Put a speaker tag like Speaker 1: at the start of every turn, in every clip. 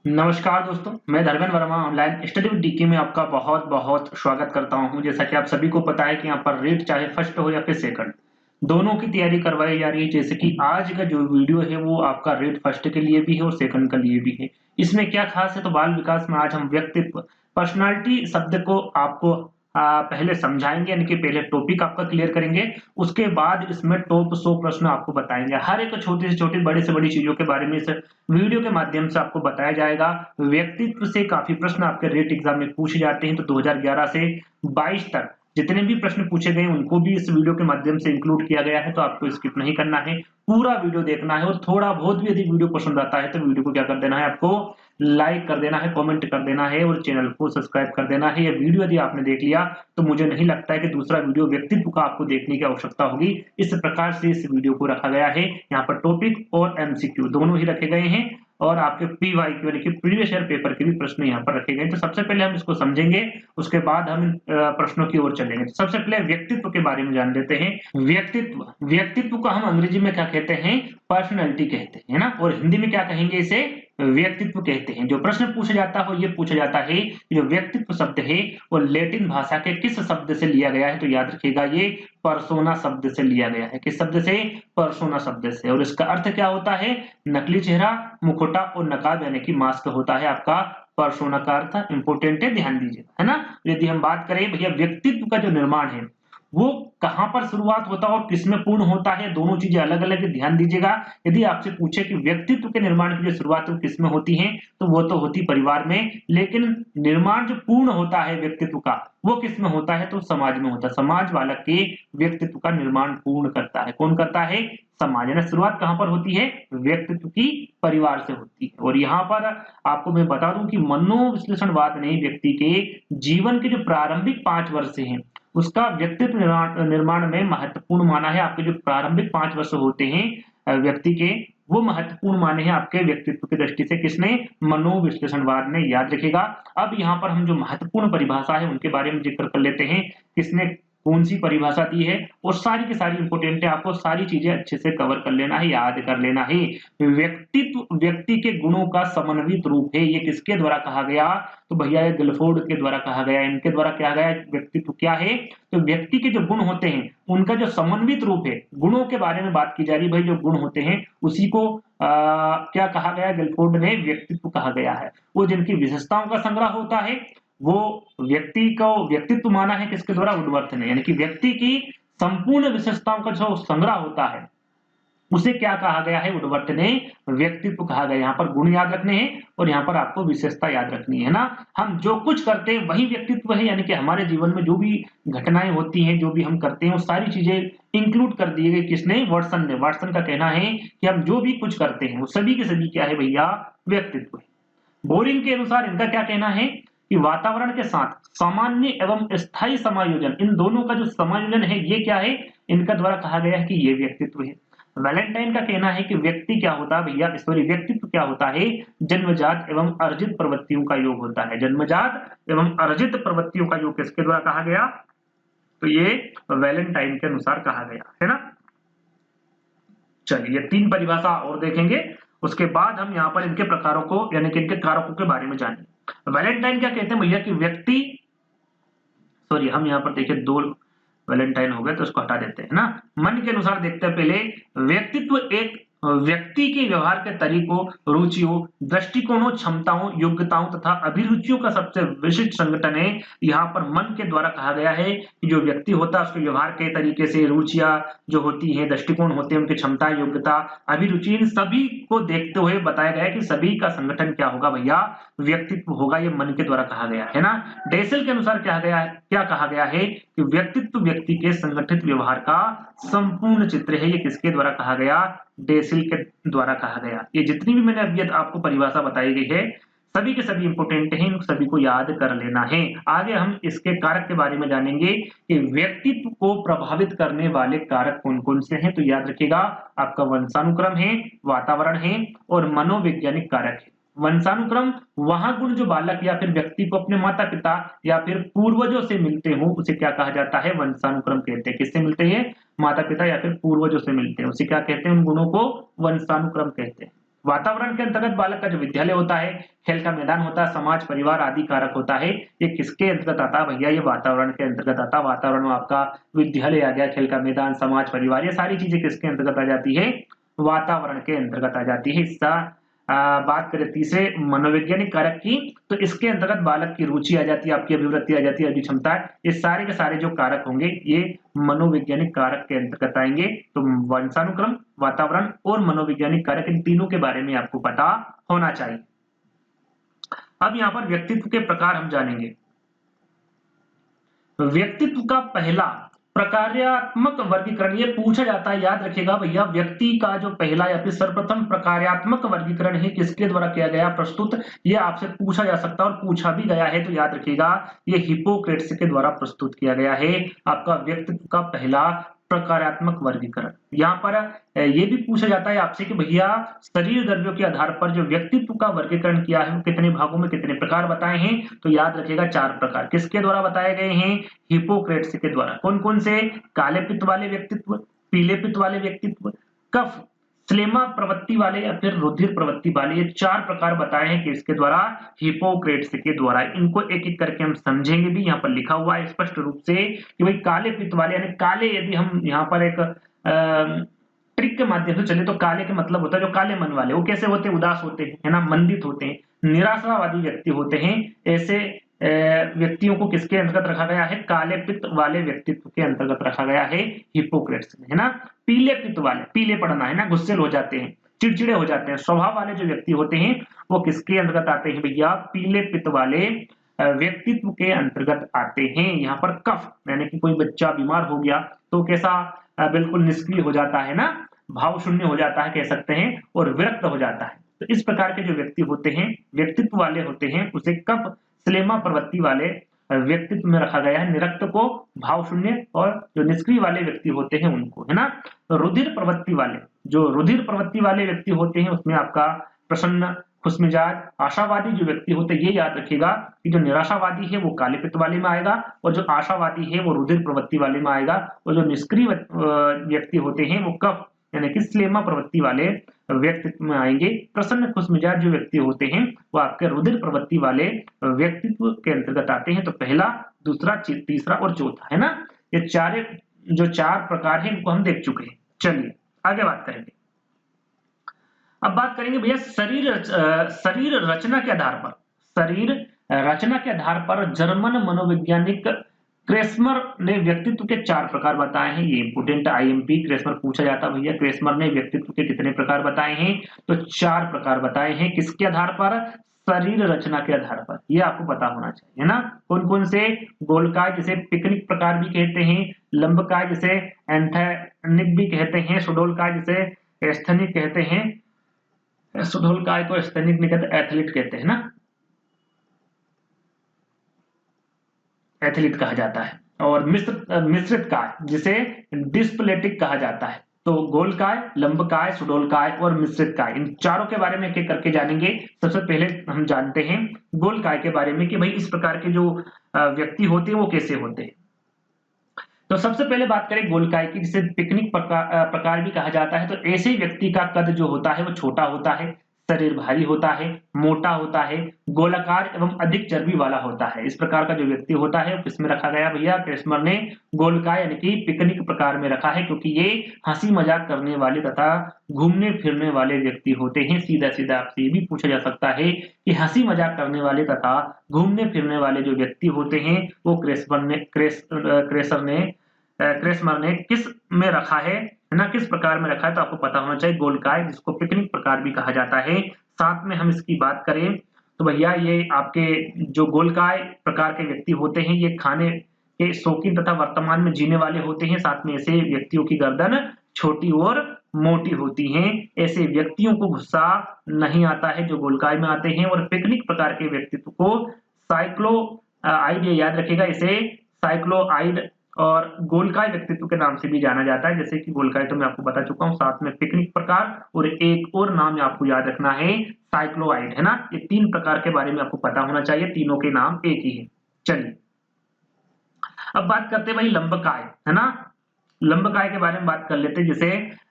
Speaker 1: नमस्कार दोस्तों, मैं Dharmendra Verma online study with DK में आपका बहुत-बहुत स्वागत करता हूं। जैसा कि आप सभी को पता है कि यहाँ पर रीट चाहे फर्स्ट हो या फिर सेकंड, दोनों की तैयारी करवाई जा रही है। जैसे कि आज का जो वीडियो है वो आपका रीट फर्स्ट के लिए भी है और सेकंड के लिए भी है। इसमें क्या खास है तो बाल विकास में आज हम व्यक्तित्व, पर्सनैलिटी शब्द को आपको पहले समझाएँगे, यानी कि पहले टॉपिक आपका क्लियर करेंगे, उसके बाद इसमें टॉप 100 प्रश्न आपको बताएँगे। हर एक छोटी से छोटी, बड़ी से बड़ी चीज़ों के बारे में इस वीडियो के माध्यम से आपको बताया जाएगा। व्यक्तित्व से काफ़ी प्रश्न आपके रीट एग्ज़ाम में पूछे जाते हैं, तो 2011 से 22 तक जितने भी प्रश्न पूछे गए उनको भी इस वीडियो के माध्यम से इंक्लूड किया गया है, तो आपको स्किप नहीं करना है, पूरा वीडियो देखना है और थोड़ा बहुत भी यदि वीडियो पसंद आता है तो वीडियो को क्या कर देना है, आपको लाइक कर देना है, कमेंट कर देना है और चैनल को सब्सक्राइब कर देना है। ये वीडियो यदि आपने देख लिया तो मुझे नहीं लगता है कि दूसरा वीडियो व्यक्तित्व का आपको देखने की आवश्यकता होगी। इस प्रकार से इस वीडियो को रखा गया है। यहाँ पर टॉपिक और एमसीक्यू दोनों ही रखे गए हैं और आपके पीवाईक्यू यानी कि प्रीवियस ईयर पेपर के भी प्रश्न यहाँ पर रखे गए। तो सबसे पहले हम इसको समझेंगे, उसके बाद हम प्रश्नों की ओर चलेंगे। तो सबसे पहले व्यक्तित्व के बारे में जान लेते हैं। व्यक्तित्व को हम अंग्रेजी में क्या कहते हैं? पर्सनैलिटी कहते हैं, है ना? और हिंदी में क्या कहेंगे इसे? व्यक्तित्व कहते हैं। जो प्रश्न पूछा जाता है ये पूछा जाता है कि जो व्यक्तित्व शब्द है वो लैटिन भाषा के किस शब्द से लिया गया है? तो याद रखिएगा ये पर्सोना शब्द से लिया गया है। किस शब्द से? पर्सोना शब्द से। और इसका अर्थ क्या होता है? नकली चेहरा, मुखौटा और नकाब यानी कि मास्क होता है आपका पर्सोना का अर्थ। इंपॉर्टेंट है, ध्यान दीजिएगा, है ना? यदि हम बात करें भैया व्यक्तित्व का जो निर्माण है वो कहाँ पर शुरुआत होता है और किसमें पूर्ण होता है, दोनों चीजें अलग-अलग है, ध्यान दीजिएगा। यदि आपसे पूछे कि व्यक्तित्व के निर्माण की जो शुरुआत है किसमें होती है, तो वो तो होती परिवार में, लेकिन निर्माण जो पूर्ण होता है व्यक्तित्व का, वो किसमें होता है? तो समाज में होता है। समाज बालक के व्यक्तित्व का निर्माण पूर्ण करता है। कौन करता है? समाज। है ना? शुरुआत कहाँ पर होती है? व्यक्तित्व की परिवार से होती है। और यहाँ पर आपको मैं बता दूं कि मनोविश्लेषणवाद ने व्यक्ति के जीवन के जो प्रारंभिक 5 वर्ष हैं उसका व्यक्तित्व निर्माण में महत्वपूर्ण माना है। आपके जो प्रारंभिक 5 वर्ष होते हैं व्यक्ति के, वो महत्वपूर्ण माने हैं आपके व्यक्तित्व की दृष्टि से। किसने? मनोविश्लेषणवाद ने। याद रखिएगा। अब यहाँ पर हम जो महत्वपूर्ण परिभाषा है उनके बारे में जिक्र कर लेते हैं। किसने कौन सी परिभाषा दी है और सारी की सारी इंपॉर्टेंट है, आपको सारी चीजें अच्छे से कवर कर लेना है, याद कर लेना है। व्यक्तित्व व्यक्ति के गुणों का समन्वित रूप है। ये किसके द्वारा कहा गया? तो भैया ये गिलफोर्ड के द्वारा कहा गया। इनके द्वारा क्या गया? व्यक्तित्व क्या है? तो व्यक्ति के जो गुण होते हैं उनका जो समन्वित रूप है, गुणों के बारे में बात की जा रही है। भाई जो गुण होते हैं उसी को क्या कहा गया? गिलफोर्ड ने व्यक्तित्व कहा गया है। वो जिनकी विशेषताओं का संग्रह होता है वो व्यक्ति को व्यक्तित्व माना है किसके द्वारा? वुडवर्थ ने। यानी कि व्यक्ति की संपूर्ण विशेषताओं का जो संग्रह होता है उसे क्या कहा गया है? वुडवर्थ ने व्यक्तित्व कहा गया। यहाँ पर गुण याद रखने हैं और यहाँ पर आपको विशेषता याद रखनी है ना। हम जो कुछ करते हैं वही व्यक्तित्व है, यानी कि हमारे जीवन में जो भी घटनाएं होती हैं, जो भी हम करते हैं, वो सारी चीजें इंक्लूड कर दी गई। किसने? वाटसन ने। वाटसन का कहना है कि हम जो भी कुछ करते हैं वो सभी के सभी क्या है भैया? व्यक्तित्व है। बोरिंग के अनुसार इनका क्या कहना है कि वातावरण के साथ सामान्य एवं स्थायी समायोजन, इन दोनों का जो समायोजन है ये क्या है? इनका द्वारा कहा गया है कि ये व्यक्तित्व है। वैलेंटाइन का कहना है कि व्यक्ति क्या होता है भैया? सॉरी, व्यक्तित्व क्या होता है? जन्मजात एवं अर्जित प्रवृत्तियों का योग होता है। जन्मजात एवं अर्जित प्रवृत्तियों का योग किसके द्वारा कहा गया? तो ये वैलेंटाइन के अनुसार कहा गया है ना। चलिए 3 परिभाषा और देखेंगे, उसके बाद हम यहाँ पर इनके प्रकारों को यानी कि इनके कारकों के बारे में जानेंगे। वैलेंटाइन क्या कहते हैं भैया कि व्यक्ति, सॉरी हम यहाँ पर देखिए 2 वैलेंटाइन हो गए तो उसको हटा देते हैं ना। मन के अनुसार देखते हैं पहले। व्यक्तित्व एक व्यक्ति के व्यवहार के तरीकों, रुचियों, दृष्टिकोणों, क्षमताओं, योग्यताओं तथा अभिरुचियों का सबसे विशिष्ट संगठन है। यहाँ पर मन के द्वारा कहा गया है कि जो व्यक्ति होता है उसके व्यवहार के तरीके से, रुचियां जो होती हैं, दृष्टिकोण होते हैं, उनकी क्षमता, योग्यता, अभिरुचि, इन सभी को देखते हुए बताया गया है कि सभी का संगठन क्या होगा भैया? व्यक्तित्व होगा। ये मन के द्वारा कहा गया है ना। डेसल के अनुसार क्या कहा गया है कि व्यक्तित्व व्यक्ति के संगठित व्यवहार का संपूर्ण चित्र है। ये किसके द्वारा कहा गया? डेसिल के द्वारा कहा गया। ये जितनी भी मैंने अभी आपको परिभाषा बताई गई है सभी के सभी इंपोर्टेंट हैं, इन सभी को याद कर लेना है। आगे हम इसके कारक के बारे में जानेंगे कि व्यक्तित्व को प्रभावित करने वाले कारक कौन कौन से हैं। तो याद रखिएगा, आपका वंशानुक्रम है, वातावरण है और मनोवैज्ञानिक कारक है। वंशानुक्रम वहां गुण जो बालक या फिर व्यक्ति को अपने माता पिता या फिर पूर्वजों से मिलते हो उसे क्या कहा जाता है? वंशानुक्रम कहते हैं। किससे मिलते हैं? माता पिता या फिर पूर्वजों से मिलते हैं, उसे क्या कहते हैं? उन गुणों को वंशानुक्रम कहते हैं। वातावरण के अंतर्गत बालक का जो विद्यालय होता है, खेल का मैदान होता है, समाज परिवार आदि कारक होता है, ये किसके अंतर्गत आता है भैया? ये वातावरण के अंतर्गत आता है। वातावरण में आपका विद्यालय आ गया, खेल का मैदान, समाज परिवार, ये सारी चीजें किसके अंतर्गत आ जाती है? वातावरण के अंतर्गत आ जाती है। इसका बात करें तीसरे मनोवैज्ञानिक कारक की, तो इसके अंतर्गत बालक की रुचि आ जाती है, आपकी अभिवृत्ति आ जाती है, अभिक्षमता, ये सारे के सारे जो कारक होंगे ये मनोवैज्ञानिक कारक के अंतर्गत आएंगे। तो वंशानुक्रम, वातावरण और मनोवैज्ञानिक कारक, इन तीनों के बारे में आपको पता होना चाहिए। अब यहाँ पर व्यक्तित्व के प्रकार हम जानेंगे। व्यक्तित्व का पहला प्रकार्यात्मक वर्गीकरण ये पूछा जाता है, याद रखिएगा भैया, व्यक्ति का जो पहला या फिर सर्वप्रथम प्रकार्यात्मक वर्गीकरण है किसके द्वारा किया गया प्रस्तुत, ये आपसे पूछा जा सकता है और पूछा भी गया है। तो याद रखिएगा ये हिप्पोक्रेट्स के द्वारा प्रस्तुत किया गया है आपका व्यक्तित्व का पहला प्रकार्यात्मक वर्गीकरण। यहाँ पर ये भी पूछा जाता है आपसे कि भैया शरीर द्रव्यों के आधार पर जो व्यक्तित्व का वर्गीकरण किया है वो कितने भागों में कितने प्रकार बताए हैं? तो याद रखिएगा 4 प्रकार किसके द्वारा बताए गए हैं? हिप्पोक्रेट्स के द्वारा। कौन कौन से? काले पित्त वाले व्यक्तित्व, पीले पित्त वाले व्यक्तित्व, कफ स्लेमा प्रवृत्ति वाले या फिर रुधिर प्रवृत्ति वाले, ये 4 प्रकार बताए हैं किसके द्वारा? हिप्पोक्रेट्स के द्वारा। इनको एक एक करके हम समझेंगे भी। यहाँ पर लिखा हुआ है स्पष्ट रूप से कि भाई काले पित्त वाले यानी काले, यदि हम यहाँ पर एक ट्रिक के माध्यम से चले तो काले के मतलब होता है जो काले मन वाले, वो कैसे होते हैं? उदास होते हैं, है ना, मंदित होते हैं, निराशावादी व्यक्ति होते हैं। ऐसे व्यक्तियों को किसके अंतर्गत रखा गया है? काले पित्त वाले व्यक्तित्व के अंतर्गत रखा गया है हिप्पोक्रेट्स में, है ना। पीले पित्त वाले, पीले पड़ना, है ना, गुस्से हो जाते हैं, चिड़चिड़े हो जाते हैं, स्वभाव वाले जो व्यक्ति होते हैं वो किसके अंतर्गत आते हैं भैया? पीले पित्त वाले व्यक्तित्व के अंतर्गत आते हैं। यहाँ पर कफ यानी कि कोई बच्चा बीमार हो गया तो कैसा बिल्कुल निष्क्रिय हो जाता है ना, भाव शून्य हो जाता है कह सकते हैं, और विरक्त हो जाता है। तो इस प्रकार के जो व्यक्ति होते हैं, व्यक्तित्व वाले होते हैं, उसे कफ स्लेमा प्रवृत्ति वाले व्यक्तित्व में रखा गया है। निरक्त को भाव शून्य, और जो निष्क्रिय वाले व्यक्ति होते हैं उनको, है ना। तो रुधिर प्रवृत्ति वाले, जो रुधिर प्रवृत्ति वाले व्यक्ति होते हैं उसमें आपका प्रसन्न, खुशमिजाज, आशावादी जो व्यक्ति होते हैं, ये याद रखिएगा कि जो निराशावादी है वो काले पित्त वाले में आएगा और जो आशावादी है वो रुधिर प्रवृत्ति वाले में आएगा, और जो निष्क्रिय व्यक्ति होते हैं वो कफ यानी कि स्लेमा प्रवृत्ति वाले व्यक्तित्व में आएंगे। प्रसन्न खुशमिजाज जो व्यक्ति होते हैं वो आपके रुधिर प्रवृत्ति वाले व्यक्तित्व के अंतर्गत आते हैं। तो पहला, दूसरा, तीसरा और चौथा, है ना, ये जो 4 प्रकार हैं इनको हम देख चुके हैं। चलिए आगे बात करेंगे। अब बात करेंगे भैया शरीर रचना के आधार पर, शरीर रचना के आधार पर जर्मन मनोवैज्ञानिक क्रेस्मर ने व्यक्तित्व के 4 प्रकार बताए हैं। ये इंपोर्टेंट आईएमपी क्रेस्मर पूछा जाता है भैया, क्रेस्मर ने व्यक्तित्व के कितने प्रकार बताए हैं? तो 4 प्रकार बताए हैं। किसके आधार पर? शरीर रचना के आधार पर। ये आपको पता होना चाहिए, है ना। कौन कौन से? गोलकाय जिसे पिकनिक प्रकार भी कहते हैं, लंबकाय जिसे एंथेनिक भी कहते हैं, सुडोलकाय जिसे स्थनिक कहते हैं, सुडोलकाय को स्थनिक नहीं कहते, एथलीट कहते हैं ना, एथलीट कहा जाता है। और मिश्रित काय जिसे डिस्प्लेटिक कहा जाता है। तो गोलकाय, लंबकाय, सुडोलकाय और मिश्रित काय, इन चारों के बारे में एक एक करके जानेंगे। सबसे पहले हम जानते हैं गोलकाय के बारे में कि भाई इस प्रकार के जो व्यक्ति होते हैं वो कैसे होते हैं। तो सबसे पहले बात करें गोलकाय की, जिसे पिकनिक प्रकार भी कहा जाता है। तो ऐसे व्यक्ति का कद जो होता है वो छोटा होता है, शरीर भारी होता है, मोटा होता है, गोलाकार एवं अधिक चर्बी वाला होता है। इस प्रकार का जो व्यक्ति होता है वो किसमें रखा गया भैया? क्रेस्मर ने गोलकाय यानी कि पिकनिक प्रकार में रखा है, क्योंकि ये हंसी मजाक करने वाले तथा घूमने फिरने वाले व्यक्ति होते हैं। सीधा सीधा आपसे ये भी पूछा जा सकता है कि हंसी मजाक करने वाले तथा घूमने फिरने वाले जो व्यक्ति होते हैं वो क्रेस्मर ने किस में रखा है ना, किस प्रकार में रखा है? तो आपको पता होना चाहिए गोलकाय, जिसको पिकनिक प्रकार भी कहा जाता है। साथ में हम इसकी बात करें तो भैया ये आपके जो गोलकाय प्रकार के व्यक्ति होते हैं ये खाने के शौकीन तथा वर्तमान में जीने वाले होते हैं। साथ में ऐसे व्यक्तियों की गर्दन छोटी और मोटी होती है। ऐसे व्यक्तियों को गुस्सा नहीं आता है जो गोलकाय में आते हैं। और पिकनिक प्रकार के व्यक्तित्व को साइक्लोआइड, याद रखिएगा, इसे साइक्लोआइड और गोलकाय व्यक्तित्व के नाम से भी जाना जाता है। जैसे कि गोलकाय तो मैं आपको बता चुका हूं, साथ में पिकनिक प्रकार और एक और नाम आपको याद रखना है साइक्लोआइड, है ना। ये 3 प्रकार के बारे में आपको पता होना चाहिए, तीनों के नाम एक ही है। चलिए अब बात करते हैं भाई लंबकाय, है ना। लंबकाय के बारे में बात कर लेते हैं, जिसे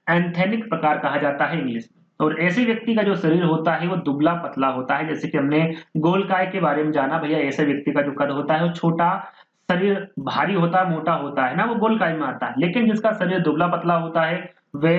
Speaker 1: एंथेनिक प्रकार कहा जाता है इंग्लिश में। और ऐसे व्यक्ति का जो शरीर होता है वो दुबला पतला होता है। जैसे कि हमने गोलकाय के बारे में जाना, भैया ऐसे व्यक्ति का जो कद होता है वो छोटा, शरीर भारी होता है, मोटा होता है ना, वो गोलकाय में आता है। लेकिन जिसका शरीर दुबला पतला होता है वे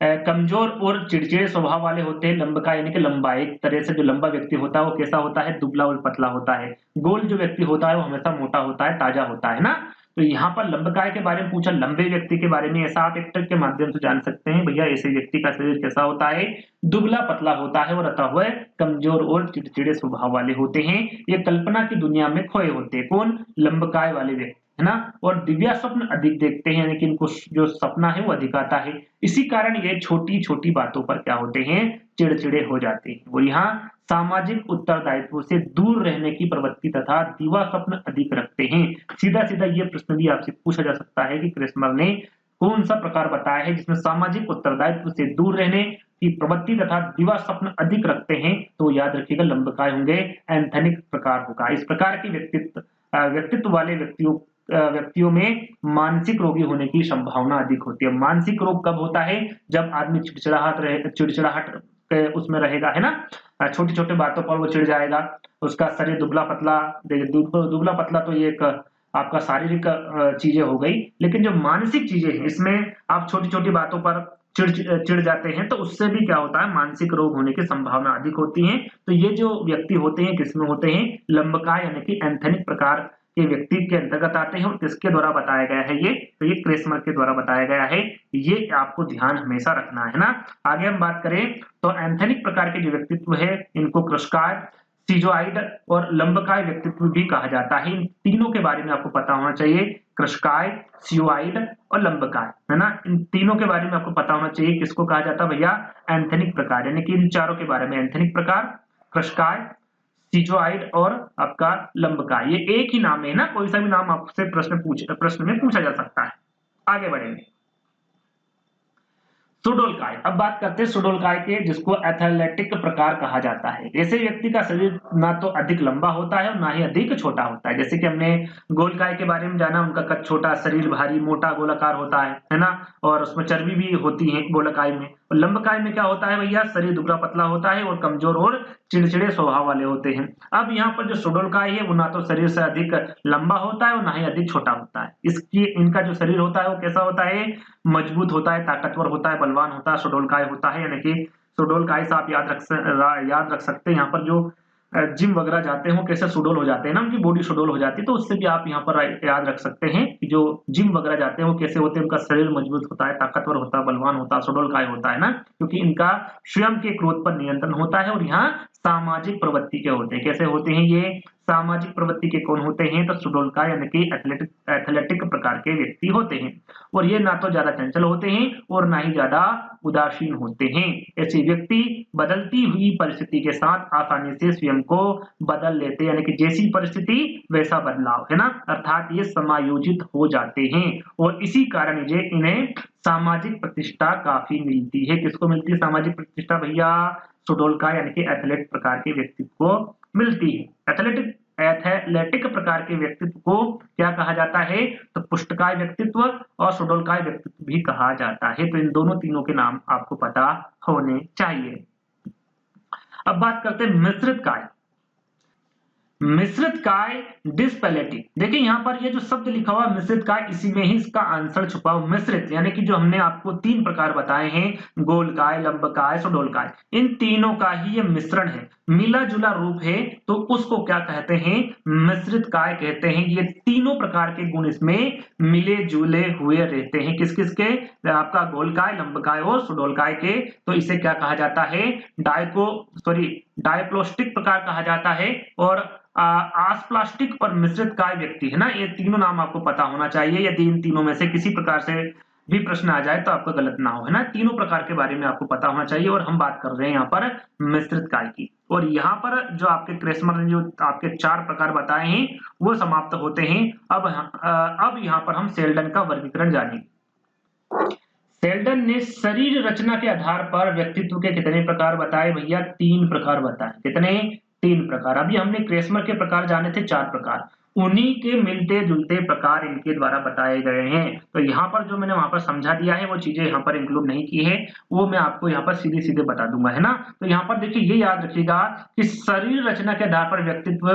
Speaker 1: कमजोर और चिड़चिड़े स्वभाव वाले होते हैं। लंबकाय यानी कि लंबा, एक तरह से जो लंबा व्यक्ति होता है वो कैसा होता है, दुबला और पतला होता है। गोल जो व्यक्ति होता है वो हमेशा मोटा होता है, ताजा होता है ना। तो यहाँ पर लंबकाय के बारे में पूछा, लंबे व्यक्ति के बारे में, ऐसा आप एक ट्रिक के माध्यम से जान सकते हैं। भैया ऐसे व्यक्ति का शरीर कैसा होता है, दुबला पतला होता है और अतः वह कमजोर और चिड़चिड़े स्वभाव वाले होते हैं। ये कल्पना की दुनिया में खोए होते हैं। कौन, लंबकाय वाले व्यक्ति, है ना। और दिव्या स्वप्न अधिक देखते हैं, यानी कि इनको जो सपना है वो अधिक आता है। इसी कारण ये छोटी छोटी बातों पर क्या होते हैं, चिड़चिड़े हो जाते हैं। और यहाँ सामाजिक उत्तरदायित्व से दूर रहने की प्रवृत्ति तथा दिवा स्वप्न अधिक रखते हैं। सीधा सीधा ये प्रश्न भी आपसे पूछा जा सकता है कि क्रेस्मर ने कौन सा प्रकार बताया है जिसमें सामाजिक उत्तरदायित्व से दूर रहने की प्रवृत्ति तथा दिवा स्वप्न अधिक रखते हैं। तो याद रखिएगा लंबकाय होंगे, एंथेनिक प्रकार होगा। इस प्रकार की व्यक्तित्व वाले व्यक्तियों में मानसिक रोगी होने की संभावना अधिक होती है। मानसिक रोग कब होता है, जब आदमी चिड़चिड़ाहट उसमें रहेगा, है ना। छोटी छोटी बातों पर वो चिढ़ जाएगा, उसका शरीर दुबला पतला, दुबला पतला तो ये एक आपका शारीरिक चीजें हो गई। लेकिन जो मानसिक चीजें हैं इसमें आप छोटी छोटी बातों पर चिढ़ जाते हैं, तो उससे भी क्या होता है, मानसिक रोग होने की संभावना अधिक होती है। तो ये जो व्यक्ति होते हैं किसमें होते हैं, लंबकाय यानी कि एंथेनिक प्रकार के व्यक्ति के अंतर्गत आते हैं। और किसके द्वारा बताया गया है ये, तो ये क्रेस्मर के द्वारा बताया गया है। ये आपको ध्यान हमेशा रखना है ना। आगे हम बात करें तो एंथेनिक प्रकार के जो व्यक्तित्व है इनको कृशकाय, सीजोआइड और लंबकाय व्यक्तित्व भी कहा जाता है। इन तीनों के बारे में आपको पता होना चाहिए, कृशकाय, सियोआइड और लंबकाय, है ना। इन तीनों के बारे में आपको पता होना चाहिए। किसको कहा जाता है भैया, एंथेनिक प्रकार, यानी कि इन चारों के बारे में, एंथेनिक प्रकार, कृशकाय, सिजोआइड और आपका लंबकाय। ये एक ही नाम है ना, कोई सा भी नाम आपसे प्रश्न में पूछा जा सकता है। आगे बढ़ेंगे, सुडोलकाय। अब बात करते हैं सुडोलकाय के, जिसको एथलेटिक प्रकार कहा जाता है। ऐसे व्यक्ति का शरीर ना तो अधिक लंबा होता है और ना ही अधिक छोटा होता है। जैसे कि हमने गोलकाय के बारे में जाना, उनका कद छोटा, शरीर भारी, मोटा, गोलाकार होता है ना। और उसमें चर्बी भी होती है गोलकाय में। और लंबकाय में क्या होता है भैया, शरीर दुबला पतला होता है और कमजोर और चिड़चिड़े स्वभाव वाले होते हैं। अब यहाँ पर जो सुडोलकाय है वो ना तो शरीर से अधिक लंबा होता है और ना ही अधिक छोटा होता है। इनका जो शरीर होता है वो कैसा होता है, मजबूत होता है, ताकतवर होता है, बलवान होता है, सुडोलकाय होता है। यानी कि सुडोलकाय से आप याद रख सकते हैं। यहाँ पर जो जिम वगैरह जाते हैं वो कैसे सुडोल हो जाते हैं ना, उनकी बॉडी सुडोल हो जाती है। तो उससे भी आप यहाँ पर याद रख सकते हैं कि जो जिम वगैरह जाते हैं वो कैसे होते हैं, उनका शरीर मजबूत होता है, ताकतवर होता है, बलवान होता है, सुडोलकाय होता है ना। क्योंकि इनका स्वयं के क्रोध पर नियंत्रण होता है। और यहाँ सामाजिक प्रवृत्ति के होते हैं। कैसे होते हैं ये, सामाजिक प्रवृत्ति के कौन होते हैं, तो सुडोलकाय यानी कि एथलेटिक प्रकार के व्यक्ति होते हैं। और ये ना तो ज्यादा चंचल होते हैं और ना ही ज्यादा उदासीन होते हैं। ऐसे व्यक्ति बदलती हुई परिस्थिति के साथ आसानी से स्वयं को बदल लेते हैं, यानी कि जैसी परिस्थिति वैसा बदलाव, है ना। अर्थात ये समायोजित हो जाते हैं। और इसी कारण ये इन्हें सामाजिक प्रतिष्ठा काफी मिलती है। किसको मिलती है सामाजिक प्रतिष्ठा भैया, सुडोलकाय यानी कि एथलेट प्रकार के व्यक्तित्व को मिलती है। एथलेटिक प्रकार के व्यक्तित्व को क्या कहा जाता है, तो पुष्टकाय व्यक्तित्व और सुडोलकाय व्यक्तित्व भी कहा जाता है। तो इन दोनों तीनों के नाम आपको पता होने चाहिए। अब बात करते हैं मिश्रित काय। मिश्रित काय डिस्पेलेटिव, देखिए यहाँ पर ये जो शब्द लिखा हुआ मिश्रित काय, इसी में ही इसका आंसर छुपा हुआ। मिश्रित यानी कि जो हमने आपको तीन प्रकार बताए हैं, गोलकाय, लंबकाय, सुडोलकाय, इन तीनों का ही ये मिश्रण है, मिला जुला रूप है। तो उसको क्या कहते हैं, मिश्रित काय कहते हैं। ये तीनों प्रकार के गुण इसमें मिले जुले हुए रहते हैं। किस किस के, आपका गोलकाय, लंबकाय और सुडोलकाय के। तो इसे क्या कहा जाता है, डायप्लोस्टिक प्रकार कहा जाता है। और आसप्लास्टिक और मिश्रित काय व्यक्ति, है ना। ये तीनों नाम आपको पता होना चाहिए। यदि इन तीनों में से किसी प्रकार से भी प्रश्न आ जाए तो आपको गलत ना हो, है ना। तीनों प्रकार के बारे में आपको पता होना चाहिए। और हम बात कर रहे हैं यहाँ पर मिश्रित काय की। और यहाँ पर जो आपके क्रेस्मर ने जो आपके चार प्रकार बताए हैं वो समाप्त होते हैं। अब यहाँ पर हम सेल्डन का वर्गीकरण जानेंगे। सेल्डन ने शरीर रचना के आधार पर व्यक्तित्व के कितने प्रकार बताए भैया, तीन प्रकार बताए। कितने, तीन प्रकार। अभी हमने क्रेस्मर के प्रकार जाने थे चार प्रकार, उन्हीं के मिलते जुलते प्रकार इनके द्वारा बताए गए हैं। तो यहाँ पर जो मैंने वहां पर समझा दिया है वो चीजें यहाँ पर इंक्लूड नहीं की है, वो मैं आपको यहाँ पर सीधे सीधे बता दूंगा, है ना। तो यहाँ पर देखिए ये याद रखिएगा कि शरीर रचना के आधार पर व्यक्तित्व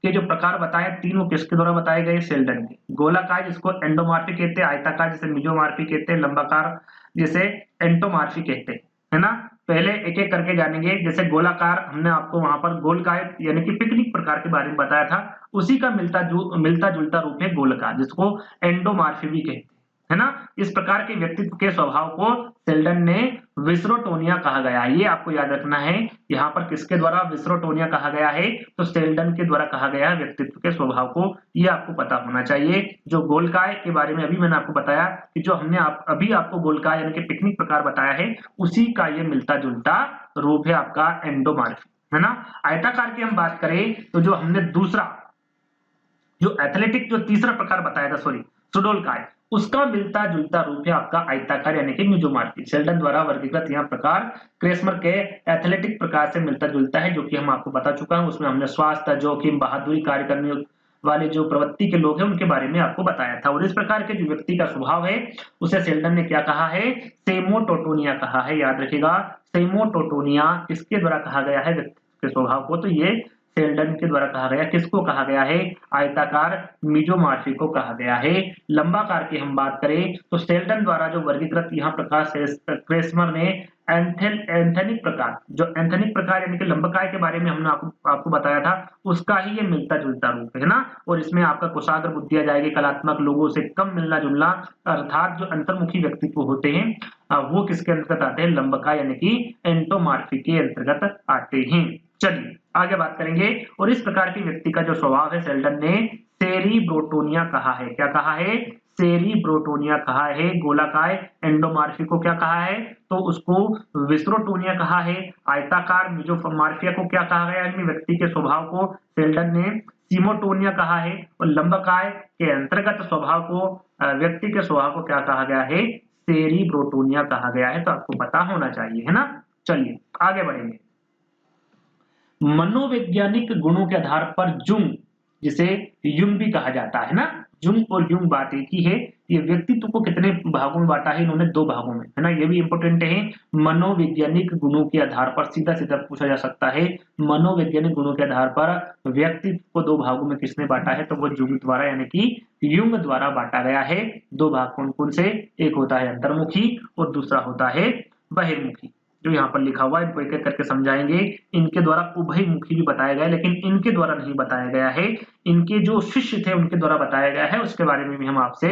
Speaker 1: के जो प्रकार बताए तीन, वो किसके द्वारा बताए गए, सेल्डन के। गोलाकार जिसको एंडोमॉर्फी कहते हैं, आयताकार जिसे मेसोमॉर्फी कहते हैं, लंबाकार जिसे एंटोमॉर्फी कहते हैं, है ना। पहले एक एक करके जानेंगे। जैसे गोलाकार, हमने आपको वहां पर गोलकाय यानी कि पिकनिक प्रकार के बारे में बताया था, उसी का मिलता जुलता रूप है गोलकार, जिसको एंडोमॉर्फी भी कहते हैं, है ना। इस प्रकार के व्यक्तित्व के स्वभाव को सेल्डन ने विसरोटोनिया कहा गया है। ये आपको याद रखना है, यहाँ पर किसके द्वारा विसरोटोनिया कहा गया है, तो सेल्डन के द्वारा कहा गया है व्यक्तित्व के स्वभाव को। ये आपको पता होना चाहिए। जो गोलकाय के बारे में अभी मैंने आपको बताया कि जो हमने अभी आपको गोलकाय यानी कि पिकनिक प्रकार बताया है, उसी का ये मिलता जुलता रूप है आपका एंडोमॉर्फी, है ना। आयताकार की हम बात करें तो जो हमने दूसरा जो एथलेटिक जो तीसरा प्रकार बताया था, सॉरी सुडोलकाय, उसका मिलता जुलता रूप है आपका आयताकार यानी कि मेसोमॉर्फी। सेल्डन द्वारा वर्गीकृत यह प्रकार क्रेसमर के एथलेटिक प्रकार से मिलता जुलता है, जो कि हम आपको बता चुका हूं। उसमें हमने स्वास्थ्य, जोखिम, बहादुरी, कार्य करने वाले जो प्रवृत्ति के लोग हैं उनके बारे में आपको बताया था। और इस प्रकार के जो व्यक्ति का स्वभाव है उसे सेल्डन ने क्या कहा है, सेमोटोटोनिया कहा है। याद रखिएगा, सेमोटोटोनिया किसके द्वारा कहा गया है व्यक्ति के स्वभाव को, तो ये सेल्डन के द्वारा कहा गया। किसको कहा गया है, आयताकार मेसोमॉर्फी को कहा गया है। लंबाकार की हम बात करें तो सेल्डन द्वारा जो वर्गीकृत यहाँ प्रकार क्रेसमर ने एंथेनिक प्रकार, जो एंथेनिक प्रकार यानी कि लंबकाय के बारे में हमने आपको बताया था, उसका ही ये मिलता जुलता रूप है ना। और इसमें आपका कुशाग्र बुद्धि आ जाएगी, कलात्मक लोगों से कम मिलना जुलना, अर्थात जो अंतर्मुखी व्यक्तित्व होते हैं वो किसके अंतर्गत आते हैं, लंबकाय यानी कि एंटोमॉर्फी के अंतर्गत आते हैं। चलिए आगे बात करेंगे। और इस प्रकार के व्यक्ति का जो स्वभाव है सेल्डन ने सेरिब्रोटोनिया कहा है। क्या कहा है, सेरिब्रोटोनिया कहा है। गोलाकार एंडोमॉर्फी को क्या कहा है, तो उसको विसरोटोनिया कहा है। आयताकार मेसोमॉर्फिया को क्या कहा गया है, व्यक्ति के स्वभाव को सेल्डन ने सीमोटोनिया कहा है। और लंबकाय के अंतर्गत स्वभाव को, व्यक्ति के स्वभाव को क्या कहा गया है, सेरिब्रोटोनिया कहा गया है। तो आपको पता होना चाहिए, है ना। चलिए आगे बढ़ेंगे। मनोवैज्ञानिक गुणों के आधार पर जुंग, जिसे युंग भी कहा जाता है ना, जुंग और युंग बात एक ही है। ये व्यक्तित्व को कितने भागों में बांटा है इन्होंने, दो भागों में, है ना। ये भी इंपॉर्टेंट है। मनोवैज्ञानिक गुणों के आधार पर सीधा सीधा पूछा जा सकता है, मनोवैज्ञानिक गुणों के आधार पर व्यक्तित्व को दो भागों में किसने बांटा है, तो वो जुंग द्वारा यानी कि युंग द्वारा बांटा गया है। दो भाग कौन कौन से, एक होता है अंतर्मुखी और दूसरा होता है बहिर्मुखी। जो यहाँ पर लिखा हुआ है इनको एक एक करके समझाएंगे। इनके द्वारा उभयमुखी भी बताया गया है, लेकिन इनके द्वारा नहीं बताया गया है, इनके जो शिष्य थे उनके द्वारा बताया गया है। उसके बारे में भी हम आपसे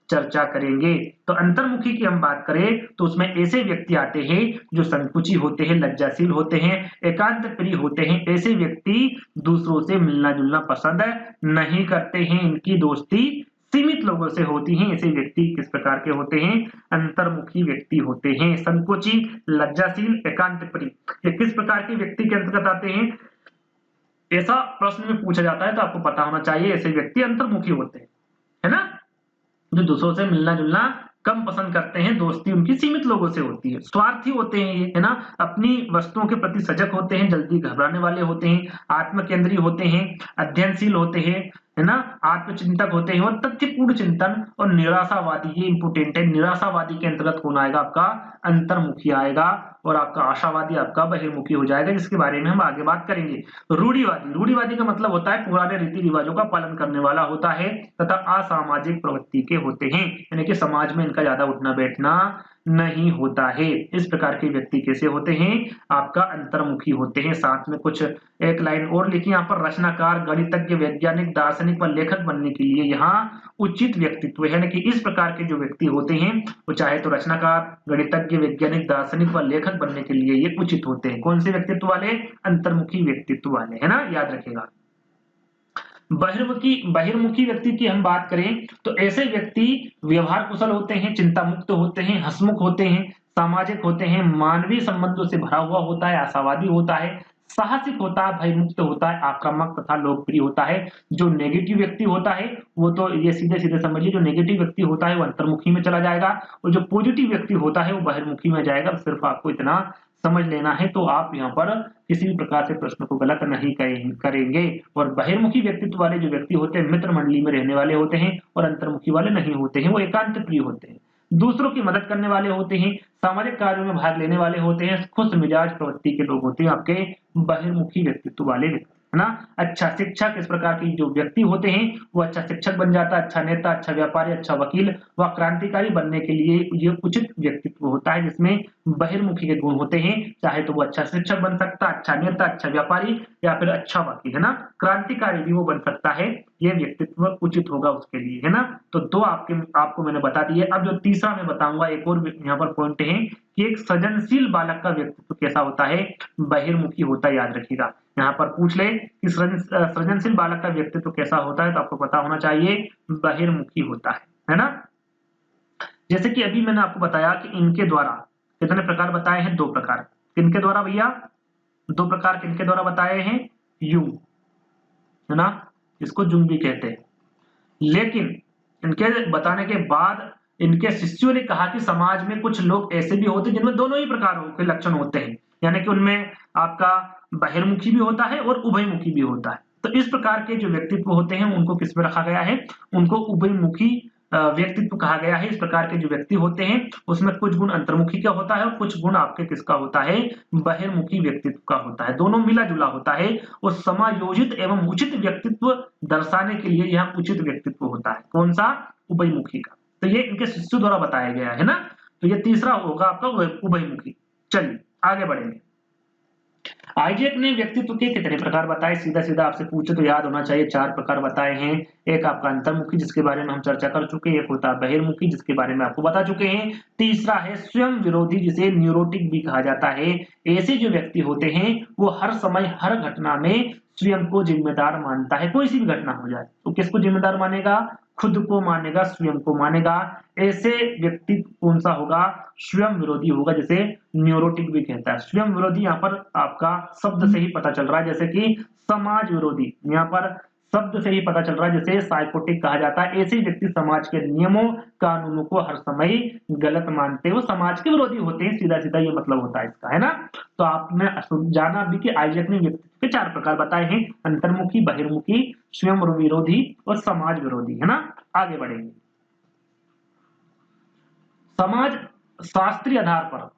Speaker 1: चर्चा करेंगे। तो अंतर्मुखी की हम बात करें तो उसमें ऐसे व्यक्ति आते हैं जो संकुची होते हैं, लज्जाशील होते हैं, एकांत प्रिय होते हैं। ऐसे व्यक्ति दूसरों से मिलना जुलना पसंद नहीं करते हैं, इनकी दोस्ती सीमित लोगों से होती हैं। ऐसे व्यक्ति किस प्रकार के होते हैं, अंतर्मुखी व्यक्ति होते हैं। संकोची, लज्जाशील, एकांत प्रिय, ये किस प्रकार के व्यक्ति के अंतर्गत आते हैं, ऐसा प्रश्न में पूछा जाता है तो आपको पता होना चाहिए। ऐसे व्यक्ति अंतर्मुखी होते हैं, है ना, जो दूसरों से मिलना जुलना कम पसंद करते हैं, दोस्ती उनकी सीमित लोगों से होती है। स्वार्थी होते हैं ये, है ना, अपनी वस्तुओं के प्रति सजग होते हैं, जल्दी घबराने वाले होते हैं, आत्मकेंद्री होते हैं, अध्ययनशील होते हैं, है ना, आत्मचिंतक होते हैं और तथ्यपूर्ण चिंतन और निराशावादी, ये इंपोर्टेंट है। निराशावादी के अंतर्गत कौन आएगा, आपका अंतर्मुखी आएगा। और आपका आशावादी आपका बहिर्मुखी हो जाएगा, जिसके बारे में हम आगे बात करेंगे। रूढ़िवादी, रूढ़िवादी का मतलब होता है पुराने रीति रिवाजों का पालन करने वाला होता है तथा असामाजिक प्रवृत्ति के होते हैं, यानी कि समाज में इनका ज्यादा उठना बैठना नहीं होता है। इस प्रकार के व्यक्ति कैसे होते हैं, आपका अंतर्मुखी होते हैं। साथ में कुछ एक लाइन और लिखी यहाँ पर, रचनाकार, गणितज्ञ, वैज्ञानिक, दार्शनिक व लेखक बनने के लिए यहाँ उचित व्यक्तित्व है। यानी कि इस प्रकार के जो व्यक्ति होते हैं वो चाहे तो रचनाकार, गणितज्ञ, वैज्ञानिक, दार्शनिक व लेखक बनने के लिए ये उचित होते हैं। कौन से व्यक्तित्व वाले, अंतर्मुखी व्यक्तित्व वाले, है ना, याद रखेगा। बहिर्मुखी व्यक्ति की हम बात करें तो ऐसे व्यक्ति व्यवहार कुशल होते हैं, चिंता मुक्त होते हैं, हंसमुख होते हैं, सामाजिक होते हैं, मानवीय संबंधों से भरा हुआ होता है, आशावादी होता है, साहसिक होता है, भयमुक्त होता है, आक्रामक तथा लोकप्रिय होता है। जो नेगेटिव व्यक्ति होता है वो तो ये सीधे सीधे समझिए, जो नेगेटिव व्यक्ति होता है वो अंतर्मुखी में चला जाएगा और जो पॉजिटिव व्यक्ति होता है वो बहिर्मुखी में जाएगा। सिर्फ आपको इतना समझ लेना है तो आप यहाँ पर किसी भी प्रकार से प्रश्न को गलत नहीं करेंगे। और बहिर्मुखी व्यक्तित्व वाले जो व्यक्ति होते हैं मित्र मंडली में रहने वाले होते हैं और अंतर्मुखी वाले नहीं होते हैं, वो एकांत प्रिय होते हैं, दूसरों की मदद करने वाले होते हैं, सामाजिक कार्यों में भाग लेने वाले होते हैं, खुश मिजाज प्रवृत्ति के लोग होते हैं आपके बहिर्मुखी व्यक्तित्व वाले व्यक्ति, है ना। अच्छा शिक्षक, इस प्रकार की जो व्यक्ति होते हैं वो अच्छा शिक्षक बन जाता है, अच्छा नेता, अच्छा व्यापारी, अच्छा वकील व क्रांतिकारी बनने के लिए ये उचित व्यक्तित्व होता है जिसमें बहिर्मुखी के गुण होते हैं। चाहे तो वो अच्छा शिक्षक बन सकता है, अच्छा नेता, अच्छा व्यापारी या फिर अच्छा वकील, है ना। क्रांतिकारी भी वो बन सकता है, ये व्यक्तित्व उचित होगा उसके लिए, है ना। तो दो आपको मैंने बता दिए। अब जो तीसरा मैं बताऊंगा, एक और यहाँ पर पॉइंट है कि एक सृजनशील बालक का व्यक्तित्व कैसा होता है, बहिर्मुखी होता है, याद रखिएगा। यहाँ पर पूछ ले कि सृजनशील बालक का व्यक्तित्व कैसा होता है, तो आपको पता होना चाहिए बहिर्मुखी होता है ना। जैसे कि अभी मैंने आपको बताया कि इनके द्वारा कितने प्रकार बताए हैं, 2 प्रकार। किनके द्वारा भैया, 2 प्रकार किनके द्वारा बताए हैं, युंग, है ना, इसको जुंग भी कहते हैं। लेकिन इनके बताने के बाद इनके शिष्यों ने कहा कि समाज में कुछ लोग ऐसे भी होते हैं जिनमें दोनों ही प्रकारों के लक्षण होते हैं, यानी कि उनमें आपका बहिर्मुखी भी होता है और उभयमुखी भी होता है। तो इस प्रकार के जो व्यक्तित्व होते हैं उनको किस में रखा गया है, उनको उभयमुखी व्यक्तित्व कहा गया है। इस प्रकार के जो व्यक्ति होते हैं उसमें कुछ गुण अंतर्मुखी का होता है और कुछ गुण आपके किसका होता है, बहिर्मुखी व्यक्तित्व का होता है। दोनों मिला जुला होता है और समायोजित एवं उचित व्यक्तित्व दर्शाने के लिए यह उचित व्यक्तित्व होता है। कौन सा, उभयमुखी का। तो ये इनके शिष्यों द्वारा बताया गया है ना। तो ये तीसरा होगा आपका उभयमुखी। चलिए आगे बढ़ेंगे। आइजैक ने व्यक्तित्व के कितने प्रकार बताए, सीधा सीधा आपसे पूछे तो याद होना चाहिए, 4 प्रकार बताए हैं। एक आपका अंतर्मुखी जिसके बारे में हम चर्चा कर चुके हैं, एक होता है बहिर्मुखी जिसके बारे में आपको बता चुके हैं, तीसरा है स्वयं विरोधी जिसे न्यूरोटिक भी कहा जाता है। ऐसे जो व्यक्ति होते हैं वो हर समय हर घटना में स्वयं को जिम्मेदार मानता है, कोई सी भी घटना हो जाए तो किसको जिम्मेदार मानेगा, खुद को मानेगा, स्वयं को मानेगा। ऐसे व्यक्ति कौन सा होगा, स्वयं विरोधी होगा, जैसे न्यूरोटिक भी कहता है। स्वयं विरोधी यहाँ पर आपका शब्द से ही पता चल रहा है, जैसे कि समाज विरोधी, यहाँ पर शब्द से ही पता चल रहा है, जैसे साइकोटिक कहा जाता है। ऐसे व्यक्ति समाज के नियमों कानूनों को हर समय गलत मानते हैं, वो समाज के विरोधी होते हैं, सीधा सीधा ये मतलब होता है इसका, है ना। तो आपने जाना भी कि आइजैक ने व्यक्तित्व के 4 प्रकार बताए हैं, अंतर्मुखी, बहिर्मुखी, स्वयं विरोधी और समाज विरोधी, है ना। आगे बढ़ेंगे। समाज शास्त्रीय आधार पर,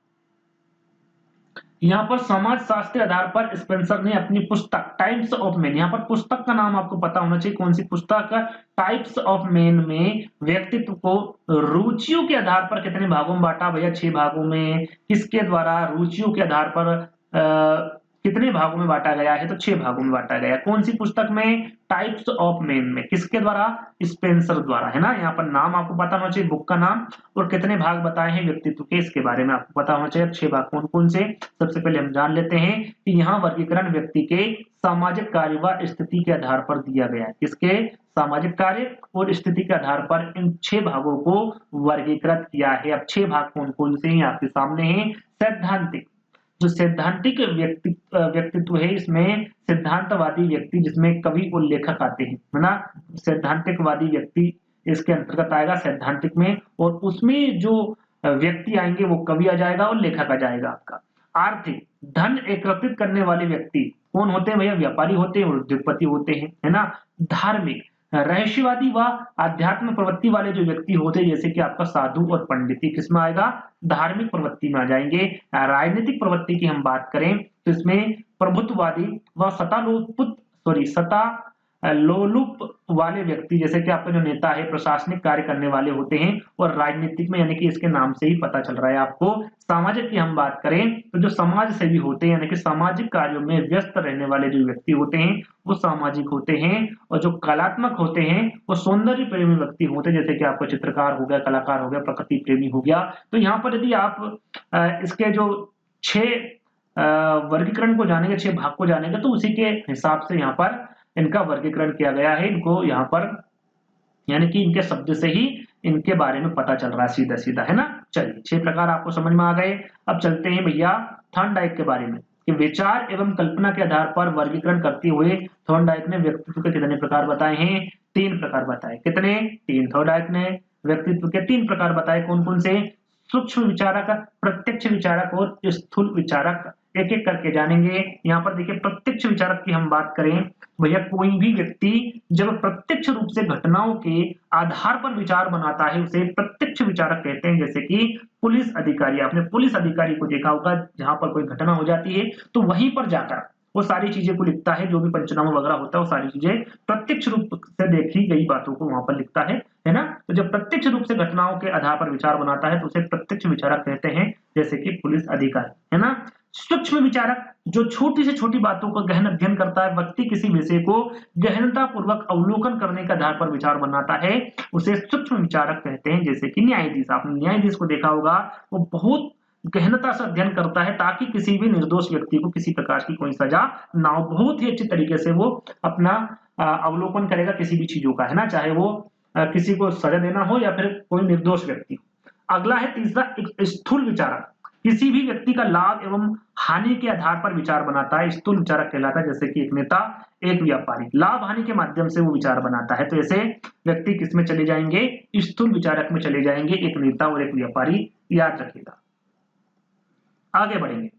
Speaker 1: यहाँ पर समाज शास्त्रीय आधार पर स्पेंसर ने अपनी पुस्तक टाइप्स ऑफ मैन, यहाँ पर पुस्तक का नाम आपको पता होना चाहिए, कौन सी पुस्तक, टाइप्स ऑफ मैन में व्यक्तित्व को रुचियों के आधार पर कितने भागों में बांटा भैया, 6 भागों में। किसके द्वारा, रुचियों के आधार पर कितने भागों में बांटा गया है, तो 6 भागों में बांटा गया। कौन सी पुस्तक में, टाइप्स ऑफ मैन में, किसके द्वारा, स्पेंसर द्वारा, है ना। यहाँ पर नाम आपको पता होना चाहिए, बुक का नाम, और कितने भाग बताए हैं व्यक्तित्व के, इसके बारे में आपको पता होना चाहिए। 6 भाग कौन कौन से, सबसे पहले हम जान लेते हैं कि यहाँ वर्गीकरण व्यक्ति के सामाजिक कार्य व स्थिति के आधार पर दिया गया है। किसके, सामाजिक कार्य और स्थिति के आधार पर इन 6 भागों को वर्गीकृत किया है। अब 6 भाग कौन कौन से हैं आपके सामने हैं। सैद्धांतिक, जो सैद्धांतिक व्यक्तित्व है, इसमें सिद्धांतवादी व्यक्ति जिसमें कवि और लेखक आते हैं, है ना। सैद्धांतिकवादी व्यक्ति इसके अंतर्गत आएगा सैद्धांतिक में, और उसमें जो व्यक्ति आएंगे वो कवि आ जाएगा और लेखक आ जाएगा आपका। आर्थिक, धन एकत्रित करने वाले व्यक्ति कौन होते हैं भैया, व्यापारी होते हैं और उद्योगपति होते हैं, है ना। धार्मिक, रहस्यवादी व आध्यात्म प्रवृत्ति वाले जो व्यक्ति होते हैं, जैसे कि आपका साधु और पंडित, किसमें आएगा, धार्मिक प्रवृत्ति में आ जाएंगे। राजनीतिक प्रवृत्ति की हम बात करें तो इसमें प्रभुत्ववादी व सत्ता लोलुप वाले व्यक्ति, जैसे कि आपका जो नेता है प्रशासनिक कार्य करने वाले होते हैं, और राजनीतिक में यानी कि इसके नाम से ही पता चल रहा है आपको। सामाजिक की हम बात करें तो जो समाज सेवी होते हैं, यानी कि सामाजिक कार्यों में व्यस्त रहने वाले जो व्यक्ति होते हैं वो सामाजिक होते हैं। और जो कलात्मक होते हैं वो सौंदर्य प्रेमी व्यक्ति होते हैं, जैसे कि आपको चित्रकार हो गया, कलाकार हो गया, प्रकृति प्रेमी हो गया। तो यहाँ पर यदि आप इसके जो 6 वर्गीकरण को जानेंगे, 6 भाग को जानेंगे, तो उसी के हिसाब से यहाँ पर इनका वर्गीकरण किया गया है। इनको यहाँ पर यानी कि इनके शब्द से ही इनके बारे में पता चल रहा है सीधा सीधा, है ना। चलिए 6 प्रकार आपको समझ में आ गए। अब चलते हैं भैया थॉर्नडाइक के बारे में, कि विचार एवं कल्पना के आधार पर वर्गीकरण करते हुए थॉर्नडाइक ने व्यक्तित्व के कितने प्रकार बताए हैं, 3 प्रकार बताए। कितने, 3। थॉर्नडाइक ने व्यक्तित्व के 3 प्रकार बताए, कौन कौन से, सूक्ष्म विचारक, प्रत्यक्ष विचारक और स्थूल विचारक, एक एक करके जानेंगे। यहाँ पर देखिए प्रत्यक्ष विचारक की हम बात करें, भैया कोई भी व्यक्ति जब प्रत्यक्ष रूप से घटनाओं के आधार पर विचार बनाता है उसे प्रत्यक्ष विचारक कहते हैं। जैसे कि पुलिस अधिकारी, आपने पुलिस अधिकारी को देखा होगा, जहां पर कोई घटना हो जाती है तो वहीं पर जाकर वो सारी चीजें को लिखता है, जो भी पंचनामा वगैरह होता है वो सारी चीजें प्रत्यक्ष रूप से देखी गई बातों को वहां पर लिखता है ना। तो जब प्रत्यक्ष रूप से घटनाओं के आधार पर विचार बनाता है तो उसे प्रत्यक्ष विचारक कहते हैं, जैसे कि पुलिस अधिकारी, है ना। सूक्ष्म विचारक जो छोटी से छोटी बातों का गहन अध्ययन करता है, व्यक्ति किसी विषय को गहनता पूर्वक अवलोकन करने के आधार पर विचार बनाता है, उसे सूक्ष्म विचारक कहते हैं। जैसे कि न्यायाधीश, आपने न्यायाधीश को देखा होगा, वो बहुत गहनता से अध्ययन करता है ताकि किसी भी निर्दोष व्यक्ति को किसी प्रकार की कोई सजा ना हो। बहुत ही अच्छी तरीके से वो अपना अवलोकन करेगा किसी भी चीजों का, है ना, चाहे वो किसी को सजा देना हो या फिर कोई निर्दोष व्यक्ति। अगला है तीसरा, एक स्थूल विचारक, किसी भी व्यक्ति का लाभ एवं हानि के आधार पर विचार बनाता है, स्थूल विचारक कहलाता है। जैसे कि एक नेता, एक व्यापारी, लाभ हानि के माध्यम से वो विचार बनाता है, तो ऐसे व्यक्ति किसमें चले जाएंगे, स्थूल विचारक में चले जाएंगे, एक नेता और एक व्यापारी, याद रखिएगा। आगे बढ़ेंगे,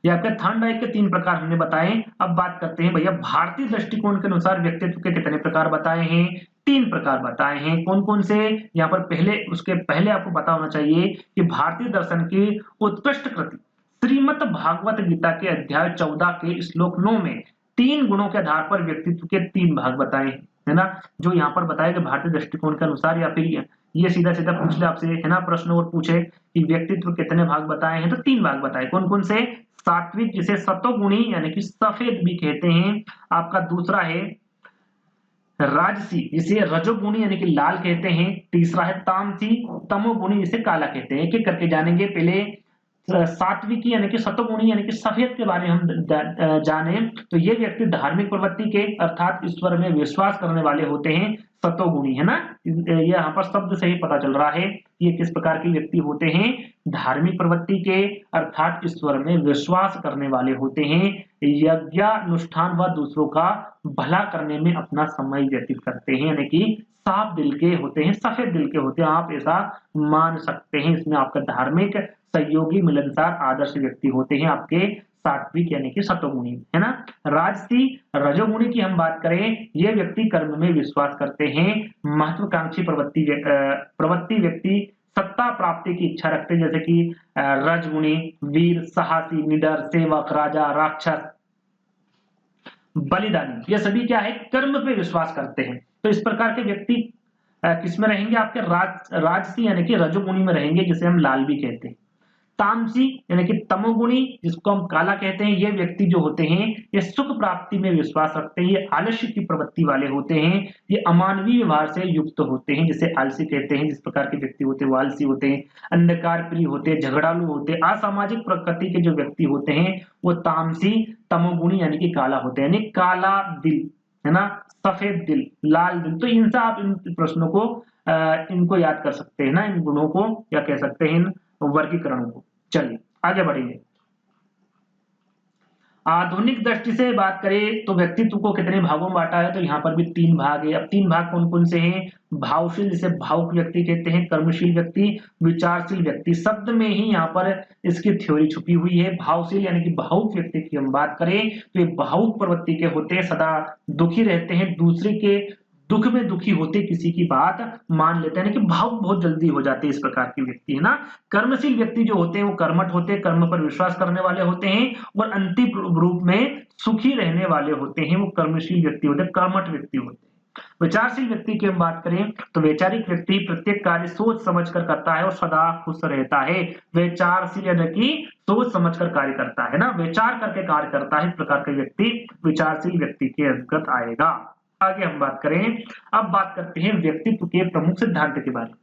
Speaker 1: ये आपके थॉर्नडाइक के 3 प्रकार हमने बताए। अब बात करते हैं भैया भारतीय दृष्टिकोण के अनुसार व्यक्तित्व के कितने प्रकार बताए हैं, 3 प्रकार बताए हैं। कौन कौन से, यहाँ पर पहले, उसके पहले आपको पता होना चाहिए कि भारतीय दर्शन की उत्कृष्ट कृति श्रीमद् भागवत गीता के अध्याय 14 के श्लोक 9 में 3 गुणों के आधार पर व्यक्तित्व के 3 भाग बताए हैं, है ना। जो यहाँ पर बताया कि भारतीय दृष्टिकोण के अनुसार, या फिर ये सीधा सीधा पूछ ले आपसे, है ना, प्रश्न और पूछे कि व्यक्तित्व कितने भाग बताए हैं, तो 3 भाग बताए। कौन कौन से, सात्विक जिसे सतोगुणी यानी कि सफेद भी कहते हैं, आपका दूसरा है राजसी जिसे रजोगुणी यानी कि लाल कहते हैं, तीसरा है तामसी तमोगुणी जिसे काला कहते हैं। एक एक करके जानेंगे। पहले सात्विकी यानी कि सतोगुणी यानी कि सफेद के बारे में हम जाने, तो ये व्यक्ति धार्मिक प्रवृत्ति के अर्थात ईश्वर में विश्वास करने वाले होते हैं, सतोगुणी, है ना। ये यहाँ पर शब्द से ही पता चल रहा है ये किस प्रकार के व्यक्ति होते हैं, धार्मिक प्रवृत्ति के अर्थात ईश्वर में विश्वास करने वाले होते हैं, यज्ञानुष्ठान व दूसरों का भला करने में अपना समय व्यतीत करते हैं, यानी कि साफ दिल के होते हैं, सफेद दिल के होते हैं, आप ऐसा मान सकते हैं। इसमें आपका धार्मिक, सहयोगी, मिलनसार, आदर्श व्यक्ति होते हैं आपके सात्विक यानी कि सतोगुणी, है ना। राजसी रजोगुणी की हम बात करें, ये व्यक्ति कर्म में विश्वास करते हैं, महत्वाकांक्षी प्रवृत्ति व्यक्ति सत्ता प्राप्ति की इच्छा रखते हैं, जैसे कि रजगुणी वीर, साहसी, निडर, सेवक, राजा, राक्षस, बलिदानी, ये सभी क्या है, कर्म पे विश्वास करते हैं। तो इस प्रकार के व्यक्ति किसमें रहेंगे, आपके राजसी यानी कि रजोगुणी में रहेंगे, जिसे हम लाल भी कहते हैं। तामसी यानी कि तमोगुणी जिसको हम काला कहते हैं, ये व्यक्ति जो होते हैं ये सुख प्राप्ति में विश्वास रखते हैं, ये आलस्य की प्रवृत्ति वाले होते हैं, ये अमानवीय व्यवहार से युक्त होते हैं, जिसे आलसी कहते हैं। जिस प्रकार के व्यक्ति होते हैं वो आलसी होते हैं, अंधकार प्रिय होते हैं, झगड़ालू होते हैं, असामाजिक प्रकृति के जो व्यक्ति होते हैं वो तामसी तमोगुणी यानी कि काला होते हैं, यानी काला दिल, है ना, सफेद दिल, लाल दिल। तो इनसे आप इन प्रश्नों को इनको याद कर सकते हैं ना, इन गुणों को, या कह सकते हैं इन वर्गीकरणों को। चलिए आगे बढ़ेंगे। आधुनिक दृष्टि से बात करें तो व्यक्तित्व को कितने भागों में बांटा है, तो यहाँ पर भी 3 भाग है। अब 3 भाग कौन कौन से हैं, भावशील जिसे भावुक व्यक्ति कहते हैं, कर्मशील व्यक्ति, विचारशील व्यक्ति। शब्द में ही यहाँ पर इसकी थ्योरी छुपी हुई है। भावशील यानी कि भावुक व्यक्ति की हम बात करें तो ये भावुक प्रवृत्ति के होते हैं, सदा दुखी रहते हैं, दूसरे के दुख में दुखी होते, किसी की बात मान लेते हैं, कि भावुक बहुत जल्दी हो जाते हैं, इस प्रकार के व्यक्ति, है ना। कर्मशील व्यक्ति जो होते हैं वो कर्मठ होते हैं, कर्म पर विश्वास करने वाले होते हैं, और अंतिम रूप में सुखी रहने वाले होते हैं, वो कर्मशील व्यक्ति होते हैं, कर्मठ व्यक्ति होते हैं। विचारशील व्यक्ति की हम बात करें तो वैचारिक व्यक्ति प्रत्येक कार्य सोच समझकर करता है और सदा खुश रहता है। वैचारशील यानी कि सोच समझकर कार्य करता है ना, विचार करके कार्य करता है, इस प्रकार का व्यक्ति विचारशील व्यक्ति के अंतर्गत आएगा। आगे हम बात करें, अब बात करते हैं व्यक्तित्व के प्रमुख सिद्धांत के बारे में।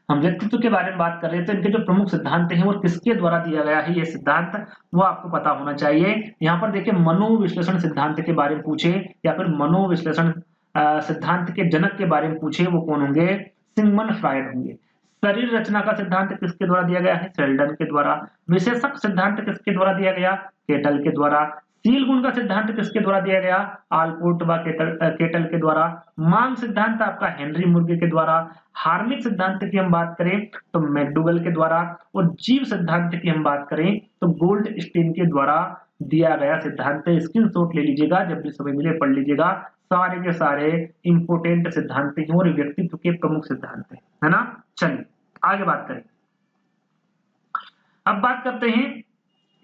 Speaker 1: हम व्यक्तित्व के बारे में बात कर रहे हैं तो इनके जो प्रमुख सिद्धांत हैं वो किसके द्वारा दिया गया है, ये सिद्धांत वो आपको पता होना चाहिए। यहाँ पर देखिए मनोविश्लेषण सिद्धांत के बारे में पूछे, या फिर मनोविश्लेषण सिद्धांत के जनक के बारे में पूछे, वो कौन होंगे, सिगमंड फ्रायड होंगे। शरीर रचना का सिद्धांत किसके द्वारा दिया गया है, सेल्डन के द्वारा। विशेषक सिद्धांत किसके द्वारा दिया गया, केटल के द्वारा। शील गुण का सिद्धांत किसके द्वारा दिया गया? आलपोर्ट व केटल के द्वारा। मांग सिद्धांत आपका हेनरी मुर्गे के द्वारा। हार्मिक सिद्धांत की हम बात करें तो मैकडूगल के द्वारा। और जीव सिद्धांत की हम बात करें तो गोल्डस्टीन के द्वारा दिया गया सिद्धांत है। स्क्रीनशॉट ले लीजिएगा, जब भी समय मिले पढ़ लीजिएगा। सारे के सारे इंपोर्टेंट सिद्धांत हैं और व्यक्तित्व के प्रमुख सिद्धांत है ना। चलिए आगे बात करें। अब बात करते हैं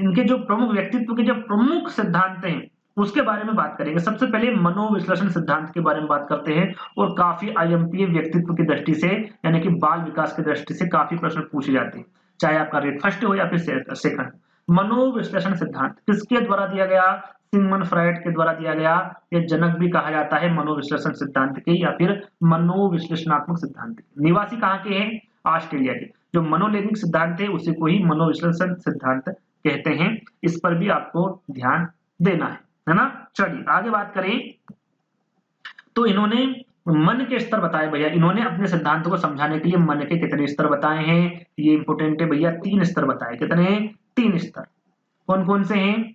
Speaker 1: इनके जो प्रमुख व्यक्तित्व के जो प्रमुख सिद्धांत हैं उसके बारे में बात करेंगे। सबसे पहले मनोविश्लेषण सिद्धांत के बारे में बात करते हैं और काफी आईएमपी व्यक्तित्व की दृष्टि से यानी कि बाल विकास की दृष्टि से काफी प्रश्न पूछे जाते हैं, चाहे आपका रेट फर्स्ट हो या फिर सेकंड। मनोविश्लेषण सिद्धांत किसके द्वारा दिया गया? सिगमंड फ्रायड के द्वारा दिया गया। ये जनक भी कहा जाता है मनोविश्लेषण सिद्धांत के या फिर मनोविश्लेषणात्मक सिद्धांत के। निवासी कहाँ के हैं? ऑस्ट्रेलिया के। जो मनोलैंगिक सिद्धांत है उसी को ही मनोविश्लेषण सिद्धांत कहते हैं। इस पर भी आपको ध्यान देना है ना। चलिए आगे बात करें तो इन्होंने मन के स्तर बताए भैया। इन्होंने अपने सिद्धांत को समझाने के लिए मन के कितने स्तर बताए हैं? ये इंपोर्टेंट है भैया, 3 स्तर बताए। कितने? 3 स्तर। कौन कौन से हैं?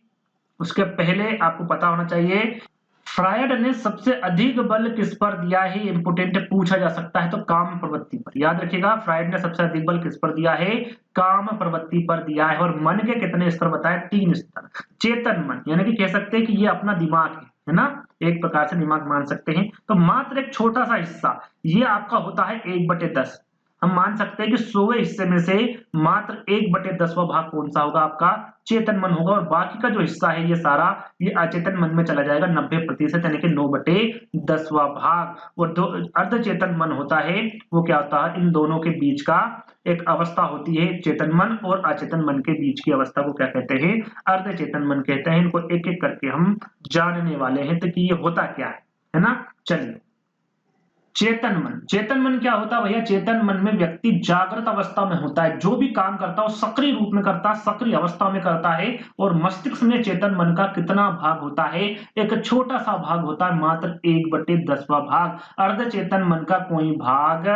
Speaker 1: उसके पहले आपको पता होना चाहिए फ्रायड ने सबसे अधिक बल किस पर दिया है? इंपोर्टेंट पूछा जा सकता है तो काम प्रवृत्ति पर। याद रखिएगा, फ्रायड ने सबसे अधिक बल किस पर दिया है? काम प्रवृत्ति पर दिया है। और मन के कितने स्तर बताए? 3 स्तर। चेतन मन यानी कि कह सकते हैं कि ये अपना दिमाग है ना, एक प्रकार से दिमाग मान सकते हैं। तो मात्र एक छोटा सा हिस्सा ये आपका होता है 1/10। हम मान सकते हैं कि 100वें हिस्से में से मात्र 1/10वां भाग कौन सा होगा? आपका चेतन मन होगा। और बाकी का जो हिस्सा है ये सारा ये अचेतन मन में चला जाएगा 90% यानी कि 9/10वां भाग। और जो अर्धचेतन मन होता है वो क्या होता है? इन दोनों के बीच का एक अवस्था होती है। चेतन मन और अचेतन मन के बीच की अवस्था को क्या कहते हैं? अर्धचेतन मन कहते हैं। इनको एक एक करके हम जानने वाले हैं तो कि ये होता क्या है ना। चलिए चेतन मन। चेतन मन क्या होता है भैया? चेतन मन में व्यक्ति जागृत अवस्था में होता है, जो भी काम करता है वो सक्रिय रूप में करता है, सक्रिय अवस्था में करता है। और मस्तिष्क में चेतन मन का कितना भाग होता है? एक छोटा सा भाग होता है, मात्र 1/10वां भाग। अर्धचेतन मन का कोई भाग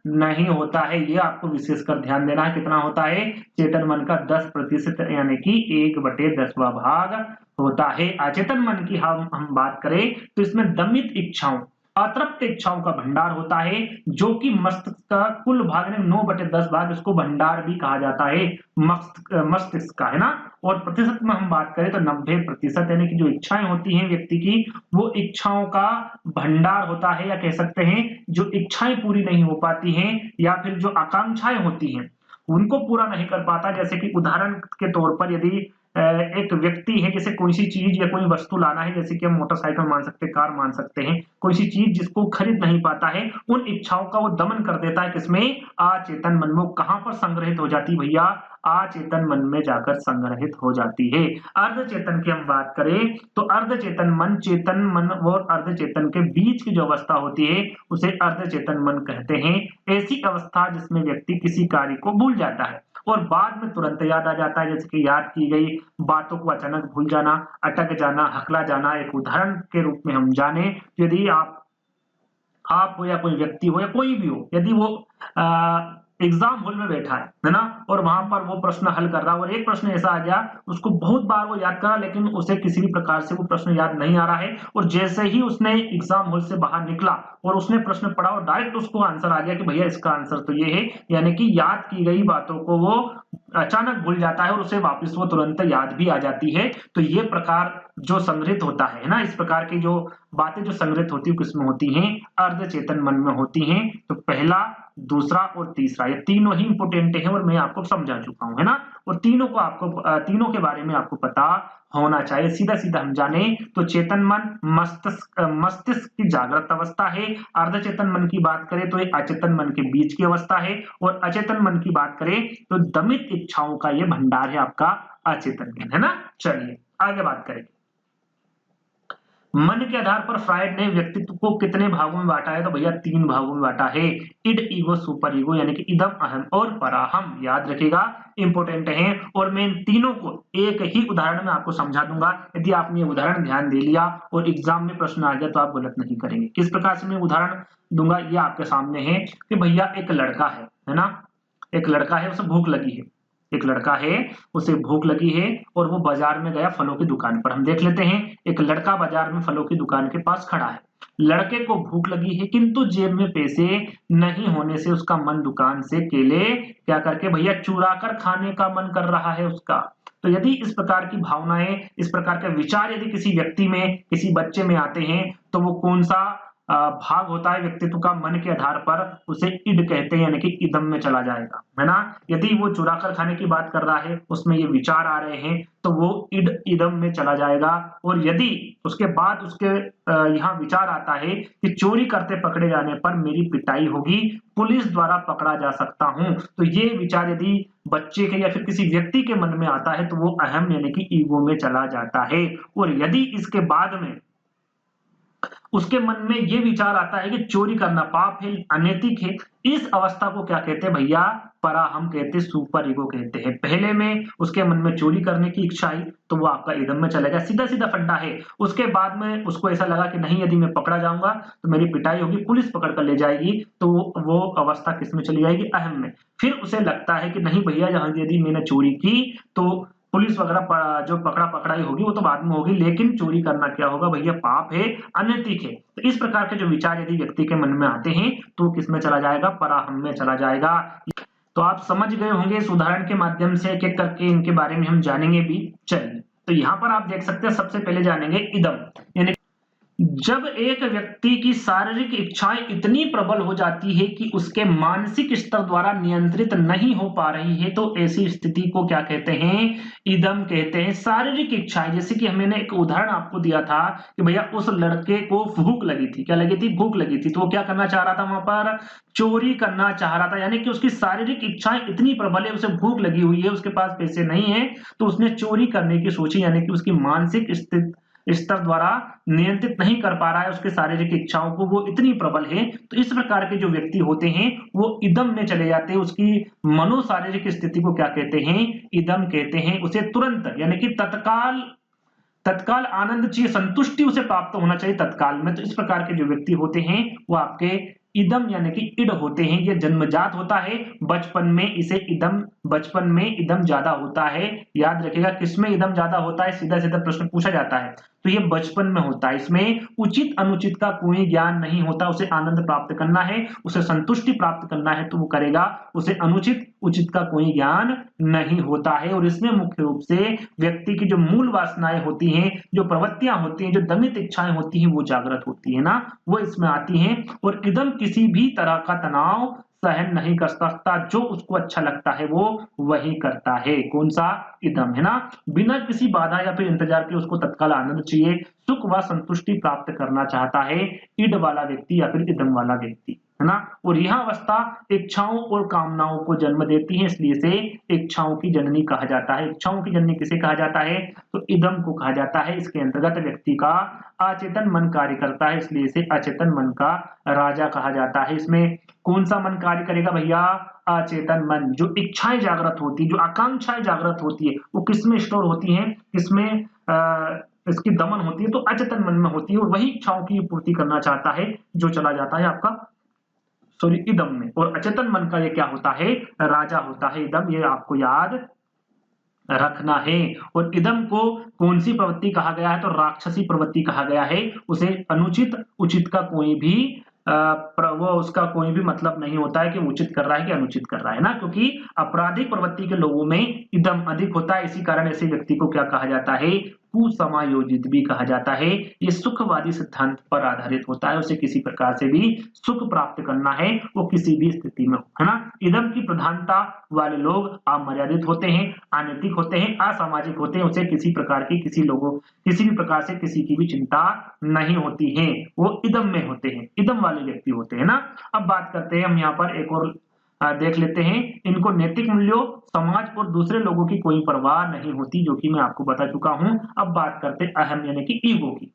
Speaker 1: नहीं होता है, ये आपको विशेषकर ध्यान देना है। कितना होता है? चेतन मन का 10% यानी कि 1/10वां भाग होता है। अचेतन मन की हम बात करें तो इसमें दमित इच्छाओं, अतृप्त इच्छाओं का भंडार होता है, जो कि मस्तिष्क का कुल भाग 9/10 भाग, इसको भंडार भी कहा जाता है मस्तिष्क का, है ना। और प्रतिशत में हम बात करें तो 90% यानी कि जो इच्छाएं होती हैं व्यक्ति की वो इच्छाओं का भंडार होता है। या कह सकते हैं जो इच्छाएं पूरी नहीं हो पाती हैं या फिर जो आकांक्षाएं होती हैं उनको पूरा नहीं कर पाता। जैसे कि उदाहरण के तौर पर यदि एक व्यक्ति है, जैसे कोई सी चीज या कोई वस्तु लाना है, जैसे कि हम मोटरसाइकिल मान सकते हैं, कार मान सकते हैं, कोई सी चीज जिसको खरीद नहीं पाता है, उन इच्छाओं का वो दमन कर देता है। किसमें? अचेतन मन में। कहां पर संग्रहित हो जाती भैया? अचेतन मन में जाकर संग्रहित हो जाती है। अर्धचेतन की हम बात करें तो अर्धचेतन मन, चेतन मन और अर्धचेतन के बीच की जो अवस्था होती है उसे अर्धचेतन मन कहते हैं। ऐसी अवस्था जिसमें व्यक्ति किसी कार्य को भूल जाता है और बाद में तुरंत याद आ जाता है। जैसे कि याद की गई बातों को अचानक भूल जाना, अटक जाना, हकला जाना। एक उदाहरण के रूप में हम जाने, यदि आप हो या कोई व्यक्ति हो या कोई भी हो, यदि वो एग्जाम हॉल में बैठा है ना, और वहां पर वो प्रश्न हल कर रहा है और एक प्रश्न ऐसा आ गया उसको बहुत बार वो याद करा लेकिन उसे किसी भी प्रकार से वो प्रश्न याद नहीं आ रहा है, और जैसे ही उसने एग्जाम हॉल से बाहर निकला और उसने प्रश्न पढ़ा और डायरेक्ट उसको आंसर आ गया कि भैया इसका आंसर तो ये है, यानी कि याद की गई बातों को वो अचानक भूल जाता है और उसे वापस वो तुरंत याद भी आ जाती है। तो ये प्रकार जो संग्रहित होता है ना, इस प्रकार की जो बातें जो संग्रहित होती है किसमें होती हैं? अर्धचेतन मन में होती हैं। तो पहला, दूसरा और तीसरा ये तीनों ही इंपोर्टेंट है और मैं आपको समझा चुका हूं, है ना। और तीनों के बारे में आपको पता होना चाहिए। सीधा सीधा हम जाने तो चेतन मन मस्तिष्क की जागृत अवस्था है। अर्धचेतन मन की बात करें तो ये अचेतन मन के बीच की अवस्था है। और अचेतन मन की बात करें तो दमित इच्छाओं का ये भंडार है आपका अचेतन मन, है ना। चलिए आगे बात करें। मन के आधार पर फ्रायड ने व्यक्तित्व को कितने भागों में बांटा है? तो भैया 3 भागों में बांटा है। इड, ईगो, सुपर ईगो, यानी कि इदम, अहम और पराहम। याद रखिएगा, इंपोर्टेंट है। और मैं इन तीनों को एक ही उदाहरण में आपको समझा दूंगा। यदि आपने ये उदाहरण ध्यान दे लिया और एग्जाम में प्रश्न आ गया तो आप गलत नहीं करेंगे। किस प्रकार से मैं उदाहरण दूंगा ये आपके सामने है कि भैया एक लड़का है ना, एक लड़का है, उसे भूख लगी है। एक लड़का है, उसे भूख लगी है और वो बाजार में गया फलों की दुकान पर। हम देख लेते हैं, एक लड़का बाजार में फलों की दुकान के पास खड़ा है। लड़के को भूख लगी है किंतु जेब में पैसे नहीं होने से उसका मन दुकान से केले क्या करके भैया चुरा कर खाने का मन कर रहा है उसका। तो यदि इस प्रकार की भावनाएं, इस प्रकार के विचार यदि किसी व्यक्ति में, किसी बच्चे में आते हैं तो वो कौन सा भाग होता है व्यक्तित्व का, मन के आधार पर उसे इड कहते हैं, यानी कि इदम में चला जाएगा, है ना। यदि वो चुरा कर खाने की बात कर रहा है, उसमें ये विचार आ रहे हैं, तो वो इड इदम में चला जाएगा। और यदि उसके बाद उसके यहाँ विचार आता है कि चोरी करते पकड़े जाने पर मेरी पिटाई होगी, पुलिस द्वारा पकड़ा जा सकता हूं, तो ये विचार यदि बच्चे के या फिर किसी व्यक्ति के मन में आता है तो वो अहम यानी कि ईगो में चला जाता है। और यदि इसके बाद में उसके मन में ये विचार आता है कि चोरी करना पाप है, अनैतिक है, इस अवस्था को क्या कहते हैं भैया, परा हम कहते हैं, सुपर ईगो कहते हैं। पहले में उसके मन में चोरी करने की इच्छा आई तो वो आपका इदम में चलेगा, सीधा सीधा फड्डा है। उसके बाद में उसको ऐसा लगा कि नहीं, यदि मैं पकड़ा जाऊंगा तो मेरी पिटाई होगी, पुलिस पकड़ कर ले जाएगी, तो वो अवस्था किस में चली जाएगी, अहम में। फिर उसे लगता है कि नहीं भैया, यदि मैंने चोरी की तो पुलिस वगैरह जो पकड़ाई होगी वो तो बाद में होगी, लेकिन चोरी करना क्या होगा भैया, पाप है, अनैतिक है। तो इस प्रकार के जो विचार यदि व्यक्ति के मन में आते हैं तो किस में चला जाएगा, पराहम में चला जाएगा। तो आप समझ गए होंगे, इस उदाहरण के माध्यम से एक एक करके इनके बारे में हम जानेंगे भी। चलिए, तो यहाँ पर आप देख सकते हैं, सबसे पहले जानेंगे इदम, यानी जब एक व्यक्ति की शारीरिक इच्छाएं इतनी प्रबल हो जाती है कि उसके मानसिक स्तर द्वारा नियंत्रित नहीं हो पा रही है, तो ऐसी स्थिति को क्या कहते हैं, इदम कहते हैं। शारीरिक इच्छाएं, जैसे कि मैंने एक उदाहरण आपको दिया था कि भैया उस लड़के को भूख लगी थी, क्या लगी थी, भूख लगी थी, तो वो क्या करना चाह रहा था, वहां पर चोरी करना चाह रहा था, यानी कि उसकी शारीरिक इच्छाएं इतनी प्रबल है, उसे भूख लगी हुई है, उसके पास पैसे नहीं है, तो उसने चोरी करने की सोची, यानी कि उसकी मानसिक स्तर द्वारा नियंत्रित नहीं कर पा रहा है उसके शारीरिक इच्छाओं को, वो इतनी प्रबल है। तो इस प्रकार के जो व्यक्ति होते हैं वो इदम में चले जाते हैं, उसकी मनोशारीरिक स्थिति को क्या कहते हैं, इदम कहते हैं। उसे तुरंत यानी कि तत्काल आनंद चाहिए, संतुष्टि उसे प्राप्त होना चाहिए तत्काल में। तो इस प्रकार के जो व्यक्ति होते हैं वो आपके इदम यानी कि इड होते हैं। ये जन्मजात होता है, बचपन में इसे इदम, बचपन में इदम ज्यादा होता है। याद रखिएगा, किसमें इदम ज्यादा होता है, सीधा सीधा प्रश्न पूछा जाता है, तो ये बचपन में होता है। इसमें उचित अनुचित का कोई ज्ञान नहीं होता, उसे आनंद प्राप्त करना है, उसे संतुष्टि प्राप्त करना है तो वो करेगा, उसे अनुचित उचित का कोई ज्ञान नहीं होता है। और इसमें मुख्य रूप से व्यक्ति की जो मूल वासनाएं होती हैं, जो प्रवृत्तियां होती हैं, जो दमित इच्छाएं होती हैं, वो जागृत होती है ना, वो इसमें आती हैं। और इदम किसी भी तरह का तनाव सहन नहीं कर सकता, जो उसको अच्छा लगता है वो वही करता है। कौन सा, इदम, है ना। बिना किसी बाधा या फिर इंतजार के उसको तत्काल आनंद चाहिए, सुख व संतुष्टि प्राप्त करना चाहता है इड वाला व्यक्ति या फिर इदम वाला व्यक्ति, है ना। और यह अवस्था इच्छाओं और कामनाओं को जन्म देती है, इसलिए से इच्छाओं की जननी कहा जाता है। इच्छाओं की जननी किसे कहा जाता है, तो इदम को कहा जाता है। इसके अंतर्गत व्यक्ति का अचेतन मन कार्य करता है, इसलिए इसे अचेतन मन का राजा कहा जाता है। इसमें कौन सा मन कार्य करेगा भैया, अचेतन मन। जो इच्छाएं जागृत होती है, जो आकांक्षाएं जागृत होती है, वो किसमें स्टोर होती हैं, किसमें इसकी दमन होती है, तो अचेतन मन में होती है। और वही इच्छाओं की पूर्ति करना चाहता है, जो चला जाता है आपका इदम में। और अचेतन मन का ये क्या होता है, राजा होता है इदम, ये आपको याद रखना है। और इदम को कौन सी प्रवृत्ति कहा गया है, तो राक्षसी प्रवृत्ति कहा गया है। उसे अनुचित उचित का कोई भी वो उसका कोई भी मतलब नहीं होता है कि उचित कर रहा है कि अनुचित कर रहा है ना, क्योंकि आपराधिक प्रवृत्ति के लोगों में इदम अधिक होता है। इसी कारण ऐसे व्यक्ति को क्या कहा जाता है, कुसमायोजित भी कहा जाता है। ये सुखवादी सिद्धांत पर आधारित होता है, उसे किसी प्रकार से भी सुख प्राप्त करना है, वो किसी भी स्थिति में, है ना। इदम की प्रधानता वाले लोग अमर्यादित होते हैं, अनैतिक होते हैं, असामाजिक होते हैं। उसे किसी प्रकार की किसी भी प्रकार से किसी की भी चिंता नहीं होती है, वो इदम में होते हैं, इदम वाले व्यक्ति होते हैं ना। अब बात करते हैं हम यहाँ पर एक और देख लेते हैं। इनको नैतिक मूल्यों, समाज और दूसरे लोगों की कोई परवाह नहीं होती, जो कि मैं आपको बता चुका हूं। अब बात करते हैं अहम यानी कि ईगो की।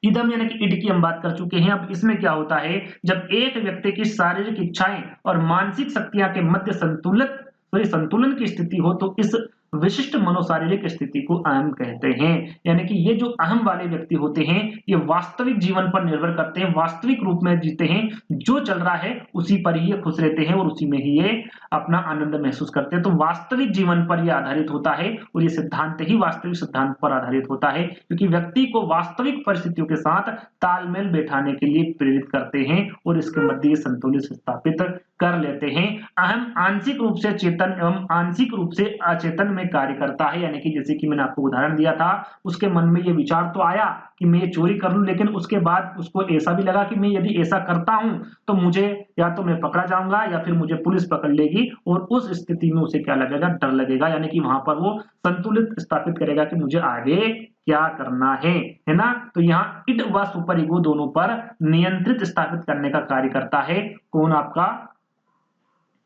Speaker 1: इदम यानी कि इड की हम बात कर चुके हैं। अब इसमें क्या होता है, जब एक व्यक्ति की शारीरिक इच्छाएं और मानसिक शक्तियां के मध्य संतुलन की स्थिति हो, तो इस विशिष्ट मनोशारीरिक स्थिति को अहम कहते हैं। यानी कि ये जो अहम वाले व्यक्ति होते हैं, ये वास्तविक जीवन पर निर्भर करते हैं, वास्तविक रूप में जीते हैं, जो चल रहा है उसी पर ही ये खुश रहते हैं और उसी में ही ये अपना आनंद महसूस करते हैं। तो वास्तविक जीवन पर ये आधारित होता है और ये सिद्धांत ही वास्तविक सिद्धांत पर आधारित होता है, क्योंकि व्यक्ति को वास्तविक परिस्थितियों के साथ तालमेल बैठाने के लिए प्रेरित करते हैं और इसके मध्य संतुलित स्थापित कर लेते हैं। अहम आंशिक रूप से चेतन एवं आंशिक रूप से अचेतन में कार्य करता है। यानी कि जैसे कि मैंने आपको उदाहरण दिया था, उसके मन में ये विचार तो आया कि मैं ये चोरी कर लूं, लेकिन उसके बाद उसको ऐसा भी लगा कि मैं यदि ऐसा करता हूं तो मुझे या तो मैं पकड़ा जाऊंगा या फिर मुझे पुलिस पकड़ लेगी, और उस स्थिति में उसे क्या लगेगा, डर लगेगा। यानी कि वहां पर वो संतुलित स्थापित करेगा कि मुझे आगे क्या करना है ना। तो यहाँ इड व सुपर ईगो दोनों पर नियंत्रित स्थापित करने का कार्य करता है। कौन? आपका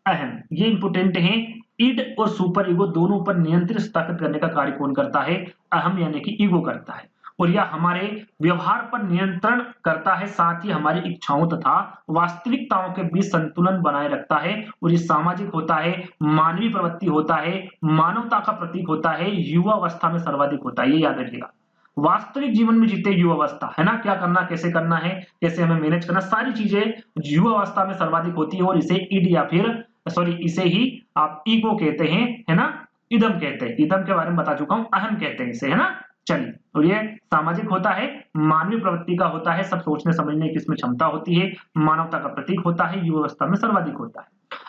Speaker 1: अहम। ये इंपोर्टेंट है, इड और सुपर ईगो दोनों पर नियंत्रण स्थापित करने का कार्य कौन करता है? अहम यानी कि ईगो करता है। और यह हमारे व्यवहार पर नियंत्रण करता है, साथ ही हमारी इच्छाओं तथा वास्तविकताओं के बीच संतुलन बनाए रखता है। और ये सामाजिक होता है, मानवीय प्रवृत्ति होता है, मानवता का प्रतीक होता है, युवा अवस्था में सर्वाधिक होता है। ये याद रखिएगा, वास्तविक जीवन में जीते युवा अवस्था है ना, क्या करना, कैसे करना है, कैसे हमें मैनेज करना, सारी चीजें युवा अवस्था में सर्वाधिक होती है। और इसे इड या फिर इसे ही आप ईगो कहते हैं, है ना, इदम कहते हैं। इदम के बारे में बता चुका हूं, अहम कहते हैं इसे, है ना। चलिए, और ये सामाजिक होता है, मानवीय प्रवृत्ति का होता है, सब सोचने समझने की इसमें क्षमता होती है, मानवता का प्रतीक होता है, युवा अवस्था में सर्वाधिक होता है।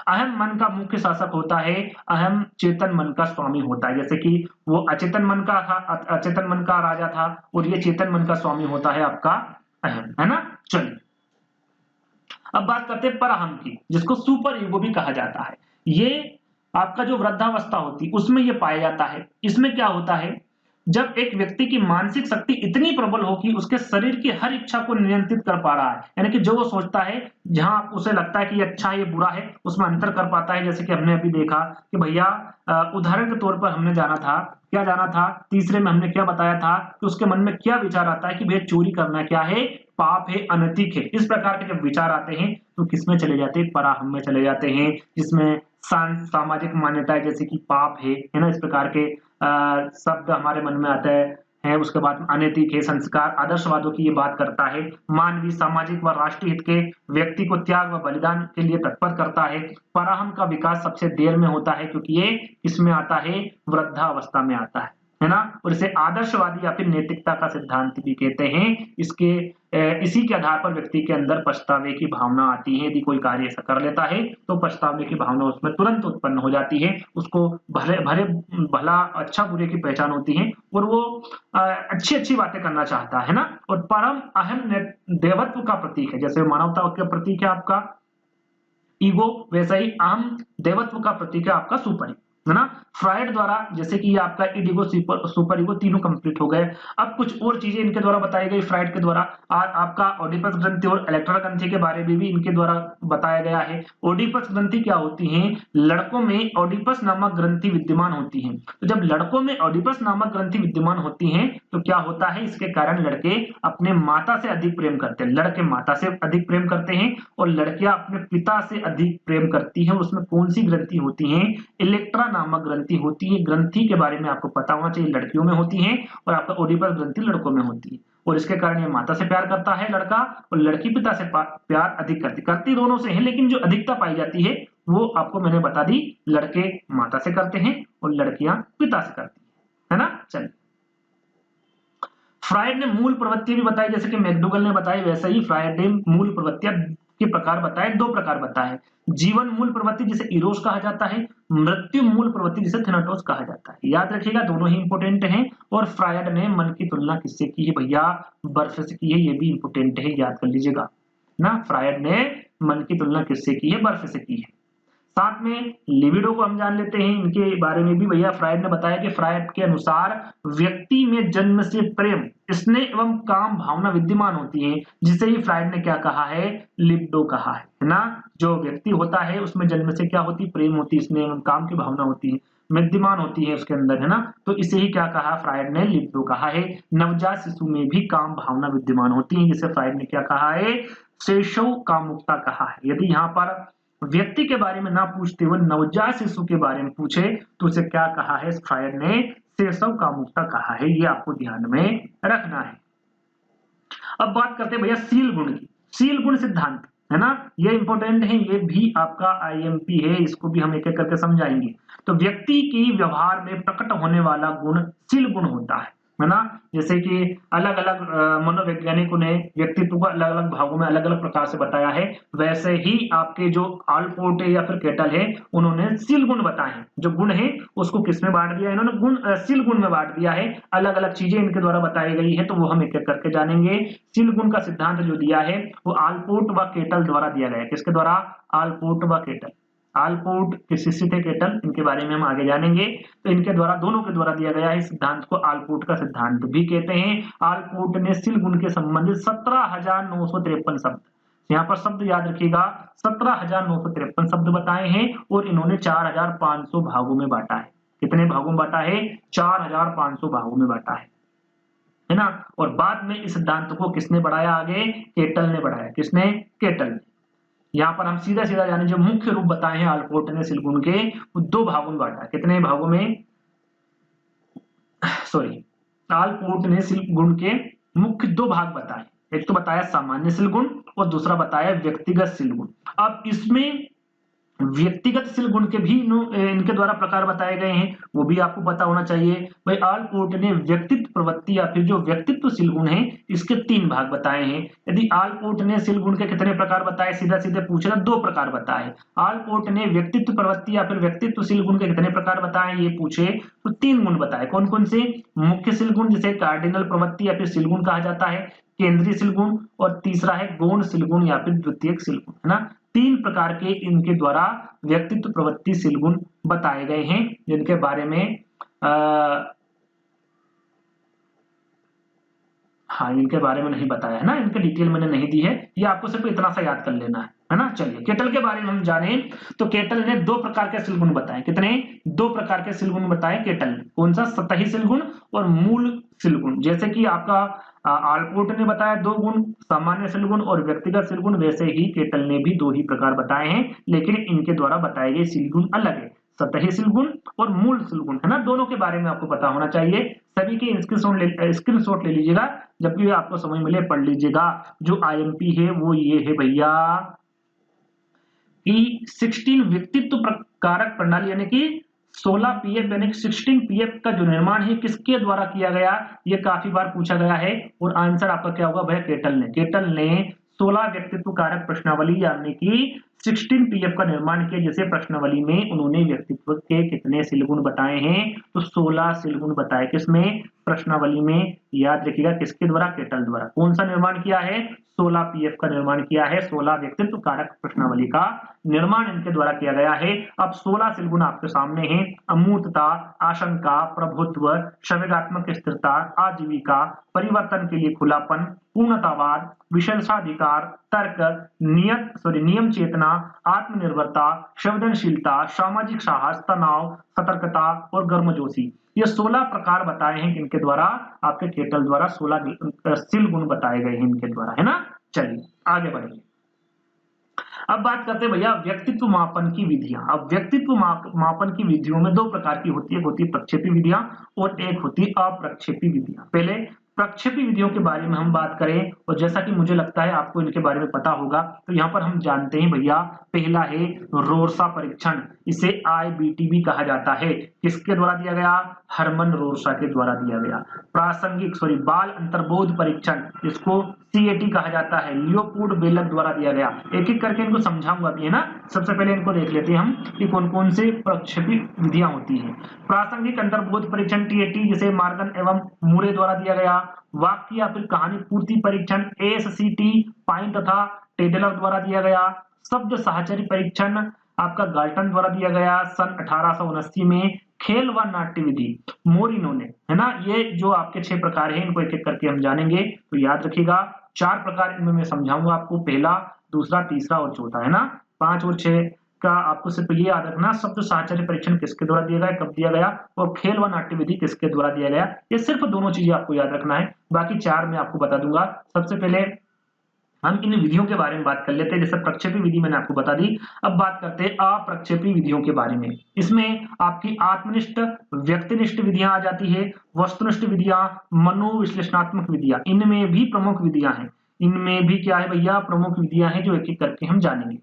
Speaker 1: अहम मन का मुख्य शासक होता है, अहम चेतन मन का स्वामी होता है। जैसे कि वो अचेतन मन का था, अचेतन मन का राजा था, और ये चेतन मन का स्वामी होता है आपका अहम, है ना। चलिए, अब बात करते हैं परअहम की, जिसको सुपर ईगो भी कहा जाता है। ये आपका जो वृद्धावस्था होती है उसमें ये पाया जाता है। इसमें क्या होता है, जब एक व्यक्ति की मानसिक शक्ति इतनी प्रबल हो कि उसके शरीर की हर इच्छा को नियंत्रित कर पा रहा है, यानी कि जो वो सोचता है, जहां उसे लगता है कि ये अच्छा है ये बुरा है, उसमें अंतर कर पाता है। जैसे कि हमने अभी देखा कि भैया उदाहरण के तौर पर हमने जाना था, क्या जाना था, तीसरे में हमने क्या बताया था कि उसके मन में क्या विचार आता है कि भैया चोरी करना क्या है, पाप है, अनैतिक है। इस प्रकार के जब विचार आते हैं तो किसमें चले जाते हैं? पराहम में चले जाते हैं, जिसमें सामाजिक मान्यताएं जैसे कि पाप है ना, इस प्रकार के शब्द हमारे मन में आता है। उसके बाद अनैतिक है, संस्कार, आदर्शवादों की ये बात करता है, मानवीय, सामाजिक व राष्ट्रीय हित के व्यक्ति को त्याग व बलिदान के लिए तत्पर करता है। पराहम का विकास सबसे देर में होता है, क्योंकि ये किसमें आता है? वृद्धावस्था में आता है ना। और इसे आदर्शवादी या फिर नैतिकता का सिद्धांत भी कहते हैं। इसी के आधार पर व्यक्ति के अंदर पछतावे की भावना आती है। यदि कोई कार्य ऐसा कर लेता है तो पछतावे की भावना उसमें तुरंत उत्पन्न हो जाती है। उसको भला अच्छा बुरे की पहचान होती है और वो अच्छी अच्छी बातें करना चाहता है ना। और परम अहम देवत्व का प्रतीक है, जैसे मानवता का प्रतीक है आपका ईगो, वैसा ही अहम देवत्व का प्रतीक है आपका सुपर ईगो, है ना। फ्रायड द्वारा, जैसे कि ये आपका ईड ईगो, सुपर ईगो तीनों कंप्लीट हो गए। अब कुछ और चीजें इनके द्वारा बताई गई फ्रायड के द्वारा। आपका ओडिपस ग्रंथि और इलेक्ट्रा ग्रंथि के बारे में भी इनके द्वारा बताया गया है। ओडिपस ग्रंथि क्या होती है? लड़कों में ओडिपस नामक ग्रंथि विद्यमान होती है। तो जब लड़कों में ओडिपस नामक ग्रंथि विद्यमान होती है तो क्या होता है? इसके कारण लड़के अपने माता से अधिक प्रेम करते हैं, लड़के माता से अधिक प्रेम करते हैं और लड़कियां अपने पिता से अधिक प्रेम करती हैं। उसमें कौन सी ग्रंथि होती है? इलेक्ट्रा नामक ग्रंथि होती है। ग्रंथि के बारे में आपको पता होना चाहिए, लड़कियों में होती है और आपका ओडिपस ग्रंथि लड़कों में होती है। और इसके कारण ये माता से प्यार करता है लड़का, और लड़की पिता से प्यार अधिक करती दोनों से है, लेकिन जो अधिकता पाई जाती है वो आपको मैंने बता दी, लड़के माता से करते हैं और लड़कियां पिता से करती है ना। चलिए, फ्रायड ने मूल प्रवृत्ति भी बताई, जैसे कि मैकडूगल ने बताई, वैसे ही फ्रायड ने मूल प्रवृत्तियां के प्रकार बताए, दो प्रकार बताए। जीवन मूल प्रवृत्ति जिसे इरोस कहा जाता है, मृत्यु मूल प्रवृत्ति जिसे थेनाटोस कहा जाता है। याद रखिएगा, दोनों ही इंपोर्टेंट हैं। और फ्रायड ने मन की तुलना किससे की है भैया? बर्फ से की है, ये भी इंपोर्टेंट है, याद कर लीजिएगा ना। फ्रायड ने मन की तुलना किससे की है? बर्फ से की है। साथ में लिबिडो को हम जान लेते हैं, इनके बारे में भी भैया फ्रायड ने बताया कि फ्रायड के अनुसार व्यक्ति में जन्म से प्रेम, स्नेह एवं काम भावना विद्यमान होती है, जिसे ही फ्रायड ने क्या कहा है? लिबिडो कहा है ना। जो व्यक्ति होता है उसमें जन्म से क्या होती? प्रेम होती, स्नेह एवं काम की भावना होती है, विद्यमान होती है उसके अंदर, है ना। तो इसे ही क्या कहा फ्रायड ने? लिबिडो कहा है। नवजात शिशु में भी काम भावना विद्यमान होती है, जिसे फ्रायड ने क्या कहा है? शैशव कामुकता कहा है। यदि यहाँ पर व्यक्ति के बारे में ना पूछते हुए नवजात शिशु के बारे में पूछे तो उसे क्या कहा है, फ्रायड ने शैशव कामुकता कहा है। ये आपको ध्यान में रखना है। अब बात करते हैं भैया सील गुण की। सील गुण सिद्धांत है ना, ये इंपॉर्टेंट है, ये भी आपका आईएमपी है, इसको भी हम एक एक करके समझाएंगे। तो व्यक्ति की व्यवहार में प्रकट होने वाला गुण सील गुण होता है ना। जैसे कि अलग अलग मनोवैज्ञानिकों ने व्यक्तित्व को अलग अलग भागों में अलग अलग प्रकार से बताया है, वैसे ही आपके जो आलपोर्ट है या फिर केटल है, उन्होंने सील गुण बताए हैं। जो गुण है उसको किस में बांट दिया, इन्होंने गुण सील गुण में बांट दिया है। अलग अलग चीजें इनके द्वारा बताई गई है, तो वो हम एक एक करके जानेंगे। सील गुण का सिद्धांत जो दिया है वो आलपोर्ट व केटल द्वारा दिया गया है। किसके द्वारा, आलपोर्ट व केटल। आलपोर्ट किससे थे, केटल, इनके बारे में हम आगे जानेंगे। तो इनके द्वारा, दोनों के द्वारा दिया गया है सिद्धांत को आलपोर्ट का सिद्धांत भी कहते हैं। आलपोर्ट ने सील गुण के संबंधित 17,953 शब्द, यहाँ पर शब्द याद रखिएगा, 17,953 शब्द बताए हैं और इन्होंने 4,500 भागों में बांटा है। कितने भागों में बांटा है, 4,500 भागों में बांटा है ना। और बाद में इस सिद्धांत को किसने बढ़ाया आगे, केटल ने बढ़ाया। किसने, केटल ने। यहाँ पर हम सीधा सीधा जाने, जो मुख्य रूप बताए हैं आलपोर्ट ने सील गुण के, वो दो भागों में बांटा है। कितने भागों में, सॉरी, आलपोर्ट ने सील गुण के मुख्य दो भाग बताए। एक तो बताया सामान्य सील गुण और दूसरा बताया व्यक्तिगत सील गुण। अब इसमें व्यक्तिगत सील गुण के भी इनके द्वारा प्रकार बताए गए हैं, वो भी आपको पता होना चाहिए। भाई आलपोर्ट ने व्यक्तित्व प्रवृत्ति या फिर जो व्यक्तित्व सील गुण है, इसके 3 भाग बताए हैं। यदि आलपोर्ट ने सील गुण के कितने प्रकार बताए, सीधा सीधे पूछ रहा, 2 प्रकार बताए। आलपोर्ट ने व्यक्तित्व प्रवृत्ति या फिर व्यक्तित्व सील गुण के कितने प्रकार बताए, ये पूछे तो 3 गुण बताए। कौन कौन से, मुख्य सील गुण जिसे कार्डिनल प्रवृत्ति या फिर सील गुण कहा जाता है, केंद्रीय सील गुण, और तीसरा है गौण सील गुण या फिर द्वितीयक सील गुण, है ना। 3 प्रकार के इनके द्वारा व्यक्तित्व प्रवृत्ति सील गुण बताए गए हैं, जिनके बारे में हाँ, इनके बारे में नहीं बताया है ना, इनके डिटेल मैंने नहीं दी है, ये आपको सिर्फ इतना सा याद कर लेना है ना। चलिए केटल के बारे में हम जाने, तो केटल ने 2 प्रकार के सील गुण बताए। कितने, 2 प्रकार के सील गुण बताए केटल ने। कौन सा, सतही सील गुण और मूल सील गुण। जैसे कि आपका आलपोर्ट ने बताया 2 गुण, सामान्य सील गुण और व्यक्तिगत सील गुण, वैसे ही केटल ने भी 2 ही प्रकार बताए हैं, लेकिन इनके द्वारा बताए गए सील गुण अलग है, सतही सील गुण और मूल सील गुण, है ना। दोनों के बारे में आपको पता होना चाहिए। सभी के स्क्रीनशॉट ले लीजिएगा, जब भी आपको समझ मिले पढ़ लीजिएगा। जो आईएमपी है वो ये है भैया कि 16 व्यक्तित्व कारक प्रणाली, यानी कि 16 पीएफ यानी कि 16 पीएफ का जो निर्माण है किसके द्वारा किया गया, ये काफी बार पूछा गया है। और आंसर आपका क्या होगा भैया, केटल ने। केटल ने 16 व्यक्तित्व कारक प्रश्नावली यानी कि 16 पीएफ का निर्माण किया, जैसे प्रश्नावली में उन्होंने व्यक्तित्व के कितने सील गुण बताए हैं, तो 16 सील गुण बताए। किसमें, प्रश्नावली में। याद रखिएगा किसके द्वारा, केटल द्वारा। कौन सा निर्माण किया है, 16 पीएफ का निर्माण किया है, 16 व्यक्तित्व कारक प्रश्नावली का निर्माण इनके द्वारा किया गया है। अब 16 सील गुण आपके सामने हैं। अमूर्तता, आशंका, प्रभुत्व, संवेगात्मक स्थिरता, आजीविका, परिवर्तन के लिए खुलापन, पूर्णतावाद, विशेषाधिकार, तर्क, नियम चेतना, आत्मनिर्भरता, संवेदनशीलता, सामाजिक साहस, तनाव, सतर्कता और गर्मजोशी। ये 16 प्रकार बताए हैं इनके द्वारा, आपके केटल द्वारा 16 सील गुण बताए गए हैं इनके द्वारा, है ना। चलिए आगे बढ़ेंगे। अब बात करते हैं भैया व्यक्तित्व मापन की विधियां। अब व्यक्तित्व मापन की विधियों में 2 प्रकार की होती है, एक होती है प्रक्षेपी विधियां और एक होती है अप्रक्षेपी विधियां। पहले प्रक्षेपी विधियों के बारे में हम बात करें, और जैसा कि मुझे लगता है आपको इनके बारे में पता होगा, तो यहाँ पर हम जानते हैं भैया, पहला है रोरसा परीक्षण, इसे आईबीटी भी कहा जाता है। किसके द्वारा दिया गया, हरमन रोरसा के द्वारा दिया गया। बाल अंतर्बोध परीक्षण, इसको सीएटी कहा जाता है, लियोपोल्ड बेलक द्वारा दिया गया। एक एक करके इनको समझाऊंगा भी, है ना। सबसे पहले इनको देख लेते हैं हम कि कौन कौन से प्रक्षेपी विधियां होती हैं। प्रासंगिक अंतर्बोध परीक्षण टीएटी, जिसे मार्गन एवं मूरे द्वारा दिया गया। वाक्य या फिर कहानी पूर्ति परीक्षण एससीटी, पाइन तथा टेडलर द्वारा दिया गया। शब्द साहचर्य परीक्षण आपका गाल्टन द्वारा दिया गया सन 1879 में। खेल व नाट्य विधि मोरिनो ने, है ना। ये जो आपके 6 प्रकार हैं, इनको एक एक करके हम जानेंगे, तो याद रखिएगा 4 प्रकार इनमें मैं समझाऊंगा आपको, पहला, दूसरा, तीसरा और चौथा, है ना। 5 और 6 का आपको सिर्फ ये याद रखना, शब्द साहचर्य परीक्षण किसके द्वारा दिया गया, कब दिया गया, और खेल व नाट्य विधि किसके द्वारा दिया गया। ये सिर्फ दोनों चीजें आपको याद रखना है, बाकी 4 मैं आपको बता दूंगा। सबसे पहले हम इन विधियों के बारे में बात कर लेते हैं। जैसे प्रक्षेपी विधि मैंने आपको बता दी, अब बात करते हैं अप्रक्षेपी विधियों के बारे में। इसमें आपकी आत्मनिष्ठ, व्यक्तिनिष्ठ विधियां आ जाती है, वस्तुनिष्ठ विधियां, मनोविश्लेषणात्मक विधियां, इनमें भी प्रमुख विधियां हैं। इनमें भी क्या है भैया, प्रमुख विधियां हैं जो एक एक करके हम जानेंगे।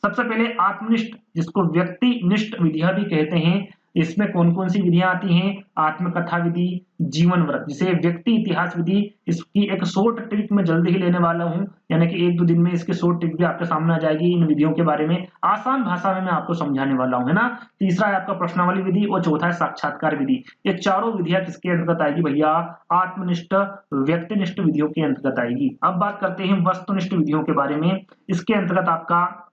Speaker 1: सबसे पहले आत्मनिष्ठ, जिसको व्यक्तिनिष्ठ विधियां भी कहते हैं। इसमें कौन कौन सी विधियां आती हैं? आत्मकथा विधि, जीवन व्रत, जिसे व्यक्ति इतिहास विधि। इसकी एक शॉर्ट ट्रिक मैं जल्दी ही लेने वाला हूं, यानी कि 1-2 दिन में इसकी शॉर्ट ट्रिक भी आपके सामने आ जाएगी। इन विधियों के बारे में आसान भाषा में मैं आपको समझाने वाला हूं, है ना। तीसरा है आपका प्रश्नावली विधि और चौथा है साक्षात्कार विधि। ये चारों विधियां किसके अंतर्गत आएगी भैया? आत्मनिष्ठ, व्यक्तिनिष्ठ विधियों के अंतर्गत आएगी। अब बात करते हैं वस्तुनिष्ठ विधियों के बारे में। इसके अंतर्गत आपका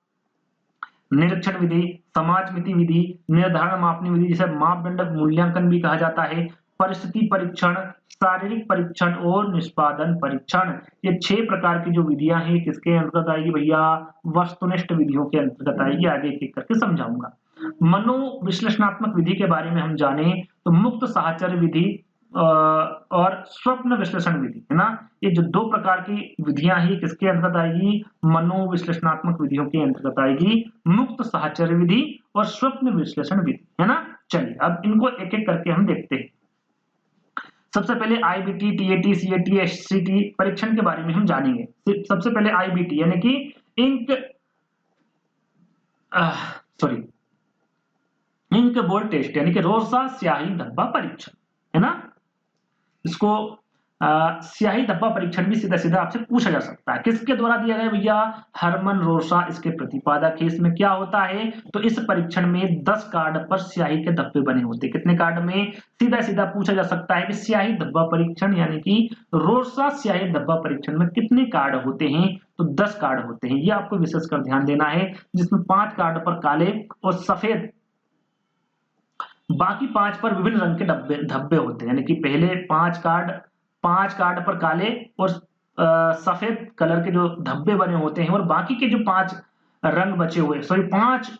Speaker 1: निरीक्षण विधि, समाजमिति विधि, निर्धारण मापनी विधि, जिसे मापदंड मूल्यांकन भी कहा जाता है, परिस्थिति परीक्षण, शारीरिक परीक्षण और निष्पादन परीक्षण। ये 6 प्रकार की जो विधियां हैं किसके अंतर्गत आएगी भैया? वस्तुनिष्ठ विधियों के अंतर्गत आएगी। आगे एक एक करके समझाऊंगा। मनोविश्लेषणात्मक विधि के बारे में हम जाने तो मुक्त साहचर्य विधि और स्वप्न विश्लेषण विधि, है ना। ये जो 2 प्रकार की विधियां हैं किसके अंतर्गत आएगी? मनोविश्लेषणात्मक विधियों के अंतर्गत आएगी, मुक्त साहचर्य विधि और स्वप्न विश्लेषण विधि, है ना। चलिए अब इनको एक एक करके हम देखते हैं। सबसे पहले आईबीटी, टीएटी, सीएटी, एससीटी परीक्षण के बारे में हम जानेंगे। सबसे पहले आईबीटी यानी कि इंक बोर्ड टेस्ट, यानी कि रोसा स्याही धब्बा परीक्षण, है ना। इसको स्याही धब्बा परीक्षण भी सीधा सीधा आपसे पूछा जा सकता है। किसके द्वारा दिया गया भैया? हरमन रोसा इसके प्रतिपादक है। इसमें क्या होता है? तो इस परीक्षण में 10 कार्ड पर स्याही के धब्बे बने होते हैं। कितने कार्ड में? सीधा सीधा पूछा जा सकता है कि स्याही धब्बा परीक्षण यानी कि रोसा स्याही धब्बा परीक्षण में कितने कार्ड होते हैं? तो 10 कार्ड होते हैं। ये आपको विशेषकर ध्यान देना है, जिसमें 5 कार्ड पर काले और सफेद, बाकी 5 पर विभिन्न रंग के धब्बे होते हैं। यानी कि पहले 5 कार्ड पर काले और सफेद कलर के जो धब्बे बने होते हैं, और बाकी के जो 5 रंग बचे हुए, सॉरी 5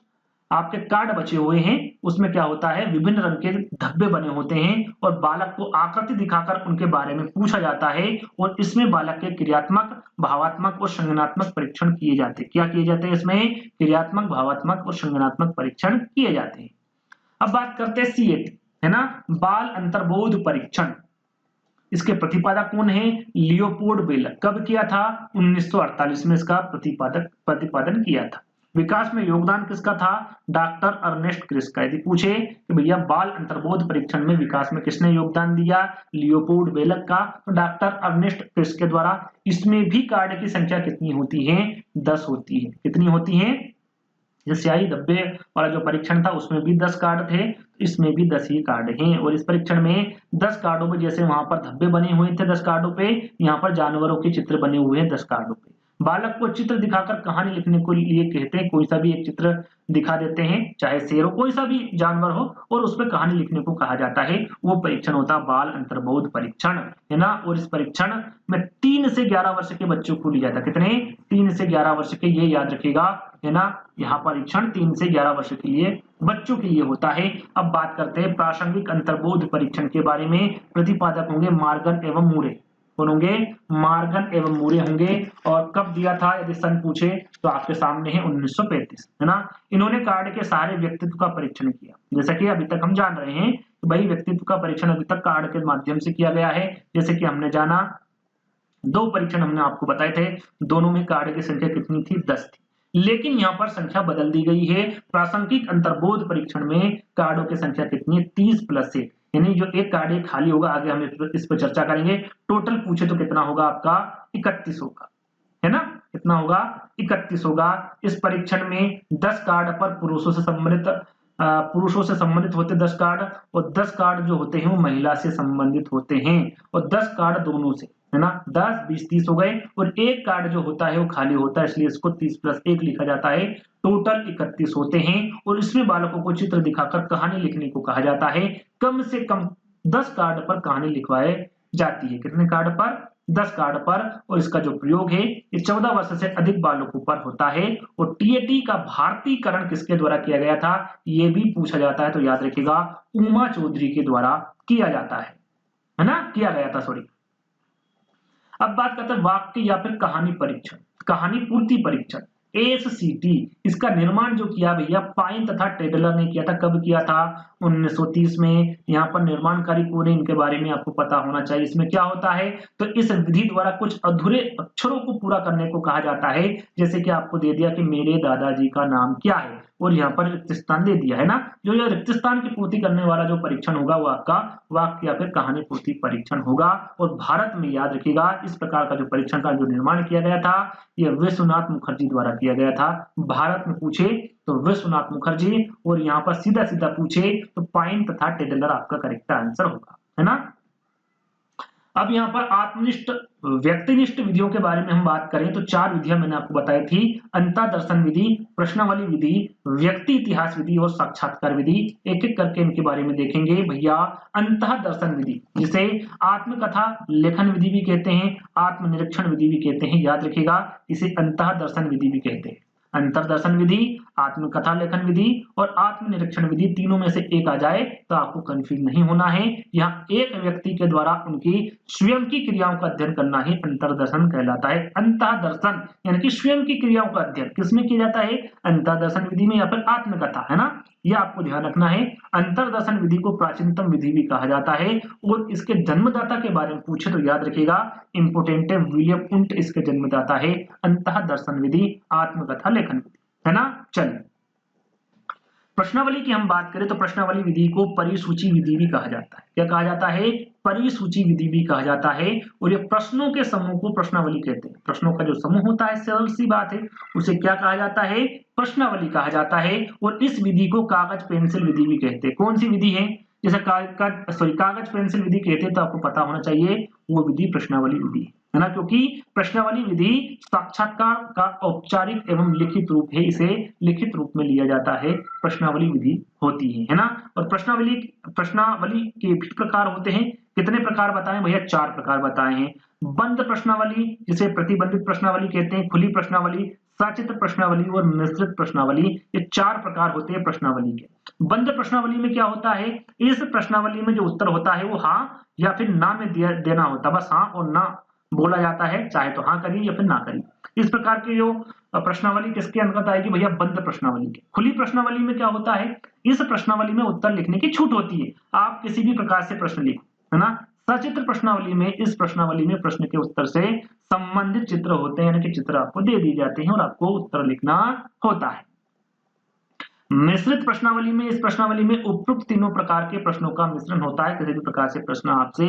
Speaker 1: आपके कार्ड बचे हुए हैं, उसमें क्या होता है? विभिन्न रंग के धब्बे बने होते हैं और बालक को आकृति दिखाकर उनके बारे में पूछा जाता है। और इसमें बालक के क्रियात्मक, भावात्मक और संज्ञानात्मक परीक्षण किए जाते हैं। क्या किए जाते हैं? इसमें क्रियात्मक, भावात्मक और संज्ञानात्मक परीक्षण किए जाते हैं। अब बात करते हैं सीएटी, है ना, बाल अंतर्बोध परीक्षण। इसके प्रतिपादक कौन है? Leopold baler. कब किया था? 1948 में इसका प्रतिपादन किया था। विकास में योगदान किसका था? डॉक्टर अर्नेस्ट क्रिस का। यदि पूछे कि भैया बाल अंतर्बोध परीक्षण में विकास में किसने योगदान दिया? लियोपोल्ड बेलर का, तो डॉक्टर अर्नेस्ट क्रिस के द्वारा। इसमें भी कार्ड की संख्या कितनी होती है? 10 होती है। कितनी होती है? जो स्याही धब्बे वाला जो परीक्षण था उसमें भी 10 कार्ड थे, इसमें भी 10 ही कार्ड हैं। और इस परीक्षण में 10 कार्डों पे जैसे वहां पर धब्बे बने हुए थे 10 कार्डों पे, यहाँ पर जानवरों के चित्र बने हुए हैं 10 कार्डों पे। बालक को चित्र दिखाकर कहानी लिखने को लिए कहते हैं। कोई सा भी एक चित्र दिखा देते हैं, चाहे शेर हो, कोई सा भी जानवर हो, और उस पर कहानी लिखने को कहा जाता है। वो परीक्षण होता है बाल अंतर्बोध परीक्षण, है ना। और इस परीक्षण में 3 से 11 वर्ष के बच्चों को लिया जाता है। कितने? 3 से 11 वर्ष के, ये याद रखिएगा, है ना। यहाँ परीक्षण 3 से 11 वर्ष के लिए बच्चों के लिए होता है। अब बात करते हैं प्रासंगिक अंतर्बोध परीक्षण के बारे में। प्रतिपादक होंगे मार्गन एवं मूरे। कौन होंगे? मार्गन एवं मूरे होंगे। और कब दिया था यदि सन पूछे तो आपके सामने है 1935, है ना। इन्होंने कार्ड के सहारे व्यक्तित्व का परीक्षण किया। जैसा कि अभी तक हम जान रहे हैं कि भाई व्यक्तित्व का परीक्षण अभी तक कार्ड के माध्यम से किया गया है। जैसे कि हमने जाना 2 परीक्षण हमने आपको बताए थे, दोनों में कार्ड की संख्या कितनी थी? 10 थी। लेकिन यहाँ पर संख्या बदल दी गई है। प्रासंगिक अंतर्बोध परीक्षण में कार्डों की संख्या कितनी है? 30+1, यानी जो एक कार्ड खाली होगा, आगे हम इस पर चर्चा करेंगे। टोटल पूछे तो कितना होगा आपका? 31 होगा, है ना। कितना होगा? 31 होगा। इस परीक्षण में 10 कार्ड पर पुरुषों से संबंधित होते 10 कार्ड, और 10 कार्ड जो होते हैं वो महिला से संबंधित होते हैं, और 10 कार्ड दोनों से, है ना। 10, 20, 30 हो गए, और एक कार्ड जो होता है वो खाली होता है, इसलिए इसको 30+1 लिखा जाता है। टोटल 31 होते हैं। और इसमें बालकों को चित्र दिखाकर कहानी लिखने को कहा जाता है। कम से कम 10 कार्ड पर कहानी लिखवाई जाती है। कितने कार्ड पर? 10 कार्ड पर। और इसका जो प्रयोग है ये 14 वर्ष से अधिक बालकों पर होता है। और टीएटी का भारतीयकरण किसके द्वारा किया गया था? ये भी पूछा जाता है, तो याद रखिएगा उमा चौधरी के द्वारा किया जाता है ना, किया गया था, सॉरी। अब बात करते हैं वाक्य या फिर कहानी परीक्षण। कहानी पूर्ति परीक्षण ASCT, इसका निर्माण जो किया भैया पाइन तथा टेडलर ने किया था। कब किया था? 1930 में। यहाँ पर निर्माणकारी कौन है, इनके बारे में आपको पता होना चाहिए। इसमें क्या होता है, तो इस विधि द्वारा कुछ अधूरे अक्षरों को पूरा करने को कहा जाता है। जैसे कि आपको दे दिया कि मेरे दादाजी का नाम क्या है, और यहाँ पर रिक्त स्थान दे दिया है ना। जो यह रिक्त स्थान की पूर्ति करने वाला जो परीक्षण होगा वो आपका वाक्य या फिर कहानी पूर्ति परीक्षण होगा। और भारत में याद रखिएगा इस प्रकार का जो परीक्षण का जो निर्माण किया गया था, यह विश्वनाथ मुखर्जी द्वारा किया गया था। भारत में पूछे तो विश्वनाथ मुखर्जी, और यहाँ पर सीधा सीधा पूछे तो पाइन तथा टेडलर आपका करेक्ट आंसर होगा, है ना। अब यहाँ पर आत्मनिष्ठ व्यक्तिनिष्ठ विधियों के बारे में हम बात करें तो 4 विधियां मैंने आपको बताई थी। अंतःदर्शन विधि, प्रश्नावली विधि, व्यक्ति इतिहास विधि और साक्षात्कार विधि। एक एक करके इनके बारे में देखेंगे भैया। अंतःदर्शन विधि, जिसे आत्मकथा लेखन विधि भी कहते हैं, आत्मनिरीक्षण विधि भी कहते हैं, याद रखिएगा इसे अंतःदर्शन विधि भी कहते हैं। अंतर्दर्शन विधि, आत्मकथा लेखन विधि और आत्मनिरीक्षण विधि, तीनों में से एक आ जाए तो आपको कंफ्यूज नहीं होना है। यहाँ एक व्यक्ति के द्वारा उनकी स्वयं की क्रियाओं का अध्ययन करना ही अंतर्दर्शन कहलाता है। अंतःदर्शन यानी कि स्वयं की क्रियाओं का अध्ययन किसमें किया जाता है? अंतर्दर्शन विधि में या फिर आत्मकथा, है ना। यह आपको ध्यान रखना है। अंतर्दर्शन विधि को प्राचीनतम विधि भी कहा जाता है। और इसके जन्मदाता के बारे में पूछे तो याद रखिएगा इंपोर्टेंट है, विलियम उंट इसके जन्मदाता है। अंतःदर्शन विधि, आत्मकथा लेखन विधि, है ना। चलिए प्रश्नावली की हम बात करें तो प्रश्नावली विधि को परिसूची विधि भी कहा जाता है। क्या कहा जाता है? परिसूची विधि भी कहा जाता है। और ये प्रश्नों के समूह को प्रश्नावली कहते हैं। प्रश्नों का जो समूह होता है, सरल सी बात है, उसे क्या कहा जाता है? प्रश्नावली कहा जाता है। और इस विधि को कागज पेंसिल विधि भी कहते हैं। कौन सी विधि है? जैसे कागज पेंसिल विधि कहते हैं तो आपको पता होना चाहिए वो विधि प्रश्नावली विधि है ना, क्योंकि प्रश्नावली विधि साक्षात्कार का औपचारिक एवं लिखित रूप है, इसे लिखित रूप में लिया जाता है, प्रश्नावली विधि होती है ना। और प्रश्नावली के भी प्रकार होते हैं। कितने प्रकार बताएं भैया? 4 प्रकार बताए हैं। बंद प्रश्नावली, जिसे प्रतिबंधित प्रश्नावली कहते हैं, खुली प्रश्नावली, सचित्र प्रश्नावली और मिश्रित प्रश्नावली, ये 4 प्रकार होते हैं प्रश्नावली के। बंद प्रश्नावली में क्या होता है? इस प्रश्नावली में जो उत्तर होता है वो हाँ या फिर ना में देना होता है, बस हाँ और ना बोला जाता है, चाहे तो हाँ करिए या फिर ना करिए। इस प्रकार की जो प्रश्नावली किसके अंतर्गत आएगी भैया? बंद प्रश्नावली के। खुली प्रश्नावली में क्या होता है? इस प्रश्नावली में उत्तर लिखने की छूट होती है, आप किसी भी प्रकार से प्रश्न लिखो, है ना। सचित्र प्रश्नावली में, इस प्रश्नावली में प्रश्न के उत्तर से संबंधित चित्र होते हैं, यानी कि चित्र आपको दे दिए जाते हैं और आपको उत्तर लिखना होता है। मिश्रित प्रश्नावली में, इस प्रश्नावली में उपरोक्त तीनों प्रकार के प्रश्नों का मिश्रण होता है। किसी भी प्रकार से प्रश्न आपसे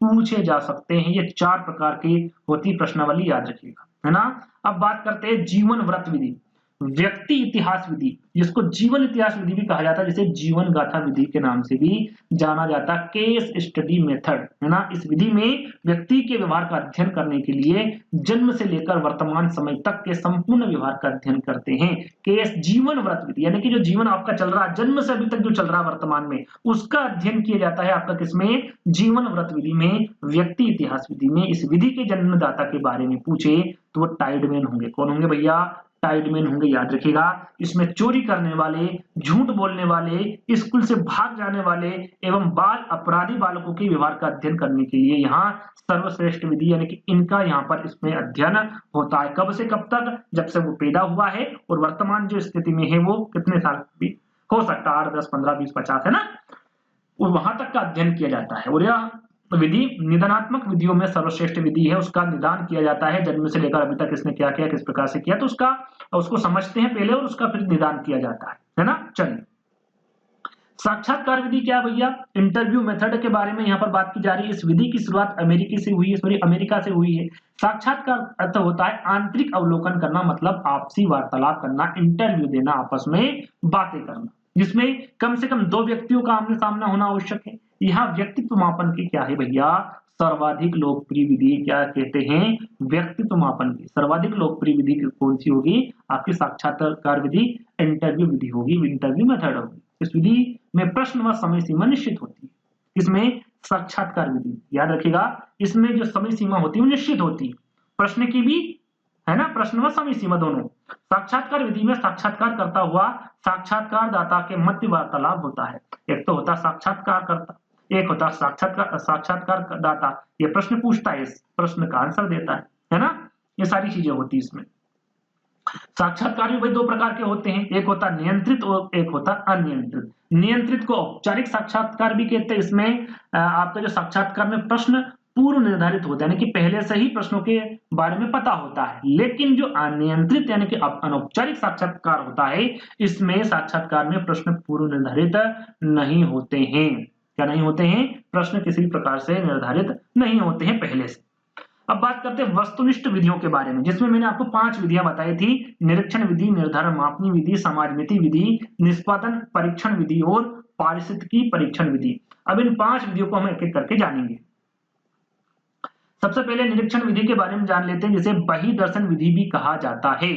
Speaker 1: पूछे जा सकते हैं। ये 4 प्रकार की होती प्रश्नावली, याद रखिएगा, है ना। अब बात करते हैं जीवन व्रत विधि, व्यक्ति इतिहास विधि, जिसको जीवन इतिहास विधि भी कहा जाता है, जिसे जीवन गाथा विधि के नाम से भी जाना जाता है। केस स्टडी मेथड, है ना। इस विधि में व्यक्ति के व्यवहार का अध्ययन करने के लिए जन्म से लेकर वर्तमान समय तक के संपूर्ण व्यवहार का अध्ययन करते हैं। केस जीवन व्रत विधि, यानी कि जो जीवन आपका चल रहा है, जन्म से अभी तक जो चल रहा है वर्तमान में, उसका अध्ययन किया जाता है आपका किसमें? जीवन व्रत विधि में, व्यक्ति इतिहास विधि में। इस विधि के जन्मदाता के बारे में पूछे तो वो टाइडमैन होंगे। कौन होंगे भैया? टाइडमैन होंगे, याद रखिएगा। इसमें चोरी करने वाले, झूठ बोलने वाले, स्कूल से भाग जाने वाले एवं बाल अपराधी बालकों के व्यवहार का अध्ययन करने के लिए यहाँ सर्वश्रेष्ठ विधि, यानी कि इनका यहाँ पर इसमें अध्ययन होता है। कब से कब तक? जब से वो पैदा हुआ है और वर्तमान जो स्थिति में है वो कितने साल भी हो सकता है, 8, 10, 15, 20, 50, है ना। और वहां तक का अध्ययन किया जाता है। और यह विधि निदानात्मक विधियों में सर्वश्रेष्ठ विधि है। उसका निदान किया जाता है, जन्म से लेकर अभी तक इसने क्या किया, किस प्रकार से किया, तो उसको समझते हैं पहले और उसका फिर निदान किया जाता है ना। चलिए साक्षात्कार विधि क्या भैया? इंटरव्यू मेथड के बारे में यहाँ पर बात की जा रही है। इस विधि की शुरुआत अमेरिका से हुई है। साक्षात्कार अर्थ होता है आंतरिक अवलोकन करना, मतलब आपसी वार्तालाप करना, इंटरव्यू देना, आपस में बातें करना, जिसमें कम से कम 2 व्यक्तियों का आमने सामना होना आवश्यक है। यहाँ व्यक्तित्व मापन की क्या है भैया? सर्वाधिक लोकप्रिय विधि क्या कहते हैं? व्यक्तित्व मापन की सर्वाधिक लोकप्रिय विधि कौन सी होगी? आपकी साक्षात्कार विधि, इंटरव्यू विधि होगी, इंटरव्यू मेथड होगी। इस विधि में प्रश्न व समय सीमा निश्चित होती है। इसमें साक्षात्कार विधि, याद रखिएगा, इसमें जो समय सीमा होती है वो निश्चित होती है, प्रश्न की भी, है ना, प्रश्न व समय सीमा दोनों। साक्षात्कार विधि में साक्षात्कार करता हुआ साक्षात्कारदाता के मध्य वार्तालाप होता है। एक तो होता साक्षात्कारकर्ता, एक होता साक्षात्कारदाता। ये प्रश्न पूछता है, इस प्रश्न का आंसर देता है ना। ये सारी चीजें होती है इसमें। साक्षात्कार भी भाई दो प्रकार के होते हैं, एक होता नियंत्रित और एक होता अनियंत्रित। नियंत्रित को औपचारिक साक्षात्कार भी कहते हैं। इसमें आपका जो साक्षात्कार में प्रश्न पूर्व निर्धारित होता है, यानी कि पहले से ही प्रश्नों के बारे में पता होता है। लेकिन जो अनियंत्रित यानी कि अनौपचारिक साक्षात्कार होता है, इसमें साक्षात्कार में प्रश्न पूर्व निर्धारित नहीं होते हैं। क्या नहीं होते हैं? प्रश्न किसी प्रकार से निर्धारित नहीं होते हैं पहले से। अब बात करते हैं वस्तुनिष्ठ विधियों के बारे में, जिसमें मैंने आपको 5 विधियां बताई थी। निरीक्षण विधि, निर्धारण मापनी विधि, समाजमिति विधि, निष्पादन परीक्षण विधि और पारिस्थितिकी परीक्षण विधि। अब इन 5 विधियों को हम एक एक करके जानेंगे। सबसे पहले निरीक्षण विधि के बारे में जान लेते हैं, जिसे बहिर्दर्शन विधि भी कहा जाता है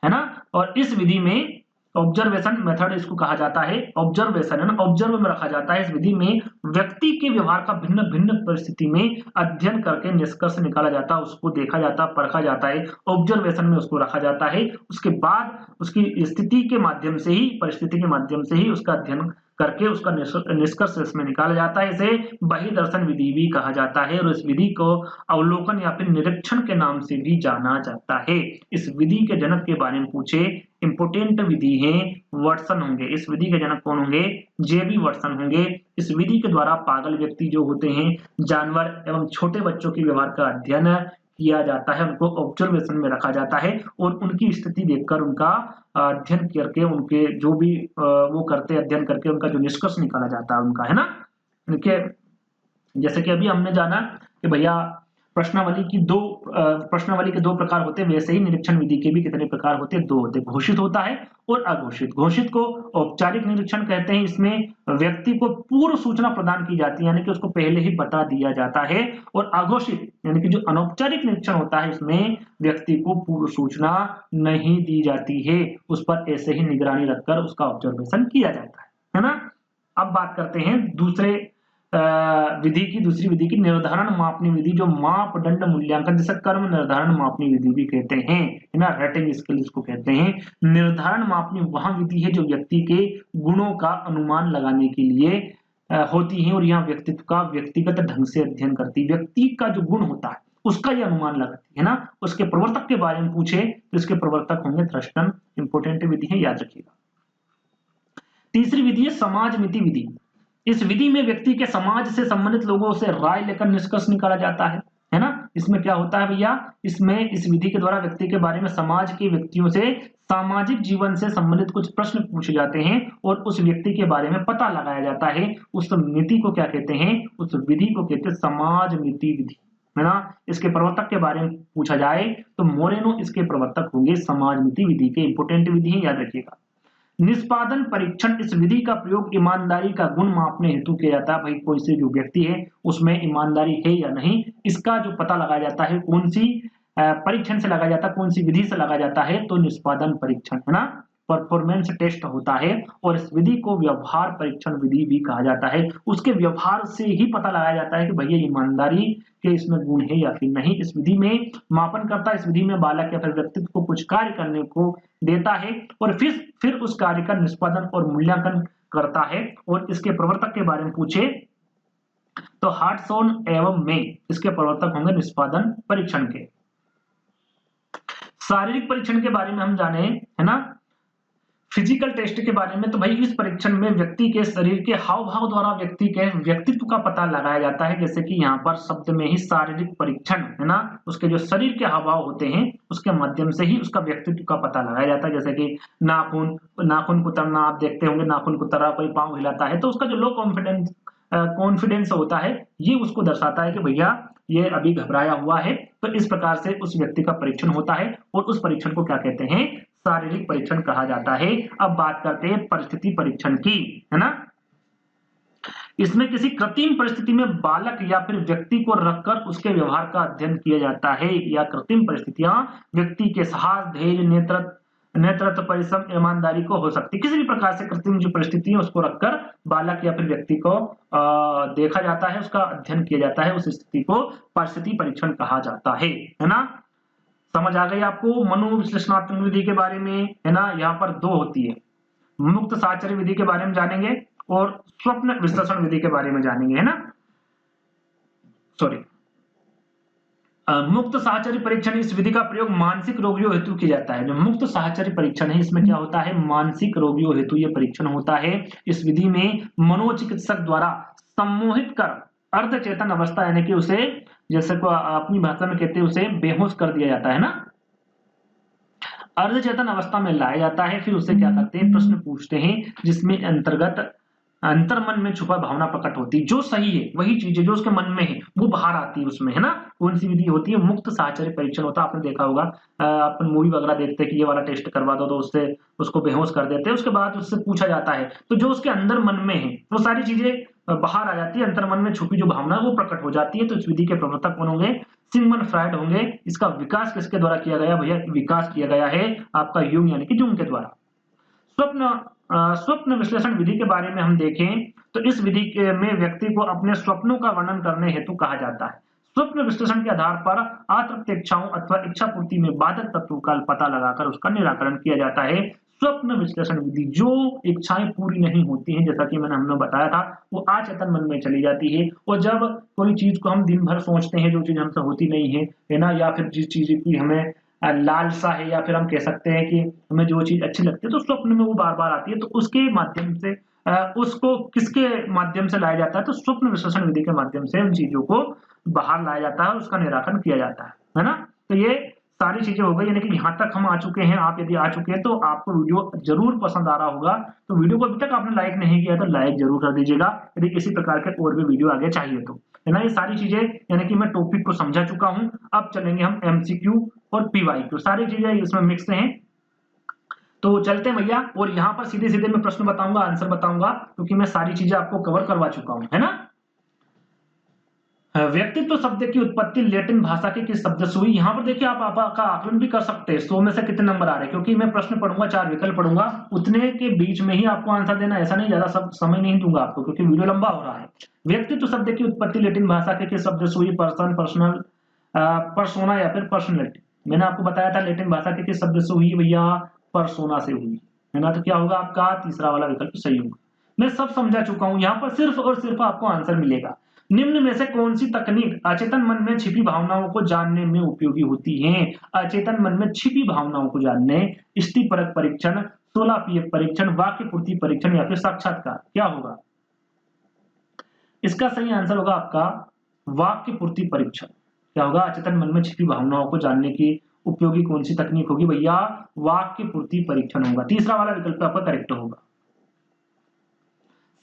Speaker 1: ना। और इस विधि में ऑब्जर्वेशन मेथड इसको कहा जाता है। ऑब्जर्वेशन है ना, ऑब्जर्व में रखा जाता है। इस विधि में व्यक्ति के व्यवहार का भिन्न भिन्न परिस्थिति में अध्ययन करके निष्कर्ष निकाला जाता है, उसको देखा जाता, परखा जाता है। ऑब्जर्वेशन में उसको रखा जाता है। उसके बाद उसकी स्थिति के माध्यम से ही, परिस्थिति के माध्यम से ही उसका अध्ययन करके उसका निष्कर्ष इसमें निकाला जाता है। इसे बहिर्दर्शन विधि भी कहा जाता है और इस विधि को अवलोकन या फिर निरीक्षण के नाम से भी जाना जाता है। इस विधि के जनक के बारे में पूछे, इंपोर्टेंट विधि है वाटसन होंगे। इस विधि के जनक कौन होंगे? जेबी वाटसन होंगे। इस विधि के द्वारा पागल व्यक्ति जो होते हैं, जानवर एवं छोटे बच्चों के व्यवहार का अध्ययन किया जाता है, उनको ऑब्जर्वेशन में रखा जाता है और उनकी स्थिति देखकर उनका अध्ययन करके, उनके जो भी वो करते अध्ययन करके उनका जो निष्कर्ष निकाला जाता है उनका, है ना। उनके जैसे कि अभी हमने जाना कि भैया प्रश्नावली के 2 प्रकार होते हैं, वैसे ही निरीक्षण विधि के भी कितने प्रकार होते हैं? 2 होते हैं, घोषित होता है और अघोषित। घोषित को औपचारिक निरीक्षण कहते हैं। इसमें व्यक्ति को पूर्व सूचना प्रदान की जाती है, यानी कि उसको पहले ही बता दिया जाता है। और अघोषित यानी कि जो अनौपचारिक निरीक्षण होता है, इसमें व्यक्ति को पूर्व सूचना नहीं दी जाती है, उस पर ऐसे ही निगरानी रखकर उसका ऑब्जर्वेशन किया जाता है ना। अब बात करते हैं दूसरी विधि की, निर्धारण मापनी विधि, जो मापदंड मूल्यांकन, जैसे कर्म निर्धारण मापनी विधि भी कहते हैं, है ना। रेटिंग स्केल इसको कहते हैं। निर्धारण मापनी वह विधि है जो व्यक्ति के गुणों का अनुमान लगाने के लिए होती है और यहाँ व्यक्तित्व का व्यक्तिगत ढंग से अध्ययन करती है। व्यक्ति का जो गुण होता है उसका ये अनुमान लगाती है ना। उसके प्रवर्तक के बारे में पूछे तो इसके प्रवर्तक होंगे थ्रस्टन। इंपोर्टेंट विधि है, याद रखिएगा। तीसरी विधि है समाजमिति विधि। इस विधि में व्यक्ति के समाज से संबंधित लोगों से राय लेकर निष्कर्ष निकाला जाता है ना। इसमें क्या होता है भैया? इसमें इस विधि के द्वारा व्यक्ति के बारे में समाज के व्यक्तियों से सामाजिक जीवन से संबंधित कुछ प्रश्न पूछे जाते हैं और उस व्यक्ति के बारे में पता लगाया जाता है। उस मिति को क्या कहते हैं? उस विधि को कहते हैं समाज मिति विधि, है ना। इसके प्रवर्तक के बारे में पूछा जाए तो मोरेनो इसके प्रवर्तक होंगे समाज मिति विधि के। इंपोर्टेंट विधि है, याद रखिएगा। निष्पादन परीक्षण, इस विधि का प्रयोग ईमानदारी का गुण मापने हेतु किया जाता है। भाई कोई से जो व्यक्ति है उसमें ईमानदारी है या नहीं, इसका जो पता लगाया जाता है, कौन सी परीक्षण से लगाया जाता है, कौन सी विधि से लगाया जाता है? तो निष्पादन परीक्षण, है ना। परफॉर्मेंस टेस्ट होता है और इस विधि को व्यवहार परीक्षण विधि भी कहा जाता है। उसके व्यवहार से ही पता लगाया जाता है कि भैया ईमानदारी के इसमें गुण है या फिर नहीं। इस विधि में मापन करता, इस विधि में बालक या फिर व्यक्तित्व को कुछ कार्य करने को देता है और फिर उस कार्य का निष्पादन और मूल्यांकन करता है। और इसके प्रवर्तक के बारे में पूछे तो हार्टसॉन एवं मे इसके प्रवर्तक होंगे निष्पादन परीक्षण के। शारीरिक परीक्षण के बारे में हम जाने, है ना, फिजिकल टेस्ट के बारे में। तो भाई इस परीक्षण में व्यक्ति के शरीर के हाव भाव द्वारा व्यक्ति के व्यक्तित्व का पता लगाया जाता है। जैसे कि यहाँ पर शब्द में ही शारीरिक परीक्षण, है ना, उसके जो शरीर के हाव भाव होते हैं उसके माध्यम से ही उसका व्यक्तित्व का पता लगाया जाता है। जैसे कि नाखून कुतरना, आप देखते होंगे नाखून कुतर रहा, कोई पाँव हिलाता है तो उसका जो लो कॉन्फिडेंस होता है ये उसको दर्शाता है कि भैया ये अभी घबराया हुआ है। तो इस प्रकार से उस व्यक्ति का परीक्षण होता है और उस परीक्षण को क्या कहते हैं? शारीरिक परीक्षण कहा जाता है। अब बात करते हैं परिस्थिति परीक्षण की, है ना। इसमें किसी कृत्रिम परिस्थिति में बालक या फिर व्यक्ति को रखकर उसके व्यवहार का अध्ययन किया जाता है। या कृत्रिम परिस्थितियां व्यक्ति के साहस, धैर्य, नेतृत्व, परिश्रम, ईमानदारी को हो सकती है। किसी भी प्रकार से कृत्रिम जो परिस्थिति है उसको रखकर बालक या फिर व्यक्ति को देखा जाता है, उसका अध्ययन किया जाता है। उस स्थिति को परिस्थिति परीक्षण कहा जाता है ना। समझ आ गई आपको मनोविश्लेषणात्मक विधि के बारे में, है ना। यहाँ पर 2 होती है, मुक्त साहचर्य विधि के बारे में जानेंगे और स्वप्न विश्लेषण विधि के बारे में जानेंगे, है ना। सॉरी, मुक्त साहचर्य परीक्षण, इस विधि का प्रयोग मानसिक रोगियों हेतु किया जाता है। जो मुक्त साहचर्य परीक्षण है इसमें क्या होता है, मानसिक रोगियों हेतु ये परीक्षण होता है। इस विधि में मनोचिकित्सक द्वारा सम्मोहित कर अर्धचेतन अवस्था यानी कि उसे, जैसे को अपनी भाषा में कहते हैं, उसे बेहोश कर दिया जाता है ना, अर्धचेतन अवस्था में लाया जाता है। फिर उसे क्या करते हैं, प्रश्न पूछते हैं जिसमें अंतर्गत अंतर्मन में छुपा भावना प्रकट होती है। जो सही है वही चीज है जो उसके मन में है वो बाहर आती है उसमें, है ना। कौन सी विधि होती है, मुक्त साहचर्य परीक्षण होता है। आपने देखा होगा अपन मूवी वगैरह देखते हैं कि ये वाला टेस्ट करवा दो तो उससे उसको बेहोश कर देते हैं। उसके बाद उससे पूछा जाता है तो जो उसके अंदर मन में है वो सारी चीजें बाहर आ जाती है, अंतर्मन में छुपी जो भावना है वो प्रकट हो जाती है। तो इस विधि के प्रवर्तक कौन होंगे, सिगमंड फ्रायड होंगे। इसका विकास किसके द्वारा किया गया भैया, विकास किया गया है आपका यूंग यानी कि जूंग के द्वारा। स्वप्न विश्लेषण विधि के बारे में हम देखें तो इस विधि में व्यक्ति को अपने स्वप्नों का वर्णन करने हेतु कहा जाता है। स्वप्न विश्लेषण के आधार पर अतृप्त इच्छाओं अथवा इच्छा पूर्ति में बाधक तत्वों का पता लगाकर उसका निराकरण किया जाता है। स्वप्न विश्लेषण विधि, जो इच्छाएं पूरी नहीं होती हैं जैसा कि हमने बताया था, वो अचेतन मन में चली जाती है। और जब कोई चीज को हम दिन भर सोचते हैं जो चीज हमसे होती नहीं है ना, या फिर जिस चीज की हमें लालसा है, या फिर हम कह सकते हैं कि हमें जो चीज अच्छी लगती है तो स्वप्न में वो बार बार आती है। तो उसके माध्यम से उसको किसके माध्यम से लाया जाता है, तो स्वप्न विश्लेषण विधि के माध्यम से उन चीजों को बाहर लाया जाता है, उसका निराकरण किया जाता है ना। तो ये सारी चीजें हो गई, यानी कि यहाँ तक हम आ चुके हैं। आप यदि आ चुके हैं तो आपको वीडियो जरूर पसंद आ रहा होगा। तो वीडियो को अभी तक आपने लाइक नहीं किया तो लाइक जरूर कर दीजिएगा, यदि इसी प्रकार के और भी वीडियो आगे चाहिए तो, है ना। ये सारी चीजें यानी कि मैं टॉपिक को समझा चुका हूं। अब चलेंगे हम एमसीक्यू और पीवाईक्यू, सारी चीजें इसमें मिक्स हैं। तो चलते हैं भैया, और यहाँ पर सीधे सीधे मैं प्रश्न बताऊंगा, आंसर बताऊंगा, क्योंकि मैं सारी चीजें आपको कवर करवा चुका हूं, है ना। व्यक्तित्व शब्द की उत्पत्ति लैटिन भाषा के किस शब्द से हुई। यहाँ पर देखिए आप आपका आकलन भी कर सकते हैं 100 में से कितने नंबर आ रहे हैं, क्योंकि मैं प्रश्न पढ़ूंगा 4 विकल्प पढ़ूंगा, उतने के बीच में ही आपको आंसर देना, ऐसा नहीं ज्यादा सब समय नहीं दूंगा आपको क्योंकि वीडियो लंबा हो रहा है। व्यक्तित्व शब्द की उत्पत्ति लैटिन भाषा के किस शब्द से हुई, पर्सन, पर्सनल, परसोना या फिर पर्सनैलिटी। मैंने आपको बताया था लैटिन भाषा के किस शब्द से हुई भैया, परसोना से हुई, है ना। तो क्या होगा आपका तीसरा वाला विकल्प सही होगा। मैं सब समझा चुका हूं, यहाँ पर सिर्फ और सिर्फ आपको आंसर मिलेगा। निम्न में से कौन सी तकनीक अचेतन मन में छिपी भावनाओं को जानने में उपयोगी होती है। अचेतन मन में छिपी भावनाओं को जानने, स्थितिपरक परीक्षण, 16 पीएफ परीक्षण, वाक्य पूर्ति परीक्षण या फिर साक्षात्कार, क्या होगा इसका सही आंसर होगा आपका वाक्य पूर्ति परीक्षण। क्या होगा, अचेतन मन में छिपी भावनाओं को जानने की उपयोगी कौन सी तकनीक होगी भैया, वाक्य पूर्ति परीक्षण होगा। तीसरा वाला विकल्प आपका करेक्ट होगा।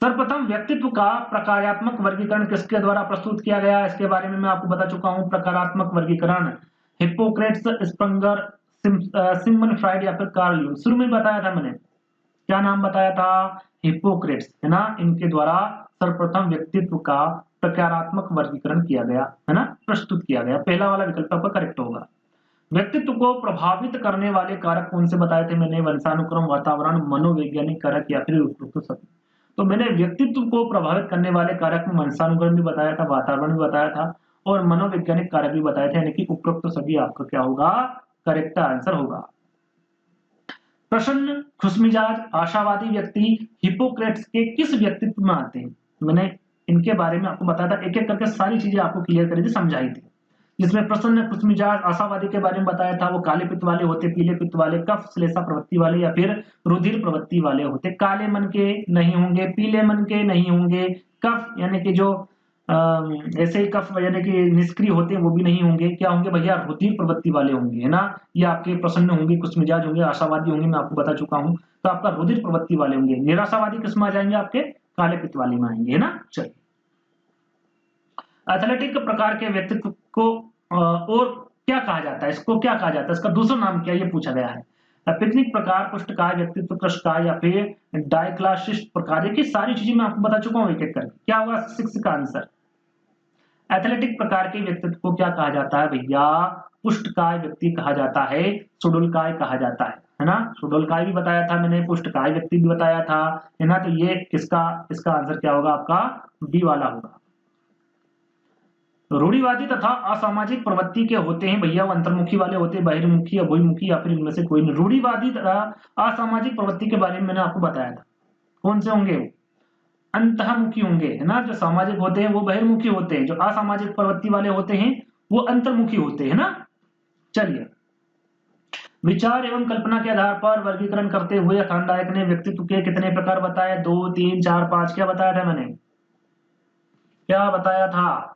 Speaker 1: सर्वप्रथम व्यक्तित्व का प्रकारात्मक वर्गीकरण किसके द्वारा प्रस्तुत किया गया, इसके बारे में मैं आपको बता चुका हूं। प्रकारात्मक वर्गीकरण हिप्पोक्रेट्स, स्प्रंगर, सिगमंड फ्रायड या फिर कार्ल यूंग। शुरू में बताया था मैंने, क्या नाम बताया था, हिप्पोक्रेट्स, है ना। इनके द्वारा सर्वप्रथम व्यक्तित्व का प्रकारात्मक वर्गीकरण किया गया, है ना, प्रस्तुत किया गया। पहला वाला विकल्प आपका करेक्ट होगा। व्यक्तित्व को प्रभावित करने वाले कारक कौन से बताए थे मैंने, वंशानुक्रम, वातावरण, मनोवैज्ञानिक कारक या फिर उपरोक्त सभी। तो मैंने व्यक्तित्व को प्रभावित करने वाले कारक में वंशानुक्रम भी बताया था, वातावरण भी बताया था और मनोवैज्ञानिक कारक भी बताए थे, यानी कि उपरोक्त सभी आपका क्या होगा, करेक्ट आंसर होगा। प्रसन्न, खुशमिजाज, आशावादी व्यक्ति हिप्पोक्रेट्स के किस व्यक्तित्व में आते हैं। मैंने इनके बारे में आपको बताया था, एक एक करके सारी चीजें आपको क्लियर करी थी, समझाई थी। जिसमें प्रसन्न, खुशमिजाज, आशावादी के बारे में बताया था, वो काले पित्त वाले होते, पीले पित्त वाले, कफ श्लेषा प्रवृत्ति वाले या फिर रुधिर प्रवृत्ति वाले होते। काले मन के नहीं होंगे, पीले मन के नहीं होंगे, कफ यानी कि जो ऐसे ही कफ यानी कि निष्क्रिय होते हैं वो भी नहीं होंगे। क्या होंगे भैया, रुधिर प्रवृत्ति वाले होंगे, है ना। ये आपके प्रसन्न होंगे, खुशमिजाज होंगे, आशावादी होंगे, मैं आपको बता चुका हूं। तो आपका रुधिर प्रवृत्ति वाले होंगे। निराशावादी किसमें आ जाएंगे, आपके काले पित्त वाले में आएंगे, है ना। चलिए, एथलेटिक प्रकार के व्यक्तित्व को और क्या कहा जाता है, इसको क्या कहा जाता है, इसका दूसरा नाम क्या, ये पूछा गया है। पिकनिक प्रकार, पुष्टकाय, व्यक्तित्व कृष्टकाय या फिर डायक्लासिस्ट प्रकार, की सारी चीजें मैं आपको बता चुका हूं एक एक करके। क्या होगा 6 का आंसर। एथलेटिक प्रकार के व्यक्तित्व को क्या कहा जाता है भैया, पुष्टकाय व्यक्ति कहा जाता है, सुडोलकाय कहा जाता है ना। सुडोलकाय भी बताया था मैंने, पुष्टकाय व्यक्ति भी बताया था, है ना। तो ये किसका, इसका आंसर क्या होगा आपका, बी वाला होगा। रूढ़िवादी तथा असामाजिक प्रवृत्ति के होते हैं भैया, वो अंतर्मुखी वाले होते हैं, बहिर्मुखी या बहिर्मुखी या फिर इनमें से कोई नहीं। रूढ़िवादी तथा असामाजिक प्रवृत्ति के बारे में मैंने आपको बताया था, कौन से होंगे, अंतःमुखी होंगे, है ना। जो सामाजिक होते हैं वो बहिर्मुखी होते हैं, जो असामाजिक प्रवृत्ति वाले होते हैं वो अंतर्मुखी होते हैं ना। चलिए, विचार एवं कल्पना के आधार पर वर्गीकरण करते हुए थार्नडायक ने व्यक्तित्व के कितने प्रकार बताए? 2, 3, 4, 5। क्या बताया था मैंने? क्या बताया था?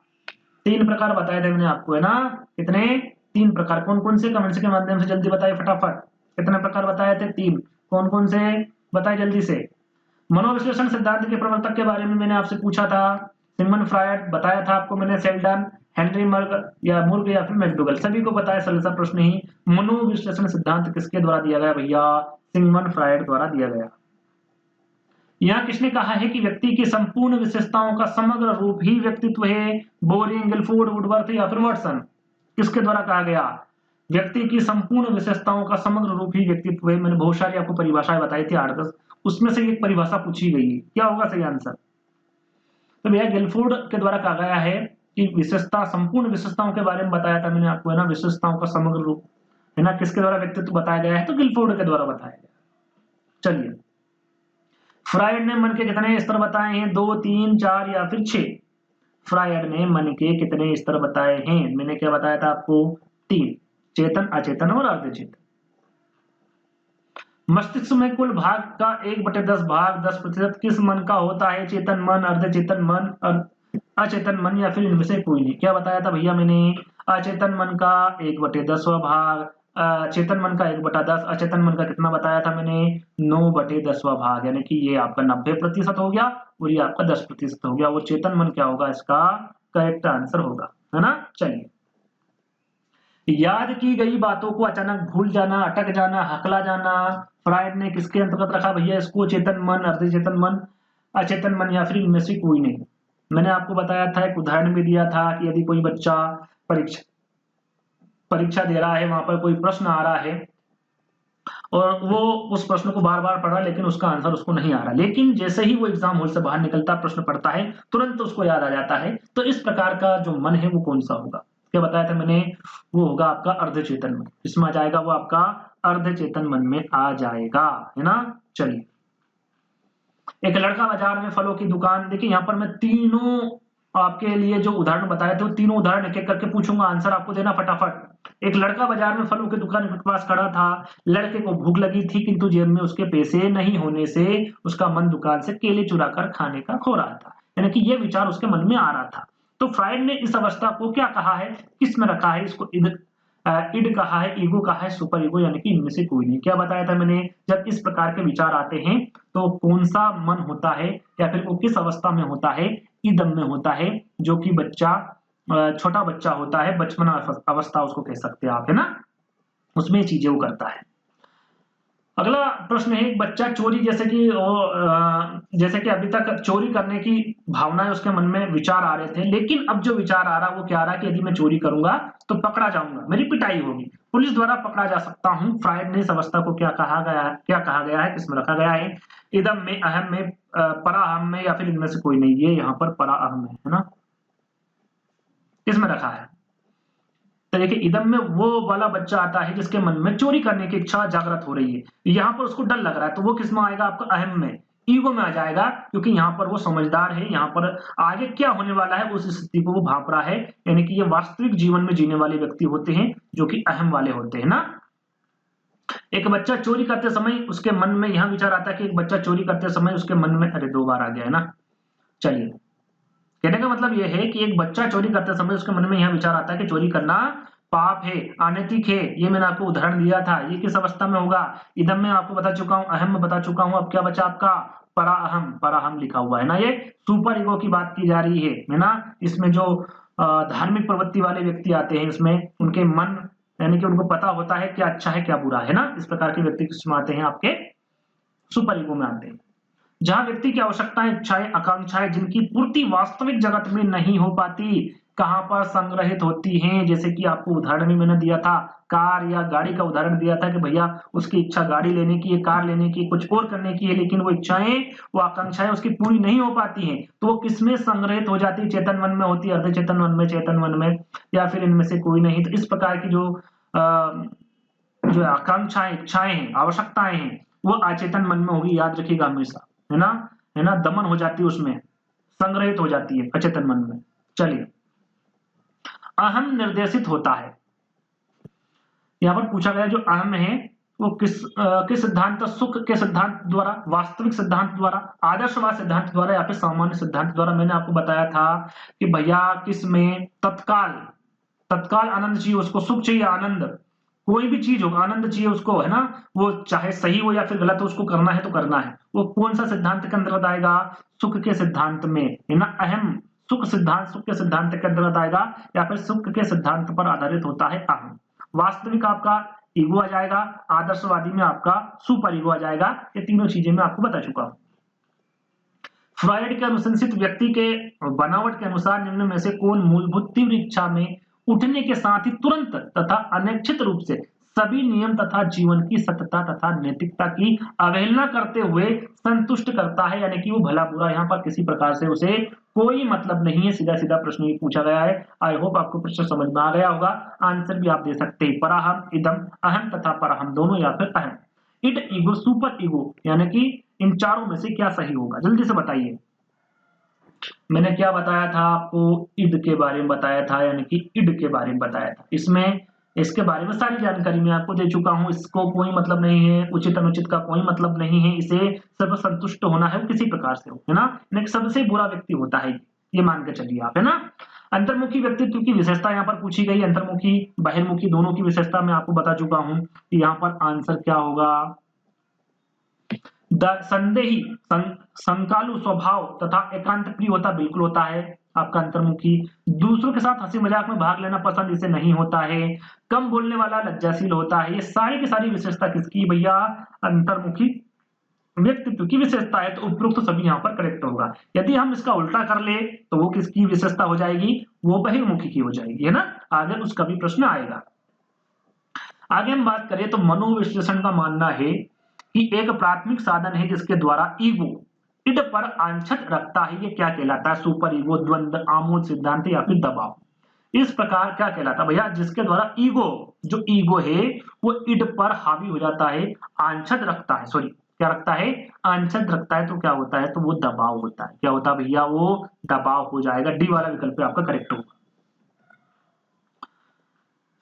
Speaker 1: 3 प्रकार बताए थे मैंने आपको, है ना। कितने? 3 प्रकार। कौन कौन से? कमेंट्स के माध्यम से जल्दी बताइए फटाफट। कितने प्रकार बताए थे? 3। कौन कौन से? बताइए जल्दी से। मनोविश्लेषण सिद्धांत के प्रवर्तक के बारे में मैंने आपसे पूछा था, सिगमंड फ्रायड। बताया था आपको मैंने सेल्डन, हेनरी मुर्ग या फिर मैकडूगल। सभी को बताया, सरल सा प्रश्न ही। मनोविश्लेषण सिद्धांत किसके द्वारा दिया गया भैया? सिगमंड फ्रायड द्वारा दिया गया। यहाँ किसने कहा है कि व्यक्ति की संपूर्ण विशेषताओं का समग्र रूप ही व्यक्तित्व है? बोरिंग, गिलफोर्ड, वुडवर्थ या फिर वाटसन। किसके द्वारा कहा गया? व्यक्ति की संपूर्ण विशेषताओं का समग्र रूप ही व्यक्तित्व है। मैंने बहुत सारी आपको परिभाषाएं बताई थी, 8-10, उसमें से एक परिभाषा पूछी गई है। क्या होगा सही आंसर? तो भैया गिलफोर्ड के द्वारा कहा गया है कि विशेषता, संपूर्ण विशेषताओं के बारे में बताया था मैंने आपको, है ना। विशेषताओं का समग्र रूप, है ना, किसके द्वारा व्यक्तित्व बताया गया है? तो गिलफोर्ड के द्वारा बताया गया। चलिए, फ्रायड ने मन के कितने स्तर बताए हैं? 2, 3, 4 या फिर 6? फ्रायड ने मन के कितने स्तर बताए हैं? मैंने क्या बताया था आपको? 3, चेतन, अचेतन और अर्धचेतन। मस्तिष्क में कुल भाग का 1/10 भाग 10% किस मन का होता है? चेतन मन, अर्धचेतन मन, अचेतन मन या फिर इनमें से कोई नहीं। क्या बताया था भैया मैंने? अचेतन मन का 1/10वां भाग, चेतन मन का 1/10, अचेतन मन का कितना बताया था मैंने? 9/10वां भाग, यानी कि ये आपका 90% हो गया और ये आपका 10% हो गया। वो चेतन मन क्या होगा? इसका करेक्ट आंसर होगा, है ना। चलिए, याद की गई बातों को अचानक भूल जाना, अटक जाना, हकला जाना, फ्रायड ने किसके अंतर्गत रखा भैया इसको? चेतन मन, अर्धचेतन मन, अचेतन मन या फिर इनमें से कोई नहीं। मैंने आपको बताया था, एक उदाहरण भी दिया था कि यदि कोई बच्चा परीक्षा परीक्षा दे रहा है, वहां पर कोई प्रश्न आ रहा है और वो उस प्रश्न को बार बार पढ़ रहा है लेकिन उसका आंसर उसको नहीं आ रहा, लेकिन जैसे ही वो एग्जाम हॉल से बाहर निकलता, प्रश्न पढ़ता है, तुरंत उसको याद आ जाता है। तो इस प्रकार का जो मन है वो कौन सा होगा? क्या बताया था मैंने? वो होगा आपका अर्धचेतन मन। इसमें आ जाएगा वो आपका अर्धचेतन मन में आ जाएगा, है ना। चलिए, एक लड़का बाजार में फलों की दुकान, देखिए यहाँ पर मैं तीनों आपके लिए जो उदाहरण बताए थे वो तीनों उदाहरण एक एक करके पूछूंगा, आंसर आपको देना फटाफट। एक लड़का बाजार में फलों की दुकान के पास खड़ा था। लड़के को भूख लगी थी किंतु जेब में उसके पैसे नहीं होने से उसका मन दुकान से केले चुरा कर खाने का खो रहा था, यानी कि ये विचार उसके मन में आ रहा था। तो फ्रायड ने इस अवस्था को क्या कहा है? किस में रखा है इसको? इड कहा है, ईगो कहा है, सुपर ईगो, यानी कि इनमें से कोई नहीं। क्या बताया था मैंने? जब इस प्रकार के विचार आते हैं तो कौन सा मन होता है या फिर वो किस अवस्था में होता है? इदम में होता है, जो कि बच्चा, छोटा बच्चा होता है, बचपन अवस्था उसको कह सकते हैं आप, है ना। उसमें चीजें वो करता है। अगला प्रश्न है, एक बच्चा चोरी, जैसे कि अभी तक चोरी करने की भावनाएं उसके मन में विचार आ रहे थे, लेकिन अब जो विचार आ रहा है वो क्या आ रहा है कि यदि मैं चोरी करूंगा तो पकड़ा जाऊंगा, मेरी पिटाई होगी, पुलिस द्वारा पकड़ा जा सकता हूं। फ्रायड ने इस अवस्था को क्या कहा गया है, किसमें रखा गया है? इदम में, अहम में, पराअहम में या फिर इनमें से कोई नहीं? ये यहाँ पर पराअहम है ना। किसमें रखा है? तो देखिए, इदम में वो वाला बच्चा आता है जिसके मन में चोरी करने की इच्छा जागृत हो रही है, यहाँ पर उसको डर लग रहा है, तो वो किसमें आएगा? आपका अहम में, ईगो में आ जाएगा, क्योंकि यहाँ पर वो समझदार है, यहाँ पर आगे क्या होने वाला है उस स्थिति को वो भांप रहा है, यानी कि ये वास्तविक जीवन में जीने वाले व्यक्ति होते हैं जो कि अहम वाले होते हैं ना। एक बच्चा चोरी करते समय उसके मन में यह विचार आता है कि एक बच्चा चोरी करते समय उसके मन में, अरे 2 बार आ गया है ना। चलिए, कहने का मतलब यह है कि एक बच्चा चोरी करते समय उसके मन में यह विचार आता है कि चोरी करना पाप है, अनैतिक है। ये मैंने आपको उदाहरण दिया था। ये किस अवस्था में होगा? इदम में आपको बता चुका हूं, अहम में बता चुका हूं। अब क्या बचा आपका? पराअहम। पराअहम लिखा हुआ है ना, ये सुपर ईगो की बात की जा रही है ना। इसमें जो धार्मिक प्रवृत्ति वाले व्यक्ति आते हैं, इसमें उनके मन, यानी कि उनको पता होता है क्या अच्छा है क्या बुरा है ना। इस प्रकार के व्यक्ति किसमें आते हैं? आपके सुपर ईगो में आते हैं। जहां व्यक्ति की आवश्यकताएं, इच्छाएं, आकांक्षाएं जिनकी पूर्ति वास्तविक जगत में नहीं हो पाती, कहां पर संग्रहित होती हैं? जैसे कि आपको उदाहरण भी मैंने दिया था, कार या गाड़ी का उदाहरण दिया था कि भैया उसकी इच्छा गाड़ी लेने की है, कार लेने की, कुछ और करने की है, लेकिन वो इच्छाएं, वो आकांक्षाएं उसकी पूरी नहीं हो पाती हैं, तो वो किसमें संग्रहित हो जाती है? चेतन मन में होती है, अर्धचेतन मन में, चेतन मन में, या फिर इनमें से कोई नहीं? तो इस प्रकार की जो आकांक्षाएं, इच्छाएं हैं, आवश्यकताएं हैं, वो अचेतन मन में होगी, याद रखिएगा हमेशा, है ना। है ना, दमन हो जाती है, उसमें संग्रहित हो जाती है अचेतन मन में। चलिए, अहम निर्देशित होता है। यहाँ पर पूछा गया जो अहम है वो किस सिद्धांत, सुख के सिद्धांत द्वारा, वास्तविक सिद्धांत द्वारा, आदर्शवाद सिद्धांत द्वारा या फिर सामान्य सिद्धांत द्वारा। मैंने आपको बताया था कि भैया किस में तत्काल आनंद चाहिए उसको, सुख चाहिए, आनंद, कोई भी चीज हो आनंद चाहिए उसको, है ना, वो चाहे सही हो या फिर गलत हो उसको करना है तो करना है। वो कौन सा सिद्धांत के अंतर्गत आएगा? सुख के सिद्धांत में, है ना। अहम सुख के सिद्धांत के अंतर्गत आएगा या फिर सुख के सिद्धांत पर आधारित होता है अहम। वास्तविक आपका ईगो आ जाएगा, आदर्शवादी में आपका सुपर ईगो आ जाएगा। ये तीनों चीजें मैं आपको बता चुका हूं। फ्रॉइड के अनुशंसित व्यक्ति के बनावट के अनुसार निम्न में से कौन मूलभूत तीव्र इच्छा में उठने के साथ ही तुरंत तथा अनैच्छिक रूप से सभी नियम तथा जीवन की सत्यता तथा नैतिकता की अवहेलना करते हुए संतुष्ट करता है, यानी कि वो भला बुरा यहाँ पर किसी प्रकार से उसे कोई मतलब नहीं है। सीधा सीधा प्रश्न ये पूछा गया है। आई होप आपको प्रश्न समझ में आ गया होगा। आंसर भी आप दे सकते हैं, पराहम, इदम, अहम तथा परहम दोनों या फिर अहम। इड, ईगो, सुपर ईगो, यानी कि इन चारों में से क्या सही होगा? जल्दी से बताइए। मैंने क्या बताया था आपको? इड के बारे में बताया था, यानी कि इड के बारे में बताया था। इसमें इसके बारे में सारी जानकारी मैं आपको दे चुका हूं। इसको कोई मतलब नहीं है, उचित अनुचित का कोई मतलब नहीं है। इसे सब संतुष्ट होना है, वो किसी प्रकार से हो, है ना। नहीं, सबसे बुरा व्यक्ति होता है ये मान के चलिए आप, है ना। अंतर्मुखी व्यक्तित्व की विशेषता यहाँ पर पूछी गई। अंतर्मुखी बहिर्मुखी दोनों की विशेषता मैं आपको बता चुका हूं। यहाँ पर आंसर क्या होगा? संदेही, संकालु स्वभाव तथा एकांत प्रिय होता बिल्कुल होता है आपका अंतर्मुखी। दूसरों के साथ हंसी मजाक में भाग लेना पसंद इसे नहीं होता है। कम बोलने वाला, लज्जाशील होता है। ये सारी की सारी विशेषता किसकी भैया? अंतर्मुखी व्यक्तित्व की विशेषता है। तो उपरोक्त सभी यहाँ पर करेक्ट होगा। यदि हम इसका उल्टा कर ले तो वो किसकी विशेषता हो जाएगी? वो बहिर्मुखी की हो जाएगी, है ना। आगे उसका भी प्रश्न आएगा। आगे हम बात करें तो मनोविश्लेषण का मानना है कि एक प्राथमिक साधन है जिसके द्वारा ईगो इड पर आंछत रखता है। ये क्या कहलाता है? सुपर ईगो, द्वंद्व, आमोद सिद्धांत या फिर दबाव। इस प्रकार क्या कहलाता है भैया? जिसके द्वारा ईगो, जो ईगो है वो इड पर हावी हो जाता है, आंछत रखता है, सॉरी क्या रखता है? आंछत रखता है। तो क्या होता है? तो वो दबाव होता है। क्या होता है भैया? वो दबाव हो जाएगा। डी वाला विकल्प आपका करेक्ट होगा।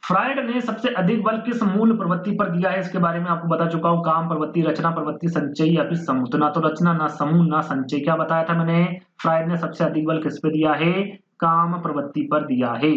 Speaker 1: फ्रायड ने सबसे अधिक बल किस मूल प्रवृत्ति पर दिया है? इसके बारे में आपको बता चुका हूं। काम प्रवृत्ति, रचना प्रवृत्ति, संचय या फिर समूह। तो ना तो रचना, ना समूह, ना संचय। क्या बताया था मैंने? फ्रायड ने सबसे अधिक बल किस पे दिया है? काम प्रवृत्ति पर दिया है।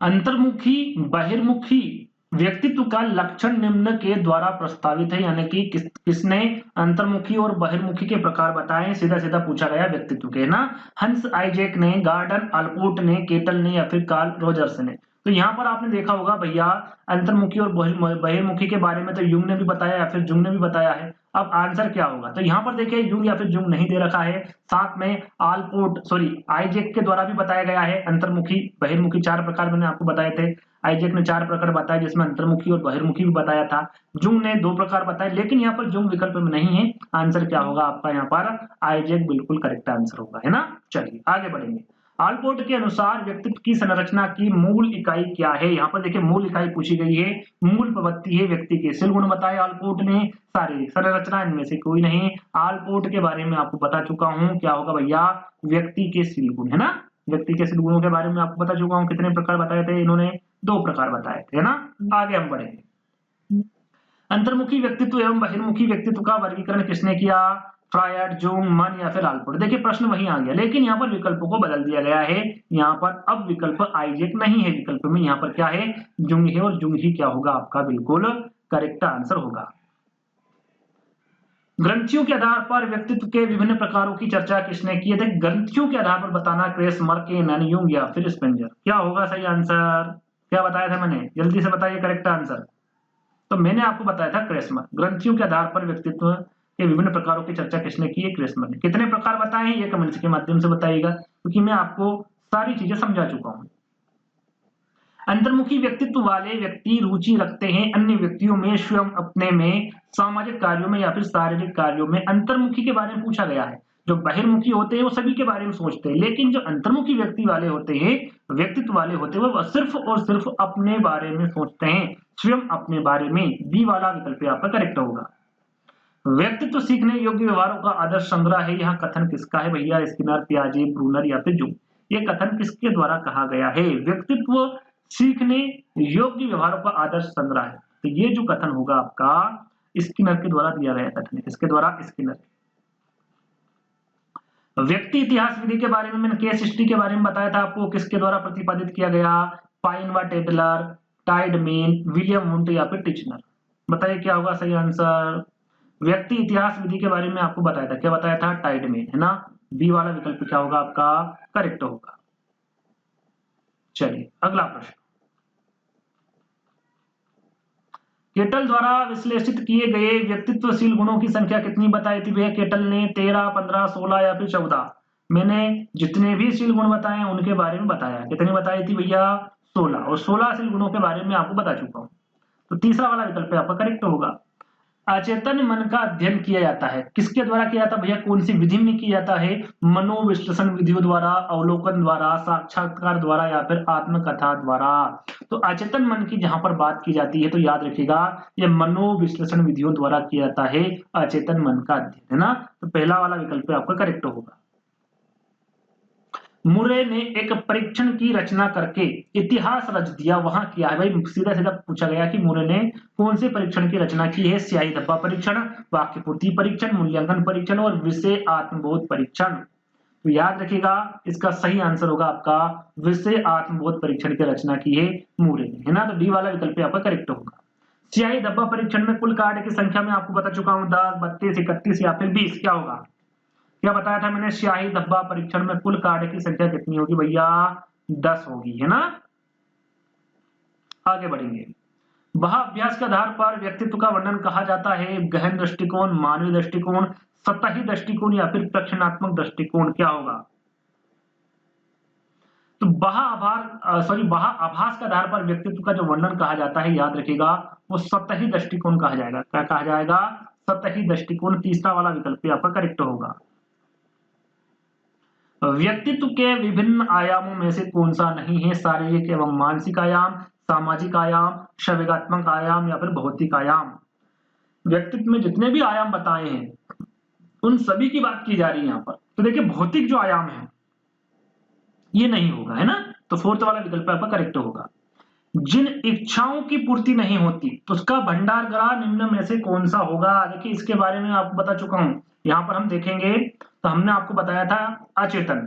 Speaker 1: अंतर्मुखी बहिर्मुखी व्यक्तित्व का लक्षण निम्न के द्वारा प्रस्तावित है, यानी कि किसने अंतर्मुखी और बहिर्मुखी के प्रकार बताए? सीधा सीधा पूछा गया व्यक्तित्व के, ना। हंस आइजैक ने, गार्डन अल्पोर्ट ने, केटल ने या फिर कार्ल रोजर्स ने। तो यहाँ पर आपने देखा होगा भैया अंतर्मुखी और बहिर्मुखी के बारे में तो युंग ने भी बताया या फिर जुंग ने भी बताया है। अब आंसर क्या होगा? तो यहाँ पर देखिए युंग या फिर जुंग नहीं दे रखा है। साथ में आइजैक के द्वारा भी बताया गया है। अंतर्मुखी बहिर्मुखी चार प्रकार मैंने आपको बताए थे। आइजैक ने चार प्रकार बताए जिसमें अंतर्मुखी और बहिर्मुखी भी बताया था। जुंग ने दो प्रकार बताए, लेकिन यहाँ पर जुंग विकल्प में नहीं है। आंसर क्या होगा आपका? यहाँ पर आइजैक बिल्कुल करेक्ट आंसर होगा, है ना। चलिए आगे बढ़ेंगे। आलपोर्ट के अनुसार व्यक्तित्व की संरचना की मूल इकाई क्या है? यहाँ पर देखिए मूल इकाई पूछी गई है। मूल प्रवृत्ति है व्यक्ति के शील गुण बताए आलपोर्ट ने। शारीरिक संरचना इनमें से कोई नहीं। आलपोर्ट के बारे में आपको बता चुका हूं। क्या होगा भैया? व्यक्ति के शील गुण, है ना। व्यक्ति के शील गुणों के बारे में आपको बता चुका हूं। कितने प्रकार बताए थे इन्होंने? दो प्रकार बताए थे, है ना। आगे हम बढ़ेंगे। अंतर्मुखी व्यक्तित्व एवं बहिर्मुखी व्यक्तित्व का वर्गीकरण किसने किया? फ्रायड, जुंग, मन या फिर आलपोर्ट। देखिए प्रश्न वही आ गया, लेकिन यहाँ पर विकल्पों को बदल दिया गया है। यहाँ पर अब विकल्प आइजैक नहीं है विकल्प में, यहाँ पर क्या है? जुंग है। और जुंग ही क्या होगा आपका? बिल्कुल करेक्ट आंसर होगा। ग्रंथियों के आधार पर व्यक्तित्व के विभिन्न प्रकारों की चर्चा किसने की है? ग्रंथियों के आधार पर बताना, क्रेस, मर्केन, युंग या फिर स्पेंजर। क्या होगा सही आंसर? क्या बताया था मैंने? जल्दी से बताइए करेक्ट आंसर। तो मैंने आपको बताया था क्रेसमर। ग्रंथियों के आधार पर व्यक्तित्व के विभिन्न प्रकारों की चर्चा किसने की है? क्रेसमर ने। कितने प्रकार बताए हैं ये कमेंट्स के माध्यम से बताइएगा, क्योंकि मैं आपको सारी चीजें समझा चुका हूं। अंतर्मुखी व्यक्तित्व वाले व्यक्ति रुचि रखते हैं अन्य व्यक्तियों में, स्वयं अपने में, सामाजिक कार्यों में या फिर शारीरिक कार्यों में। अंतर्मुखी के बारे में पूछा गया है। जो बहिर्मुखी होते हैं वो सभी के बारे में सोचते हैं, लेकिन जो अंतर्मुखी व्यक्ति वाले होते हैं, व्यक्तित्व वाले होते हैं, वो सिर्फ और सिर्फ अपने बारे में सोचते हैं, स्वयं अपने बारे में। बी वाला विकल्प आपका करेक्ट होगा। व्यक्तित्व सीखने योग्य व्यवहारों का आदर्श संग्रह है। यहाँ कथन किसका है भैया? स्किनर, पियाजे, ब्रूनर या फिर जूम। ये कथन किसके द्वारा कहा गया है? व्यक्तित्व सीखने योग्य व्यवहारों का आदर्श संग्रह है। तो ये जो कथन होगा आपका स्किनर के द्वारा दिया गया कथन है, इसके द्वारा स्किनर। व्यक्ति इतिहास विधि के बारे में मैंने केस हिस्ट्री के बारे में बताया था आपको, किसके द्वारा प्रतिपादित किया गया? पाइन व टेडलर, टाइडमेन, विलियम वुंट या फिर टिचनर। बताइए क्या होगा सही आंसर? व्यक्ति इतिहास विधि के बारे में आपको बताया था, क्या बताया था? टाइडमेन, है ना। बी वाला विकल्प क्या होगा आपका? करेक्ट होगा। चलिए अगला प्रश्न। केटल द्वारा विश्लेषित किए गए व्यक्तित्वशील गुणों की संख्या कितनी बताई थी भैया? केटल ने 13, 15, 16 या फिर 14? मैंने जितने भी शील गुण बताए हैं उनके बारे में बताया। कितनी बताई थी भैया? 16, और 16 शील गुणों के बारे में आपको बता चुका हूं। तो तीसरा वाला विकल्प आपका करेक्ट होगा। अचेतन मन का अध्ययन किया जाता है, किसके द्वारा किया जाता है भैया? कौन सी विधि में किया जाता है? मनोविश्लेषण विधियों द्वारा, अवलोकन द्वारा, साक्षात्कार द्वारा या फिर आत्मकथा द्वारा। तो अचेतन मन की जहां पर बात की जाती है तो याद रखिएगा ये मनोविश्लेषण विधियों द्वारा किया जाता है अचेतन मन का अध्ययन, है ना। तो पहला वाला विकल्प आपका करेक्ट होगा। मुरे ने एक परीक्षण की रचना करके इतिहास रच दिया, वहां किया है। भाई सीधा सीधा पूछा गया कि मुरे ने कौन से परीक्षण की रचना की है? स्याही धब्बा परीक्षण, वाक्य पूर्ति परीक्षण, मूल्यांकन परीक्षण और विषय आत्मबोध परीक्षण। तो याद रखिएगा इसका सही आंसर होगा आपका विषय आत्मबोध परीक्षण की रचना की है मुरे ने, है ना। तो डी वाला विकल्प आपका करेक्ट होगा। स्याही धब्बा परीक्षण में कुल कार्ड की संख्या में आपको बता चुका हूं, 10, 32, 31 या फिर 20। क्या होगा? क्या बताया था मैंने? स्याही धब्बा परीक्षण में कुल कार्ड की संख्या कितनी होगी भैया? 10 होगी, है ना। आगे बढ़ेंगे। वह अभ्यास के आधार पर व्यक्तित्व का वर्णन कहा जाता है गहन दृष्टिकोण, मानवीय दृष्टिकोण, सतही दृष्टिकोण या फिर प्रक्षेणात्मक दृष्टिकोण। क्या होगा? तो वह आभास के आधार पर व्यक्तित्व का जो वर्णन कहा जाता है, याद रखिएगा वो सतही दृष्टिकोण कहा जाएगा। क्या कहा जाएगा? सतही दृष्टिकोण। तीसरा वाला विकल्प आपका करेक्ट होगा। व्यक्तित्व के विभिन्न आयामों में से कौन सा नहीं है? शारीरिक एवं मानसिक आयाम, सामाजिक आयाम, संवेगात्मक आयाम या फिर भौतिक आयाम। व्यक्तित्व में जितने भी आयाम बताए हैं उन सभी की बात की जा रही है यहाँ पर। तो देखिए भौतिक जो आयाम है ये नहीं होगा, है ना। तो फोर्थ वाला विकल्प आपका करेक्ट होगा। जिन इच्छाओं की पूर्ति नहीं होती तो उसका भंडार ग्रह निम्न में से कौन सा होगा? देखिए इसके बारे में आपको बता चुका हूं। यहां पर हम देखेंगे तो हमने आपको बताया था अचेतन।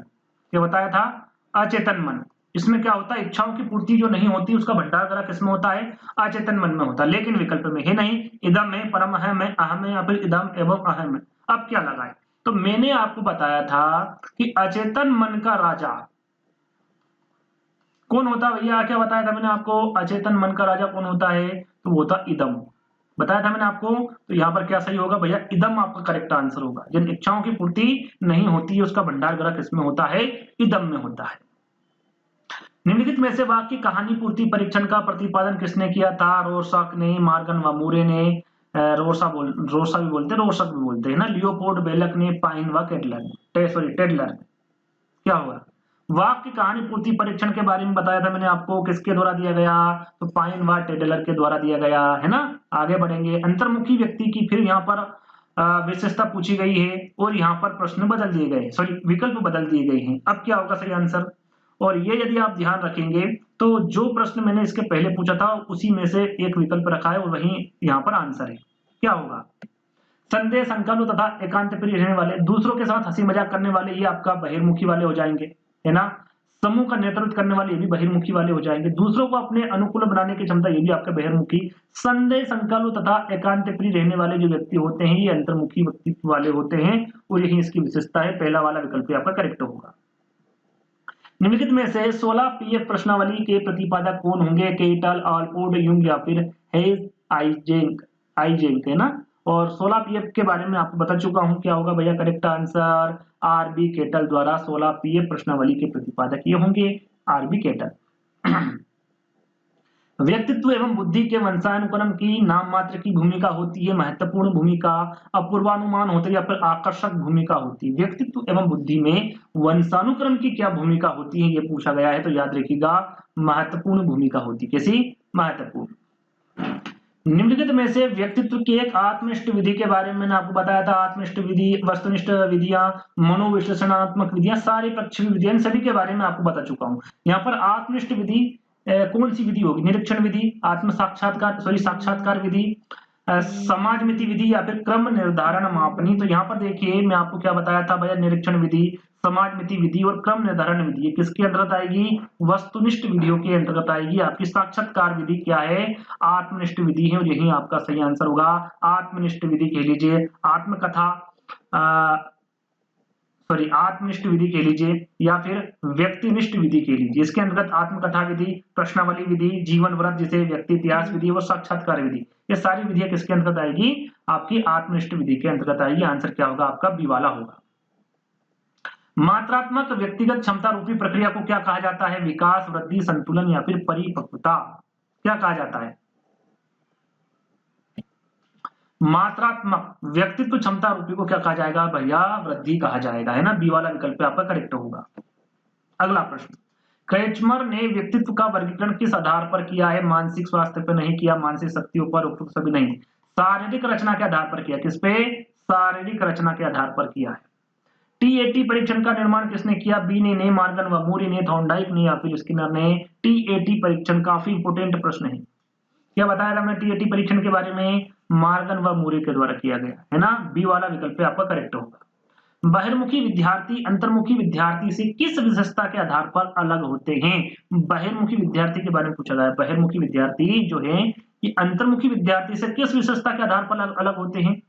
Speaker 1: क्या बताया था? अचेतन मन। इसमें क्या होता है? इच्छाओं की पूर्ति जो नहीं होती उसका भंडार ग्रह किसमें होता है? अचेतन मन में होता है। लेकिन विकल्प में है नहीं, इदम है, परम है, अहम है या फिर इदम एवं अहम है। अब क्या लगाए? तो मैंने आपको बताया था कि अचेतन मन का राजा कौन होता है भैया? क्या बताया था मैंने आपको? अचेतन मन का राजा कौन होता है? तो वो होता इदम। बताया था मैंने आपको। तो यहाँ पर क्या सही होगा भैया? इदम आपका करेक्ट आंसर होगा। जिन इच्छाओं की पूर्ति नहीं होती है उसका भंडार ग्रह किसमें होता है? इदम में होता है। निम्नलिखित में से वाक्य कहानी पूर्ति परीक्षण का प्रतिपादन किसने किया था? रोर्सक ने, मॉर्गन व मूरे ने, रोर्सा भी बोलते हैं, रोर्सक भी बोलते हैं ना, लियोपोल्ड बेलक ने, पाइन व टेडलर ने। क्या हुआ? वाक्य कहानी पूर्ति परीक्षण के बारे में बताया था मैंने आपको, किसके द्वारा दिया गया? तो पाइन व टेडलर के द्वारा दिया गया, है ना। आगे बढ़ेंगे। अंतर्मुखी व्यक्ति की फिर यहाँ पर विशेषता पूछी गई है और यहाँ पर प्रश्न बदल दिए गए, सॉरी विकल्प बदल दिए गए हैं। अब क्या होगा सही आंसर? और ये यदि आप ध्यान रखेंगे तो जो प्रश्न मैंने इसके पहले पूछा था उसी में से एक विकल्प रखा है और वही यहाँ पर आंसर है। क्या होगा? संदेह, संकल्प तथा एकांत प्रिय रहने वाले, दूसरों के साथ हंसी मजाक करने वाले, ये आपका बहिर्मुखी वाले हो जाएंगे, है ना। समूह का नेतृत्व करने वाले ये भी बहिर्मुखी वाले हो जाएंगे। दूसरों को अपने अनुकूल बनाने की क्षमता ये भी आपका बहिर्मुखी। संदेह, संकल्प तथा एकांत प्रिय रहने वाले जो व्यक्ति होते हैं ये अंतर्मुखी व्यक्तित्व वाले होते हैं और यही इसकी विशेषता है। पहला वाला विकल्प आपका करेक्ट होगा। निम्नलिखित में से 16 पीएफ प्रश्नावली के प्रतिपादक कौन होंगे? केटल, ऑलपोर्ट, यूंग या फिर हेज आइजेंक, है ना। और 16 पीएफ के बारे में आपको बता चुका हूं। क्या होगा भैया करेक्ट आंसर? आरबी केटल द्वारा 16 पीएफ प्रश्नावली के प्रतिपादक ये होंगे आरबी केटल। व्यक्तित्व एवं बुद्धि के वंशानुक्रम की नाम मात्र की भूमिका होती है महत्वपूर्ण भूमिका, अपूर्वानुमान होता है या फिर आकर्षक भूमिका होती है। व्यक्तित्व एवं बुद्धि में वंशानुक्रम की क्या भूमिका होती है ये पूछा गया है, तो याद रखिएगा महत्वपूर्ण भूमिका होती है। कैसी? महत्वपूर्ण। निम्नलिखित में से व्यक्तित्व की एक आत्मनिष्ठ विधि के बारे में मैंने आपको बताया था। आत्मनिष्ठ विधि, वस्तुनिष्ठ विधियां, मनोविश्लेषणात्मक विधियां, सारी प्रक्षेपी विधियां, इन सभी के बारे में आपको बता चुका हूं। यहाँ पर आत्मनिष्ठ विधि कौन सी विधि होगी? निरीक्षण विधि, आत्म साक्षात्कार साक्षात्कार विधि, समाजमिति विधि या फिर क्रम निर्धारण मापनी। तो यहाँ पर देखिए मैं आपको क्या बताया था भैया, निरीक्षण विधि, समाजमिति विधि और क्रम निर्धारण विधि, ये किसके अंतर्गत आएगी? वस्तुनिष्ठ विधियों के अंतर्गत आएगी। आपकी साक्षात्कार विधि क्या है? आत्मनिष्ठ विधि है और यही आपका सही आंसर होगा। आत्मनिष्ठ विधि कह लीजिए, आत्मकथा आत्मनिष्ठ विधि कह लीजिए या फिर व्यक्तिनिष्ठ विधि कह लीजिए। इसके अंतर्गत आत्मकथा विधि, प्रश्नावली विधि, जीवन व्रत जिसे व्यक्ति इतिहास विधि और साक्षात्कार विधि, ये सारी विधियां किसके अंतर्गत आएगी? आपकी आत्मनिष्ठ विधि के अंतर्गत आएगी। आंसर क्या होगा आपका? बी वाला होगा। मात्रात्मक व्यक्तिगत क्षमता रूपी प्रक्रिया को क्या कहा जाता है? विकास, वृद्धि, संतुलन या फिर परिपक्वता, क्या कहा जाता है? मात्रात्मक व्यक्तित्व क्षमता रूपी को क्या कहा जाएगा भैया? वृद्धि कहा जाएगा, है ना। बी वाला विकल्प आपका करेक्ट होगा। अगला प्रश्न, क्रेचमर ने व्यक्तित्व का वर्गीकरण किस आधार पर किया है? मानसिक स्वास्थ्य पर नहीं किया, मानसिक शक्तियों पर, उपयुक्त सभी नहीं, शारीरिक रचना के आधार पर किया। किस पे? शारीरिक रचना के आधार पर किया है। टीएटी परीक्षण का निर्माण किसने किया? बी ने, मॉर्गन व मूरे ने, थॉर्नडाइक ने या फिर स्किनर ने। टीएटी परीक्षण काफी इंपोर्टेंट प्रश्न है। क्या बताया था हमने टीएटी परीक्षण के बारे में? मॉर्गन व मूरे के द्वारा किया गया, है ना। बी वाला विकल्प आपका करेक्ट होगा। बहिर्मुखी विद्यार्थी अंतर्मुखी विद्यार्थी से किस विशेषता के आधार पर अलग होते हैं? बहिर्मुखी विद्यार्थी के बारे में पूछा गया है। बहिर्मुखी विद्यार्थी जो है ये अंतर्मुखी विद्यार्थी से किस विशेषता के आधार पर अलग होते हैं?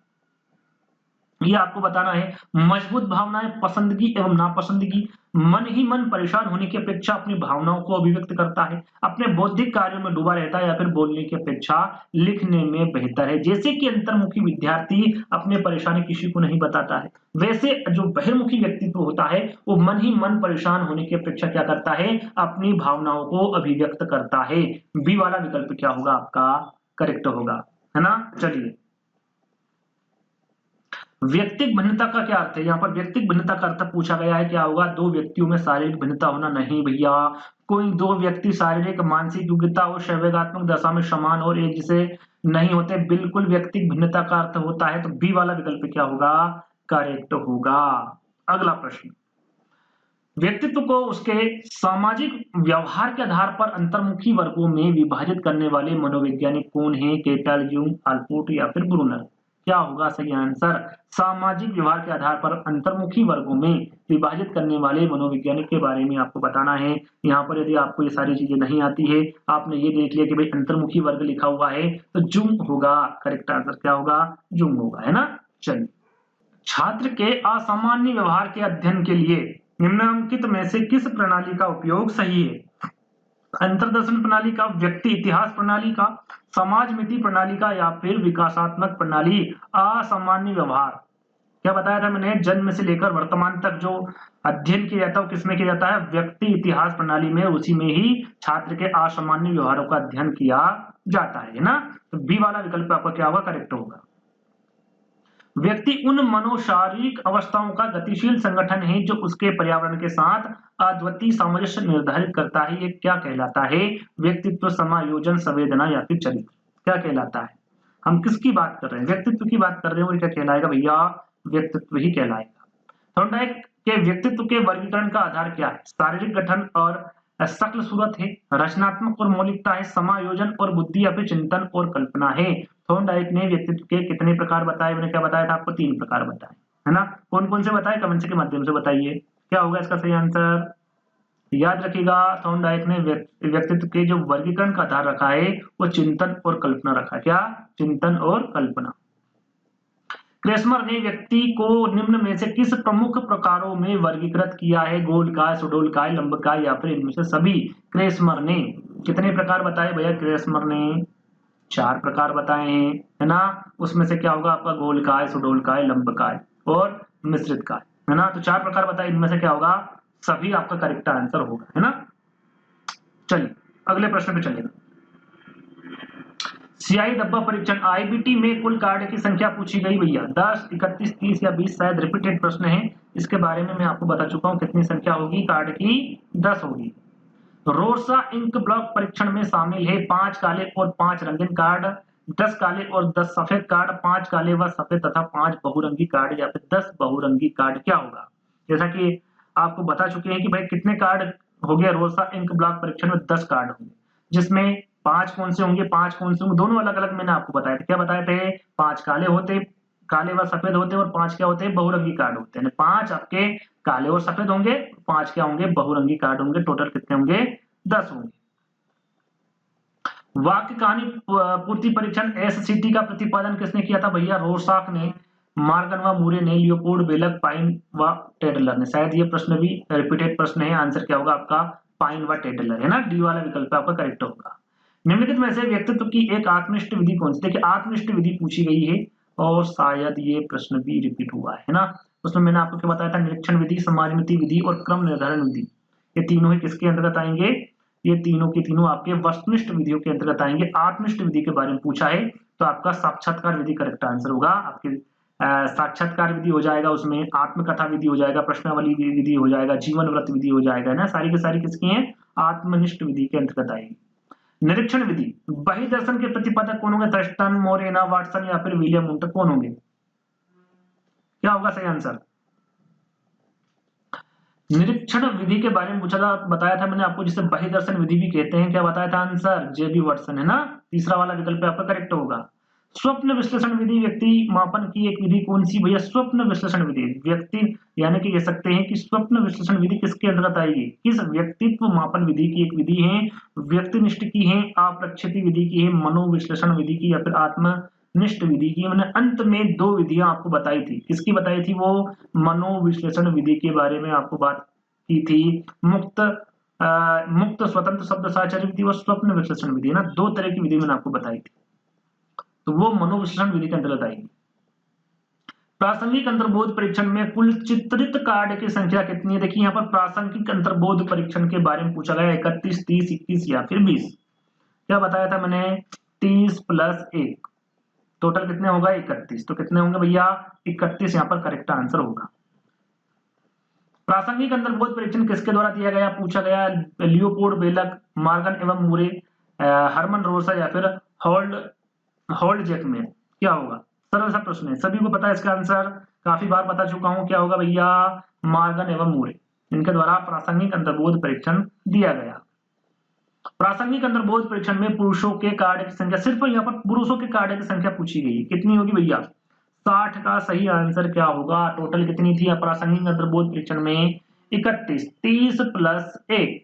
Speaker 1: ये आपको बताना है। मजबूत भावनाएं, पसंदगी एवं नापसंदगी, मन ही मन परेशान होने की अपेक्षा अपनी भावनाओं को अभिव्यक्त करता है, अपने बौद्धिक कार्यों में डूबा रहता है या फिर बोलने की अपेक्षा लिखने में बेहतर है। जैसे कि अंतर्मुखी विद्यार्थी अपने परेशानी किसी को नहीं बताता है, वैसे जो बहिर्मुखी व्यक्तित्व होता है वो मन ही मन परेशान होने की अपेक्षा क्या करता है? अपनी भावनाओं को अभिव्यक्त करता है। बी वाला विकल्प क्या होगा आपका? करेक्ट होगा, है ना। चलिए, व्यक्तिक भिन्नता का क्या अर्थ है? यहाँ पर व्यक्तिक भिन्नता का अर्थ पूछा गया है, क्या होगा? दो व्यक्तियों में शारीरिक भिन्नता होना। नहीं भैया, कोई दो व्यक्ति शारीरिक मानसिक योग्यता और संवेगात्मक दशा में समान और एक जैसे नहीं होते। बिल्कुल व्यक्तिक भिन्नता का अर्थ होता है। तो बी वाला विकल्प क्या होगा? करेक्ट होगा। अगला प्रश्न, व्यक्तित्व को उसके सामाजिक व्यवहार के आधार पर अंतर्मुखी वर्गों में विभाजित करने वाले मनोवैज्ञानिक कौन है? केटल, यूंग, आल्पोर्ट या फिर ब्रूनर, क्या होगा सही आंसर? सामाजिक व्यवहार के आधार पर अंतर्मुखी वर्गों में विभाजित करने वाले मनोवैज्ञानिक के बारे में आपको बताना है। यहाँ पर यदि आपको ये सारी चीजें नहीं आती है, आपने ये देख लिया कि भाई अंतर्मुखी वर्ग लिखा हुआ है, तो जुंग होगा। करेक्ट आंसर क्या होगा? जुंग होगा, है ना। चलिए, छात्र के असामान्य व्यवहार के अध्ययन के लिए निम्नलिखित में से किस प्रणाली का उपयोग सही है? अंतर्दर्शन प्रणाली का, व्यक्ति इतिहास प्रणाली का, समाज मिति प्रणाली का या फिर विकासात्मक प्रणाली? असामान्य व्यवहार क्या बताया था मैंने? जन्म से लेकर वर्तमान तक जो अध्ययन किया जाता है वो किसमें किया जाता है? व्यक्ति इतिहास प्रणाली में, उसी में ही छात्र के असामान्य व्यवहारों का अध्ययन किया जाता है ना। तो बी वाला विकल्प आपका क्या होगा? करेक्ट होगा। व्यक्ति उन मनोशारीरिक अवस्थाओं का गतिशील संगठन है जो उसके पर्यावरण के साथ अद्वितीय सामंजस्य निर्धारित करता है। ये क्या कहलाता है? व्यक्तित्व, समायोजन, संवेदना या फिर चरित्र, क्या कहलाता है? हम किसकी बात कर रहे हैं? व्यक्तित्व की बात कर रहे हैं। और क्या कहलाएगा भैया? व्यक्तित्व ही कहलाएगा। थॉर्नडाइक के व्यक्तित्व के वर्गीकरण का आधार क्या है? शारीरिक गठन और शक्ल सूरत है, रचनात्मक और मौलिकता है, समायोजन और बुद्धि या फिर चिंतन और कल्पना है। थॉर्नडाइक ने व्यक्तित्व के कितने प्रकार बताए? मैंने क्या बताया था आपको? 3 प्रकार बताए, है ना। कौन कौन से बताए? कमेंट के माध्यम से बताइए, क्या होगा इसका सही आंसर? याद रखिएगा, थॉर्नडाइक ने व्यक्तित्व के जो वर्गीकरण का आधार रखा है वो चिंतन और कल्पना रखा है। क्या? चिंतन और कल्पना। क्रेसमर ने व्यक्ति को निम्न में से किस प्रमुख प्रकारों में वर्गीकृत किया है? गोलकाय, सुडोलकाय, लंबकाय या फिर इनमें से सभी? क्रेसमर ने कितने प्रकार बताए भैया? क्रेसमर ने 4 प्रकार बताए हैं, है ना। उसमें से क्या होगा आपका? गोलकाय, सुडोलकाय, लंबकाय और मिश्रित काय, है ना। तो 4 प्रकार बताए, इनमें से क्या होगा? सभी आपका करेक्ट आंसर होगा, है ना। चलिए अगले प्रश्न पे चलेगा। सियाही डब्बा परीक्षण आईबीटी में कुल कार्ड की संख्या पूछी गई भैया, 10, 31, 30 या 20, शायद रिपीटेड प्रश्न है। इसके बारे में मैं आपको बता चुका हूं कितनी संख्या होगी कार्ड की, 10 होगी। रोसा इंक ब्लॉक परीक्षण में शामिल है 5 काले और 5 रंगीन कार्ड, 10 काले और 10 सफेद कार्ड, 5 काले व सफेद तथा 5 बहुरंगी कार्ड या फिर 10 बहुरंगी कार्ड। क्या होगा? जैसा कि आपको बता चुके हैं कि भाई कितने कार्ड हो गया रोसा इंक ब्लॉक परीक्षण में? 10 कार्ड होंगे। जिसमें 5 कौन से होंगे, 5 कौन से होंगे, दोनों अलग अलग मैंने आपको बताए थे। क्या बताए थे? 5 काले होते, काले व सफेद होते, और 5 क्या होते हैं? बहुरंगी कार्ड होते हैं। 5 आपके काले और सफेद होंगे, 5 क्या होंगे? बहुरंगी कार्ड होंगे। टोटल कितने होंगे? 10 होंगे। वाक्य कहानी पूर्ति परीक्षण एससीटी का प्रतिपादन किसने किया था भैया? रोरसाक ने, मार्गन व मूरे ने, लियोपोल्ड, बेलक, पाइन व टेडलर ने। शायद ये प्रश्न भी रिपीटेड प्रश्न है। आंसर क्या होगा आपका? पाइन व टेडलर, है ना। डी वाला विकल्प आपका करेक्ट होगा। निम्नलिखित में से व्यक्तित्व की एक आत्मनिष्ठ विधि कौन सी? देखिए आत्मनिष्ठ विधि पूछी गई है और शायद ये प्रश्न भी रिपीट हुआ है ना। उसमें मैंने आपको क्या बताया था? निरीक्षण विधि, समाजमिति विधि और क्रम निर्धारण विधि। ये तीनों ही किसके अंतर्गत आएंगे? ये तीनों की तीनों आपके वस्तुनिष्ठ विधियों के अंतर्गत आएंगे। आत्मनिष्ठ विधि के बारे में पूछा है तो आपका साक्षात्कार विधि करेक्ट आंसर होगा। आपके साक्षात्कार विधि हो जाएगा, उसमें आत्मकथा विधि हो जाएगा, प्रश्नावली विधि हो जाएगा, जीवन व्रत विधि हो जाएगा, है ना। सारी की सारी किसकी हैं? आत्मनिष्ठ विधि के अंतर्गत आएगी। निरीक्षण विधि, बही दर्शन के प्रतिपादक कौन होंगे? थर्स्टन, मोरेना, वाटसन या फिर विलियम वुंट कौन होंगे? क्या होगा सही आंसर? निरीक्षण विधि के बारे में पूछा था, बताया था मैंने आपको, जिसे बही दर्शन विधि भी कहते हैं। क्या बताया था आंसर? जेबी वाटसन, है ना। तीसरा वाला विकल्प आपका करेक्ट होगा। स्वप्न विश्लेषण विधि, व्यक्ति मापन की एक विधि कौन सी भैया? स्वप्न विश्लेषण विधि, व्यक्ति यानी कि कह सकते हैं कि स्वप्न विश्लेषण विधि किसके अंतर्गत आएगी? किस व्यक्तित्व मापन विधि की एक विधि है? व्यक्तिनिष्ठ की है, अप्रक्षित विधि की है, मनोविश्लेषण विधि की, या फिर आत्मनिष्ठ विधि की। मैंने अंत में 2 विधियां आपको बताई थी। किसकी बताई थी? वो मनोविश्लेषण विधि के बारे में आपको बात की थी। मुक्त स्वतंत्र शब्द साहचर्य विधि और स्वप्न विश्लेषण विधि, ना। 2 तरह की विधि मैंने आपको बताई थी, तो वो मनोविश्लेषण विधि के अंतर्गत आएगी। प्रासंगिक अंतर्बोध परीक्षण में कुल चित्रित कार्ड की संख्या कितनी है? देखिए यहाँ पर प्रासंगिक अंतर्बोध परीक्षण के बारे में पूछा गया 31, 30, 21 या फिर 20। क्या बताया था मैंने? 30 प्लस 1, टोटल कितने होगा? 31। तो कितने होंगे भैया? 31 यहाँ पर करेक्ट आंसर होगा। प्रासंगिक अंतर्बोध परीक्षण किसके द्वारा दिया गया? पूछा गया लियोपोल्ड, बेलक, मार्गन एवं मूरे, हरमन रोसा या फिर होल्ड जैकमैन। क्या होगा? सरल सा प्रश्न है, सभी को पता है इसका आंसर, काफी बार बता चुका हूं। क्या होगा भैया? मार्गन एवं मूरे, इनके द्वारा प्रासंगिक अंतर्बोध परीक्षण दिया गया। प्रासंगिक अंतर्बोध परीक्षण में पुरुषों के कार्ड की संख्या, सिर्फ यहाँ पर पुरुषों के कार्ड की संख्या पूछी गई है। कितनी होगी भैया? 60 का सही आंसर क्या होगा? टोटल कितनी थी प्रासंगिक अंतर्बोध परीक्षण में? 31, 30 प्लस 1।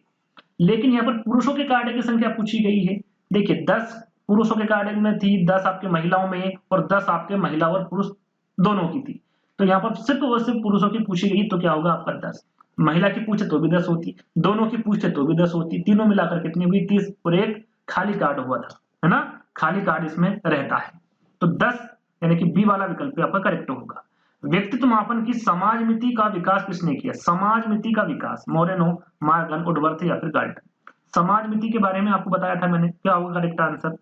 Speaker 1: लेकिन यहाँ पर पुरुषों के कार्ड की संख्या पूछी गई है। देखिए 10 पुरुषों के कार्ड में थी, 10 आपके महिलाओं में, और 10 आपके महिला और पुरुष दोनों की थी। तो यहाँ पर सिर्फ और सिर्फ पुरुषों की पूछी गई, तो क्या होगा आपका? 10। महिला की पूछे तो भी 10 होती, दोनों की पूछे तो भी 10 होती, तीनों मिलाकर कितनी हुई? 30, और एक खाली कार्ड हुआ था, है ना। खाली कार्ड इसमें रहता है, तो 10 यानी कि बी वाला विकल्प आपका करेक्ट होगा। व्यक्तित्व मापन की समाजमिति का विकास किसने किया? समाजमिति का विकास मोरेनो, मार्गन, वुडवर्थ या फिर गाल्टन। समाजमिति के बारे में आपको बताया था मैंने। क्या होगा करेक्ट आंसर?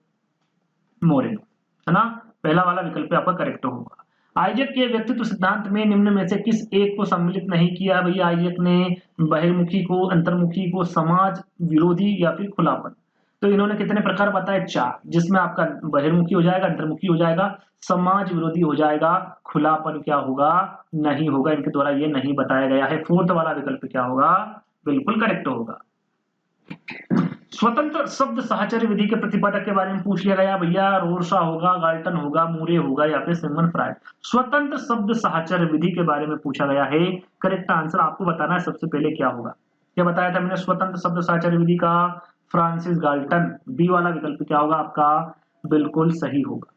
Speaker 1: मोरेनो, है ना। पहला वाला विकल्प आपका करेक्ट होगा। आइजैक के व्यक्तित्व सिद्धांत में निम्न में से किस एक को सम्मिलित नहीं किया भैया? आइजैक ने बहिर्मुखी को, अंतर्मुखी को, समाज विरोधी या फिर खुलापन। तो इन्होंने कितने प्रकार बताए? 4, जिसमें आपका बहिर्मुखी हो जाएगा, अंतर्मुखी हो जाएगा, समाज विरोधी हो जाएगा, खुलापन क्या होगा? नहीं होगा। इनके द्वारा ये नहीं बताया गया है। 4th वाला विकल्प क्या होगा? बिल्कुल करेक्ट होगा। स्वतंत्र शब्द साहचर्य विधि के प्रतिपादक के बारे में पूछ लिया गया भैया। रोरसा होगा, गाल्टन होगा, मूरे होगा या फिर सिगमंड फ्रायड। स्वतंत्र शब्द साहचर्य विधि के बारे में पूछा गया है। करेक्ट आंसर आपको बताना है सबसे पहले क्या होगा। क्या बताया था मैंने? स्वतंत्र शब्द साहचर्य विधि का फ्रांसिस गाल्टन। बी वाला विकल्प क्या होगा आपका? बिल्कुल सही होगा।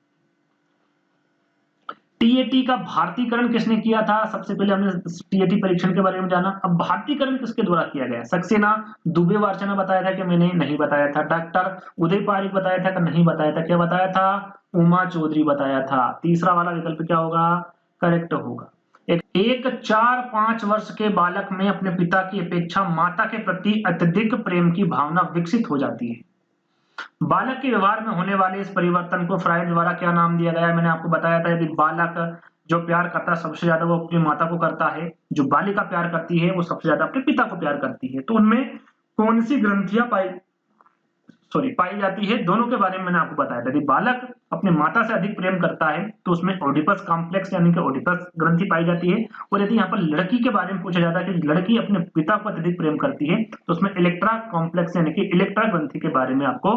Speaker 1: टीएटी का भारतीकरण किसने किया था? सबसे पहले हमने टीएटी परीक्षण के बारे में जाना। अब भारतीकरण किसके द्वारा किया गया? सक्सेना, दुबे, वार्चना बताया था कि मैंने नहीं बताया था। डॉक्टर उदय पारिक बताया था कि नहीं बताया था। क्या बताया था? उमा चौधरी बताया था। तीसरा वाला विकल्प क्या होगा? करेक्ट होगा। एक 4-5 वर्ष के बालक में अपने पिता की अपेक्षा माता के प्रति अत्यधिक प्रेम की भावना विकसित हो जाती है। बालक के व्यवहार में होने वाले इस परिवर्तन को फ्रायड द्वारा क्या नाम दिया गया है? मैंने आपको बताया था, यदि बालक जो प्यार करता है सबसे ज्यादा वो अपनी माता को करता है, जो बालिका प्यार करती है वो सबसे ज्यादा अपने पिता को प्यार करती है, तो उनमें कौन सी ग्रंथियां पाई जाती है? दोनों के बारे में मैंने आपको बताया था। यदि बालक अपने माता से अधिक प्रेम करता है तो उसमें ओडिपस कॉम्प्लेक्स यानी कि ओडिपस ग्रंथि पाई जाती है। और यदि यहाँ पर लड़की के बारे में पूछा जाता है कि लड़की अपने पिता को अत्यधिक प्रेम करती है तो उसमें इलेक्ट्रा कॉम्प्लेक्स यानी कि इलेक्ट्रा ग्रंथि के बारे में आपको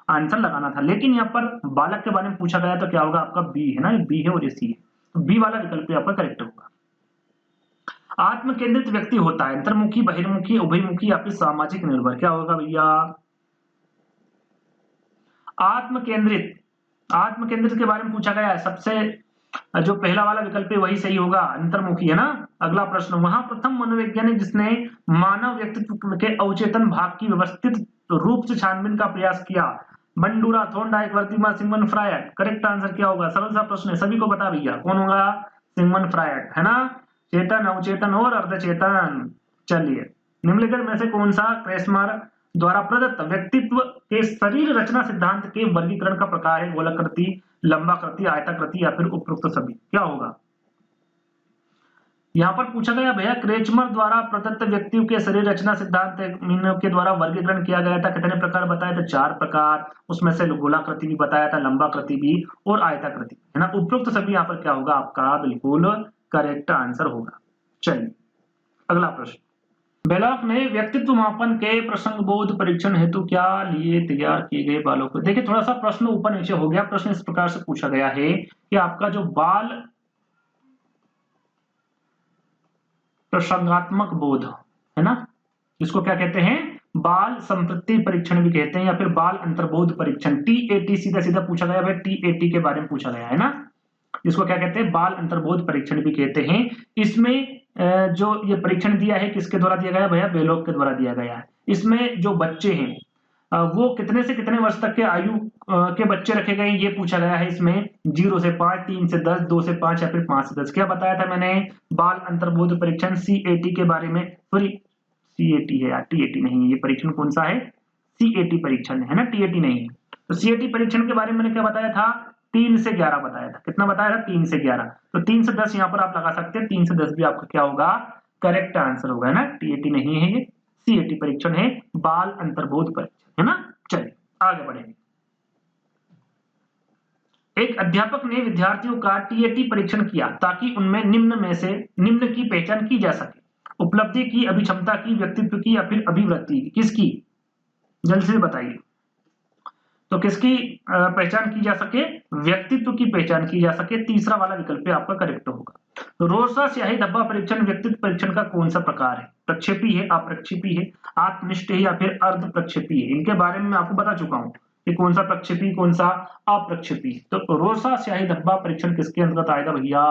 Speaker 1: आंसर लगाना था। लेकिन यहाँ पर बालक के बारे में पूछा गया तो क्या होगा आपका बी है ना, बी है और ये सी है, तो बी वाला विकल्प आपका करेक्ट होगा। आत्म केंद्रित व्यक्ति होता है अंतर्मुखी, बहिर्मुखी, उभयमुखी या फिर सामाजिक निर्भर, क्या होगा भैया? आत्म केंद्रित के बारे में पूछा गया है, सबसे जो पहला वाला विकल्प है वही सही होगा, अंतर्मुखी है ना। अगला प्रश्न, वहां प्रथम मनोवैज्ञानिक जिसने मानव व्यक्तित्व के अवचेतन भाग की व्यवस्थित रूप से छानबीन का प्रयास किया, Bandura, Thorndike, Wertheimer, Sigmund Freud. Correct answer क्या होगा? सरल सा प्रश्न है, सभी को बता भैया, कौन होगा? सिगमंड फ्रायड है ना। चेतन, अवचेतन और अर्धचेतन। चलिए, निम्नलिखित में से कौन सा क्रेस्मर द्वारा प्रदत्त व्यक्तित्व के शरीर रचना सिद्धांत के वर्गीकरण का प्रकार है? गोलाकृति, लंबाकृति, आयताकृति या फिर उपरोक्त सभी, क्या होगा? यहाँ पर पूछा गया भैया क्रेचमर द्वारा प्रदत्त व्यक्तियों के शरीर रचना सिद्धांत के द्वारा वर्गीकरण किया गया था, कितने प्रकार बताए थे? 4 प्रकार, उसमें से गोलाकृति भी बताया था, लंबाकृति भी और आयताकृति है ना। उपरोक्त सभी यहाँ पर क्या होगा आपका? बिल्कुल करेक्ट आंसर होगा। चलिए अगला प्रश्न, बेलॉक ने व्यक्तित्व मापन के प्रसंग बोध परीक्षण हेतु क्या लिए तैयार किए गए बालों को? देखिए थोड़ा सा प्रश्न ऊपर नीचे हो गया। प्रश्न इस प्रकार से पूछा गया है कि आपका जो बाल प्रसंगात्मक बोध है ना, इसको क्या कहते हैं? बाल संपत्ति परीक्षण भी कहते हैं या फिर बाल अंतर्बोध परीक्षण, टीएटी। सीधा सीधा पूछा गया भाई, टीएटी के बारे में पूछा गया है ना, इसको क्या कहते हैं? बाल अंतर्बोध परीक्षण भी कहते हैं। इसमें जो ये परीक्षण दिया है किसके द्वारा दिया गया भैया? बेलोक के द्वारा दिया गया है। इसमें जो बच्चे हैं वो कितने से कितने वर्ष तक के आयु के बच्चे रखे गए ये पूछा गया है। इसमें 0 से 5, 3 से 10, 2 से 5 या फिर 5 से 10। क्या बताया था मैंने? बाल अंतर्बोध परीक्षण सीएटी के बारे में। सॉरी, सीएटी है यार, टीएटी नहीं है। ये परीक्षण कौन सा है? सीएटी परीक्षण है ना, टीएटी नहीं है। तो सीएटी परीक्षण के बारे में मैंने क्या बताया था? 3 से 11 बताया था। कितना बताया था? 3 से 11। तो 3 से 10 यहाँ पर आप लगा सकते हैं, 3 से 10 भी आपका क्या होगा? करेक्ट आंसर होगा ना। टीएटी नहीं है ये, सीएटी परीक्षण है, बाल अंतर्बोध परीक्षण है ना। चलिए आगे बढ़ेंगे। एक अध्यापक ने विद्यार्थियों का टीएटी परीक्षण किया ताकि उनमें निम्न में से निम्न की पहचान की जा सके: उपलब्धि की, अभिक्षमता की, व्यक्तित्व की या फिर अभिवृत्ति की। किसकी? जल्द से बताइए। तो किसकी पहचान की जा सके? व्यक्तित्व की पहचान की जा सके। तीसरा वाला विकल्प आपका करेक्ट होगा। तो रोसा स्याही धब्बा परीक्षण व्यक्तित्व परीक्षण का कौन सा प्रकार है? प्रक्षेपी है, अप्रक्षेपी है, आत्मनिष्ठ है या फिर अर्ध प्रक्षेपी है? इनके बारे में मैं आपको बता चुका हूं कि कौन सा प्रक्षेपी, कौन सा अप्रक्षेपी। तो रोसा स्याही धब्बा परीक्षण किसके अंतर्गत आएगा भैया?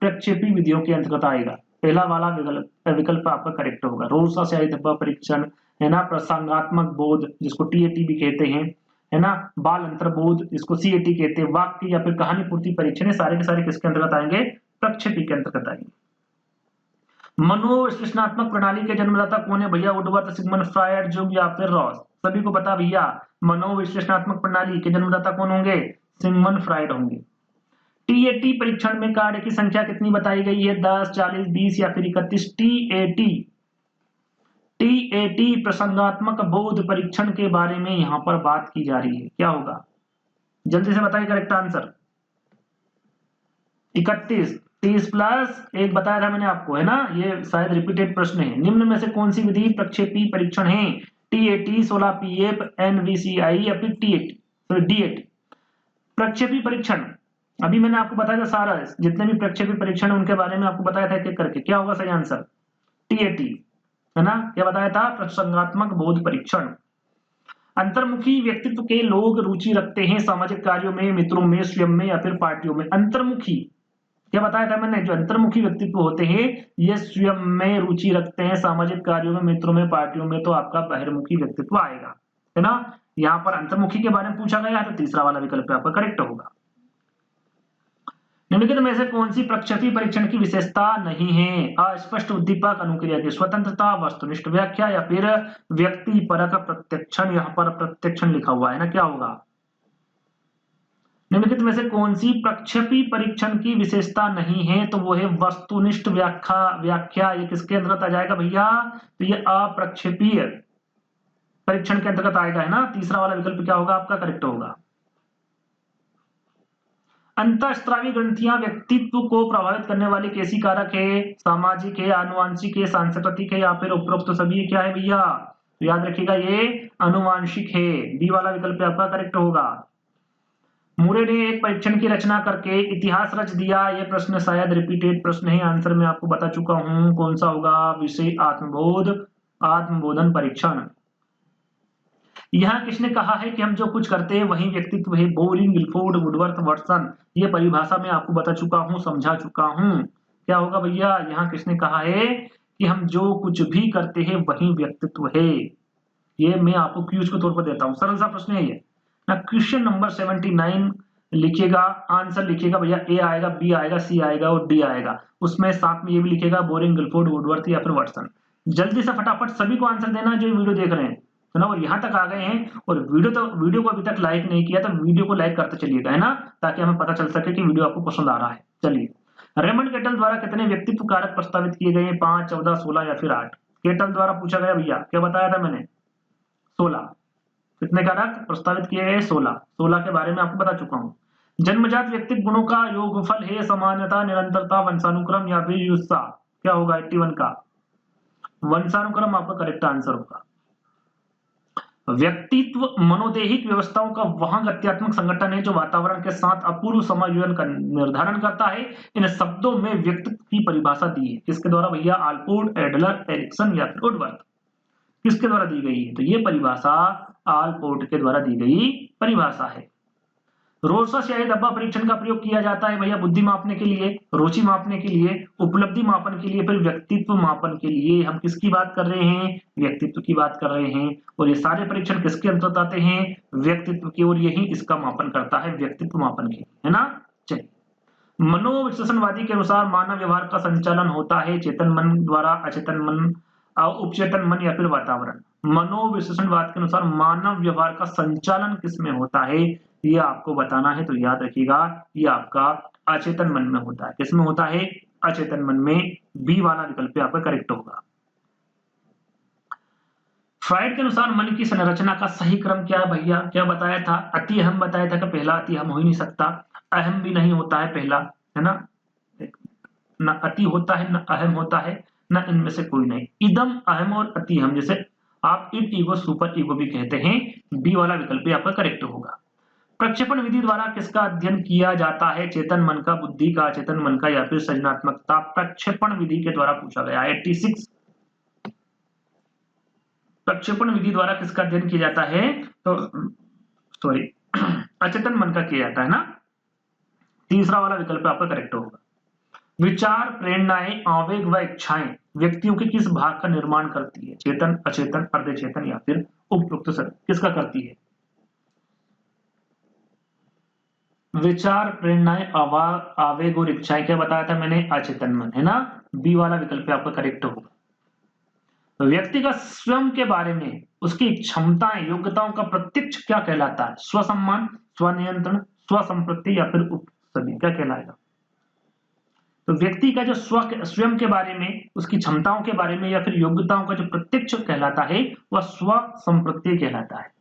Speaker 1: प्रक्षेपी विधियों के अंतर्गत आएगा। पहला वाला विकल्प आपका करेक्ट होगा। रोसा स्याही धब्बा परीक्षण है ना, प्रसंगात्मक बोध जिसको टीएटी भी कहते हैं है ना, बाल अंतर्बोध जिसको सीएटी कहते हैं, वाक्य या फिर कहानी पूर्ति परीक्षण, सारे के सारे किसके अंतर्गत आएंगे? प्रक्षेपी के अंतर्गत आएंगे। मनोविश्लेषणात्मक प्रणाली के जन्मदाता कौन है भैया? वुडवर्थ, सिगमंड फ्रायड, जुग या फिर रॉस? सभी को बता भैया, मनोविश्लेषणात्मक प्रणाली के जन्मदाता कौन होंगे? सिगमंड फ्रायड होंगे। टीएटी परीक्षण में कार्य की संख्या कितनी बताई गई है? 10, 40, 20 या फिर 31? टीएटी प्रसंगात्मक बोध परीक्षण के बारे में यहां पर बात की जा रही है, क्या होगा? जल्दी से बताइए करेक्ट आंसर। 31, 30 प्लस 1 बताया था मैंने आपको है ना, ये शायद रिपीटेड प्रश्न है। निम्न में से कौन सी विधि प्रक्षेपी परीक्षण है? टीएटी, 16 पीएफ, एनवीसीआई या फिर टीएटी सॉरी डीएटी? प्रक्षेपी परीक्षण अभी मैंने आपको बताया था, सारा जितने भी प्रक्षेपी परीक्षण उनके बारे में आपको बताया था एक एक करके। क्या होगा सही आंसर? टीएटी है ना। क्या बताया था? प्रसंगात्मक बोध परीक्षण। अंतर्मुखी व्यक्तित्व के लोग रुचि रखते हैं सामाजिक कार्यों में, मित्रों में, स्वयं में या फिर पार्टियों में? अंतर्मुखी क्या बताया था मैंने? जो अंतर्मुखी व्यक्तित्व होते हैं ये स्वयं में रुचि रखते हैं, सामाजिक कार्यों में, मित्रों में, पार्टियों में तो आपका बहिर्मुखी व्यक्तित्व आएगा है ना। यहाँ पर अंतर्मुखी के बारे में पूछा गया है तो तीसरा वाला विकल्प आपका करेक्ट होगा। निम्नलिखित में से कौन सी प्रक्षेपी परीक्षण की विशेषता नहीं है? अस्पष्ट उद्दीपक, अनुक्रिया की स्वतंत्रता, वस्तुनिष्ठ व्याख्या या फिर व्यक्ति परक प्रत्यक्षण? यहाँ पर प्रत्यक्षण लिखा हुआ है ना, क्या होगा? निम्नलिखित में से कौन सी प्रक्षेपी परीक्षण की विशेषता नहीं है? तो वो है वस्तुनिष्ठ व्याख्या। ये किसके अंतर्गत आ जाएगा भैया? तो ये अप्रक्षेपीय परीक्षण के अंतर्गत आएगा है ना। तीसरा वाला विकल्प क्या होगा आपका? करेक्ट होगा। अंतःस्रावी ग्रंथियां व्यक्तित्व को प्रभावित करने वाली कैसी कारक है? सामाजिक है, आनुवांशिक है, सांस्कृतिक है या फिर उपरोक्त सभी? क्या है भैया? तो याद रखिएगा ये आनुवांशिक है। बी वाला विकल्प आपका करेक्ट होगा। मूरे ने एक परीक्षण की रचना करके इतिहास रच दिया। यह प्रश्न शायद रिपीटेड प्रश्न है, आंसर मैं आपको बता चुका हूं। कौन सा होगा? विषय आत्मबोध, आत्मबोधन परीक्षण। यहाँ किसने कहा है कि हम जो कुछ करते हैं वही व्यक्तित्व है? Boring, Guilford, Woodworth, Watson. ये परिभाषा मैं आपको बता चुका हूँ, समझा चुका हूँ। क्या होगा भैया? यहाँ किसने कहा है कि हम जो कुछ भी करते हैं वही व्यक्तित्व है? ये मैं आपको क्यूज के तौर पर देता हूँ, सरल सा प्रश्न है ये ना। क्वेश्चन नंबर 79 लिखिएगा, आंसर लिखिएगा भैया। ए आएगा, बी आएगा, सी आएगा और डी आएगा। उसमें साथ में ये भी लिखिएगा बोरिंग, गिलफोर्ड, वुडवर्थ या फिर वाटसन। जल्दी से फटाफट सभी को आंसर देना जो वीडियो देख रहे हैं, है ना। और यहाँ तक आ गए हैं और वीडियो को अभी तक लाइक नहीं किया तो वीडियो को लाइक करते चलिएगा, है ना, ताकि हमें पता चल सके कि वीडियो आपको पसंद आ रहा है। चलिए, रेमंड केटल द्वारा कितने व्यक्तित्व कारक प्रस्तावित किए गए? 5, 14, 16 या फिर 8? केटल द्वारा पूछा गया भैया, क्या बताया था मैंने? 16। कितने कारक प्रस्तावित किए गए? 16। 16 के बारे में आपको बता चुका हूँ। जन्मजात व्यक्तित्व गुणों का योगफल है समानता, निरंतरता, वंशानुक्रम या फिर युत्सा? क्या होगा 81 का? वंशानुक्रम आपका करेक्ट आंसर होगा। व्यक्तित्व मनोदेहिक व्यवस्थाओं का वह गत्यात्मक संगठन है जो वातावरण के साथ अपूर्व समायोजन का निर्धारण करता है। इन शब्दों में व्यक्तित्व की परिभाषा दी है किसके द्वारा भैया? आलपोर्ट, एडलर, एरिक्सन या फिर वुडवर्थ? किसके द्वारा दी गई है? तो ये परिभाषा आलपोर्ट के द्वारा दी गई परिभाषा है। रोरसा स्याही धब्बा परीक्षण का प्रयोग किया जाता है भैया बुद्धि मापने के लिए, रुचि मापने के लिए, उपलब्धि मापन के लिए, फिर व्यक्तित्व मापन के लिए। हम किसकी बात कर रहे हैं? व्यक्तित्व की बात कर रहे हैं। और ये सारे परीक्षण किसके अंतर्गत आते हैं? व्यक्तित्व की। और यही इसका मापन करता है, व्यक्तित्व मापन के, है ना। चलिए, मनोविश्लेषणवादी के अनुसार मानव व्यवहार का संचालन होता है चेतन मन द्वारा, अचेतन मन, उपचेतन मन या फिर वातावरण? मनोविश्लेषणवाद के अनुसार मानव व्यवहार का संचालन किसमें होता है? ये आपको बताना है। तो याद रखिएगा, ये आपका अचेतन मन में होता है। किसमें होता है? अचेतन मन में। बी वाला विकल्प आपका करेक्ट होगा। फ्राइड के अनुसार मन की संरचना का सही क्रम क्या है भैया? क्या बताया था? अति अहम बताया था कि पहला अति अहम हो ही नहीं सकता, अहम भी नहीं होता है पहला, है ना। न अति होता है, न अहम होता है, न इनमें से कोई नहीं। इदम, अहम और अति अहम, जैसे आप इन ईगो, सुपर ईगो भी कहते हैं। बी वाला विकल्प आपका करेक्ट होगा। प्रक्षेपण विधि द्वारा किसका अध्ययन किया जाता है? चेतन मन का, बुद्धि का, अचेतन मन का या फिर सृजनात्मकता? प्रक्षेपण विधि के द्वारा पूछा गया। 86। प्रक्षेपण विधि द्वारा किसका अध्ययन किया जाता है? तो सॉरी, अचेतन मन का किया जाता है ना। तीसरा वाला विकल्प आपका करेक्ट होगा। विचार, प्रेरणाएं, आवेग व इच्छाएं व्यक्तियों के किस भाग का निर्माण करती है? चेतन, अचेतन, अर्धचेतन या फिर उपयुक्त सर किसका करती है? विचार, प्रेरणाएं, आवेग और इच्छाएं, क्या बताया था मैंने? अचेतन मन, है ना। बी वाला विकल्प आपका करेक्ट होगा। व्यक्ति का स्वयं के बारे में उसकी क्षमताएं, योग्यताओं का प्रत्यक्ष क्या कहलाता है? स्वसम्मान, स्वनियंत्रण, स्वसंपत्ति या फिर उपसभी? क्या कहलाएगा? तो व्यक्ति का जो स्वयं के बारे में, उसकी क्षमताओं के बारे में या फिर योग्यताओं का जो प्रत्यक्ष कहलाता है वह स्वसंपत्ति कहलाता है।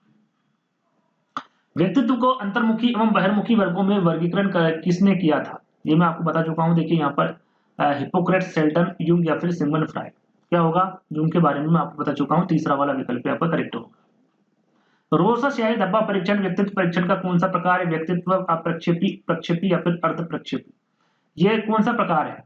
Speaker 1: व्यक्तित्व को अंतर्मुखी एवं बहिर्मुखी वर्गों में वर्गीकरण किसने किया था? ये मैं आपको बता चुका हूं। देखिए यहाँ पर हिप्पोक्रेट्स, शेल्टन, यूंग या फिर सिगमंड फ्राइड? क्या होगा? यूंग के बारे में मैं आपको बता चुका हूं। तीसरा वाला विकल्प आपका करेक्ट होगा। रोरसा स्याही धब्बा परीक्षण व्यक्तित्व परीक्षण का कौन सा प्रकार है? व्यक्तित्व अप्रक्षेपी, प्रक्षेपी या फिर अर्ध प्रक्षेपी? ये कौन सा प्रकार है?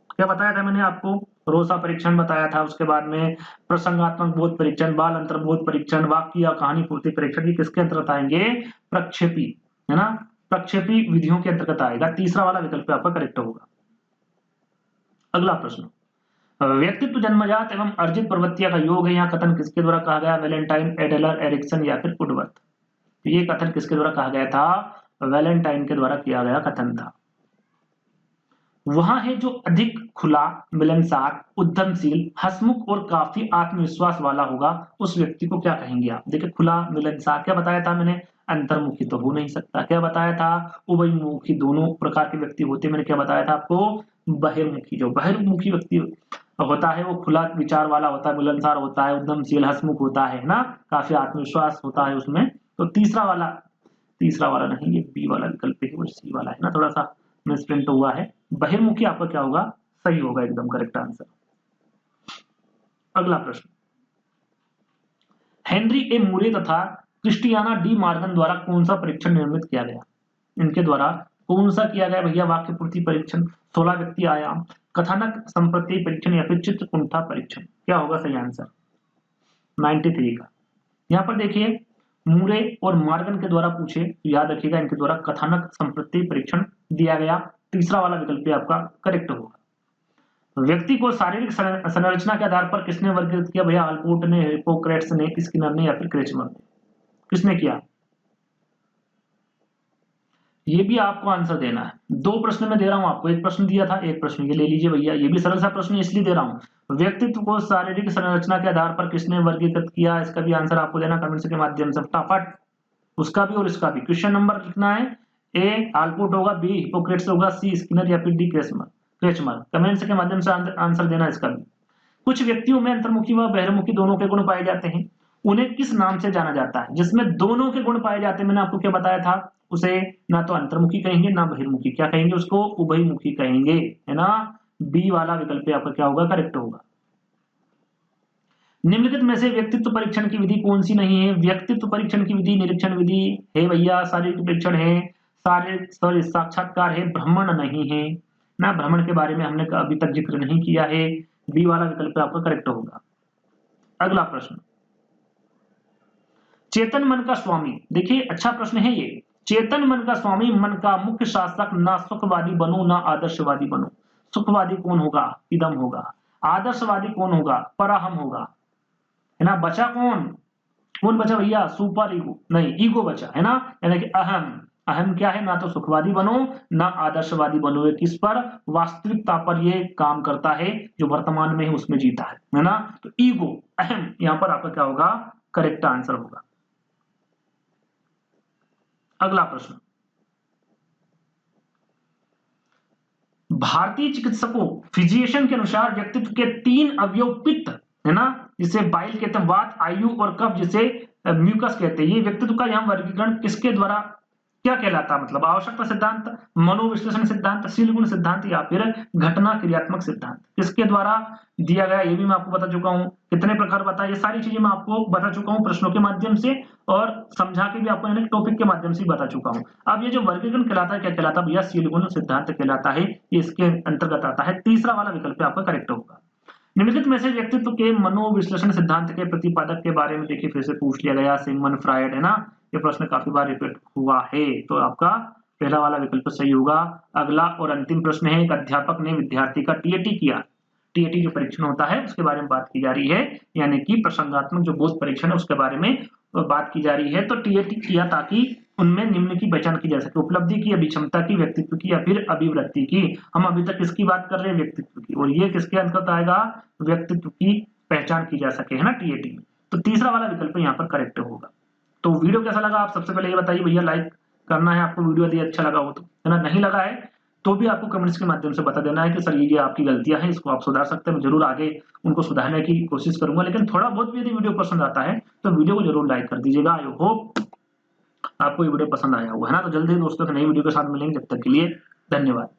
Speaker 1: क्या बताया था मैंने आपको? रोसा परीक्षण बताया था। उसके बाद में प्रसंगात्मक बोध परीक्षण, बाल अंतर्बोध परीक्षण, वाक्य या कहानी पूर्ति परीक्षण, ये किसके अंतर्गत आएंगे? प्रक्षेपी, है ना, प्रक्षेपी विधियों के अंतर्गत आएगा। तीसरा वाला विकल्प आपका करेक्ट होगा। अगला प्रश्न, व्यक्तित्व जन्मजात एवं अर्जित प्रवृत्तियां का योग है, यहाँ कथन किसके द्वारा कहा गया? वैलेंटाइन, एडलर, एरिक्सन या फिर वुडवर्थ? ये कथन किसके द्वारा कहा गया था? वैलेंटाइन के द्वारा किया गया कथन था। वह है जो अधिक खुला, मिलनसार, उद्यमशील, हंसमुख और काफी आत्मविश्वास वाला होगा, उस व्यक्ति को क्या कहेंगे आप? देखिए, खुला, मिलनसार, क्या बताया था मैंने? अंतर्मुखी तो हो नहीं सकता। क्या बताया था? उभयमुखी, दोनों प्रकार के व्यक्ति होते। मैंने क्या बताया था आपको? बहिर्मुखी, जो बहिर्मुखी व्यक्ति होता है वो खुला विचार वाला होता है, मिलनसार होता है, उद्यमशील, हंसमुख होता है ना, काफी आत्मविश्वास होता है उसमें। तो तीसरा तीसरा वाला नहीं, ये बी वाला विकल्प है, वो सी वाला है ना, थोड़ा सा मिसप्रिंट हुआ है। बहिर्मुखी आपका क्या होगा, सही होगा, एकदम करेक्ट आंसर। अगला प्रश्न, हेनरी ए मुरे तथा क्रिस्टियाना डी मार्गन द्वारा कौन सा परीक्षण निर्मित किया गया? इनके द्वारा कौन सा किया गया भैया? वाक्य पूर्ति परीक्षण, 16 व्यक्ति आयाम, कथानक संप्रति परीक्षण या फिर चित्र कुंठा परीक्षण? क्या होगा सही आंसर? 93 का। यहाँ पर देखिए मुरे और मार्गन के द्वारा पूछे तो याद रखिएगा इनके द्वारा कथानक संप्रति परीक्षण दिया गया, तीसरा वाला विकल्प आपका करेक्ट होगा। व्यक्ति को शारीरिक संरचना के आधार पर किसने वर्गीकृत किया भैया? अल्पोर्ट ने, हिप्पोक्रेट्स ने, स्किनर ने या फिर क्रेचमर ने? किसने किया? ये भी आपको आंसर देना है। 2 प्रश्न में दे रहा हूं आपको, एक प्रश्न दिया था, एक प्रश्न ये ले लीजिए भैया, ये भी सरल सा प्रश्न इसलिए दे रहा हूं। व्यक्तित्व को शारीरिक संरचना के आधार पर किसने वर्गीकृत किया? इसका भी आंसर आपको देना कमेंट्स के माध्यम से फटाफट, उसका भी और इसका भी। क्वेश्चन नंबर लिखना है, ए अल्पोर्ट होगा, बी हिप्पोक्रेट्स होगा, सी स्किनर या फिर डी क्रेचमर। कमेंट्स के माध्यम से आंसर देना इसका भी। कुछ व्यक्तियों में अंतर्मुखी व बहिर्मुखी दोनों के गुण पाए जाते हैं, उन्हें किस नाम से जाना जाता है? जिसमें दोनों के गुण पाए जाते हैं, मैंने आपको क्या बताया था, उसे ना तो अंतर्मुखी कहेंगे ना बहिर्मुखी, क्या कहेंगे उसको? उभयमुखी कहेंगे, है ना। बी वाला विकल्प आपका क्या होगा? करेक्ट होगा। निम्नलिखित में से व्यक्तित्व परीक्षण की विधि कौन सी नहीं है? व्यक्तित्व परीक्षण की विधि निरीक्षण विधि है भैया, शारीरिक परीक्षण है, शारीरिक साक्षात्कार है, भ्रमण नहीं है ना, भ्रमण के बारे में हमने अभी तक जिक्र नहीं किया है। बी वाला विकल्प आपका करेक्ट होगा। अगला प्रश्न, चेतन मन का स्वामी, देखिए अच्छा प्रश्न है ये। चेतन मन का स्वामी, मन का मुख्य शासक, ना सुखवादी बनो ना आदर्शवादी बनो। सुखवादी कौन होगा? इदम होगा। आदर्शवादी कौन होगा? पराहम होगा, है ना। बचा कौन? कौन बचा भैया? सुपर ईगो, नहीं ईगो बचा, है ना, यानी कि अहम। अहम क्या है? ना तो सुखवादी बनो ना आदर्शवादी बनो। ये किस पर? वास्तविकता पर ये काम करता है, जो वर्तमान में है उसमें जीता है ना। तो ईगो, अहम, यहां पर आपका क्या होगा? करेक्ट आंसर होगा। अगला प्रश्न, भारतीय चिकित्सकों फिजिशियन के अनुसार व्यक्तित्व के 3 अवयव पित्त, है ना, जिसे बाइल कहते हैं, वात, आयु और कफ जिसे म्यूकस कहते हैं, ये व्यक्तित्व का यहाँ वर्गीकरण किसके द्वारा क्या कहलाता है? मतलब आवश्यकता सिद्धांत, मनोविश्लेषण सिद्धांत, शीलगुण सिद्धांत या फिर घटना क्रियात्मक सिद्धांत? किसके द्वारा दिया गया? ये भी मैं आपको बता चुका हूं। कितने प्रकार बताया, ये सारी चीजें मैं आपको बता चुका हूं प्रश्नों के माध्यम से, और समझा के भी आपको यानी टॉपिक के माध्यम से बता चुका हूं। अब ये जो वर्गीकरण कहलाता है, क्या कहलाता है भैया? शीलगुण सिद्धांत कहलाता है, ये इसके अंतर्गत आता है। तीसरा वाला विकल्प आपका करेक्ट होगा। निम्नलिखित में से व्यक्तित्व के मनोविश्लेषण सिद्धांत के प्रतिपादक के बारे में देखिए फिर से पूछ लिया गया, सिगमंड फ्रायड, है ना। ये प्रश्न काफी बार रिपीट हुआ है, तो आपका पहला वाला विकल्प सही होगा। अगला और अंतिम प्रश्न है, एक अध्यापक ने विद्यार्थी का टीएटी किया। टीएटी जो परीक्षण होता है उसके बारे में बात की जा रही है, यानी कि प्रसंगात्मक जो बोध परीक्षण है उसके बारे में बात की जा रही है। तो टीएटी किया ताकि उनमें निम्न की पहचान की जा सके, उपलब्धि की, अभिक्षमता की, व्यक्तित्व की या फिर अभिवृत्ति की। हम अभी तक किसकी बात कर रहे हैं? व्यक्तित्व की, और ये किसके अंतर्गत आएगा? व्यक्तित्व की पहचान की जा सके, है ना, टीएटी में। तो तीसरा वाला विकल्प यहाँ पर करेक्ट होगा। तो वीडियो कैसा लगा आप सबसे पहले ये बताइए भैया, लाइक करना है आपको वीडियो यदि अच्छा लगा हो तो, है ना। नहीं लगा है तो भी आपको कमेंट्स के माध्यम से बता देना है कि सर ये आपकी गलतियां हैं, इसको आप सुधार सकते हैं। मैं जरूर आगे उनको सुधारने की कोशिश करूंगा, लेकिन थोड़ा बहुत भी यदि वीडियो पसंद आता है तो वीडियो को जरूर लाइक कर दीजिएगा। आई होप आपको ये वीडियो पसंद आया हुआ, है ना। तो जल्दी दोस्तों नई वीडियो के साथ मिलेंगे, जब तक के लिए धन्यवाद।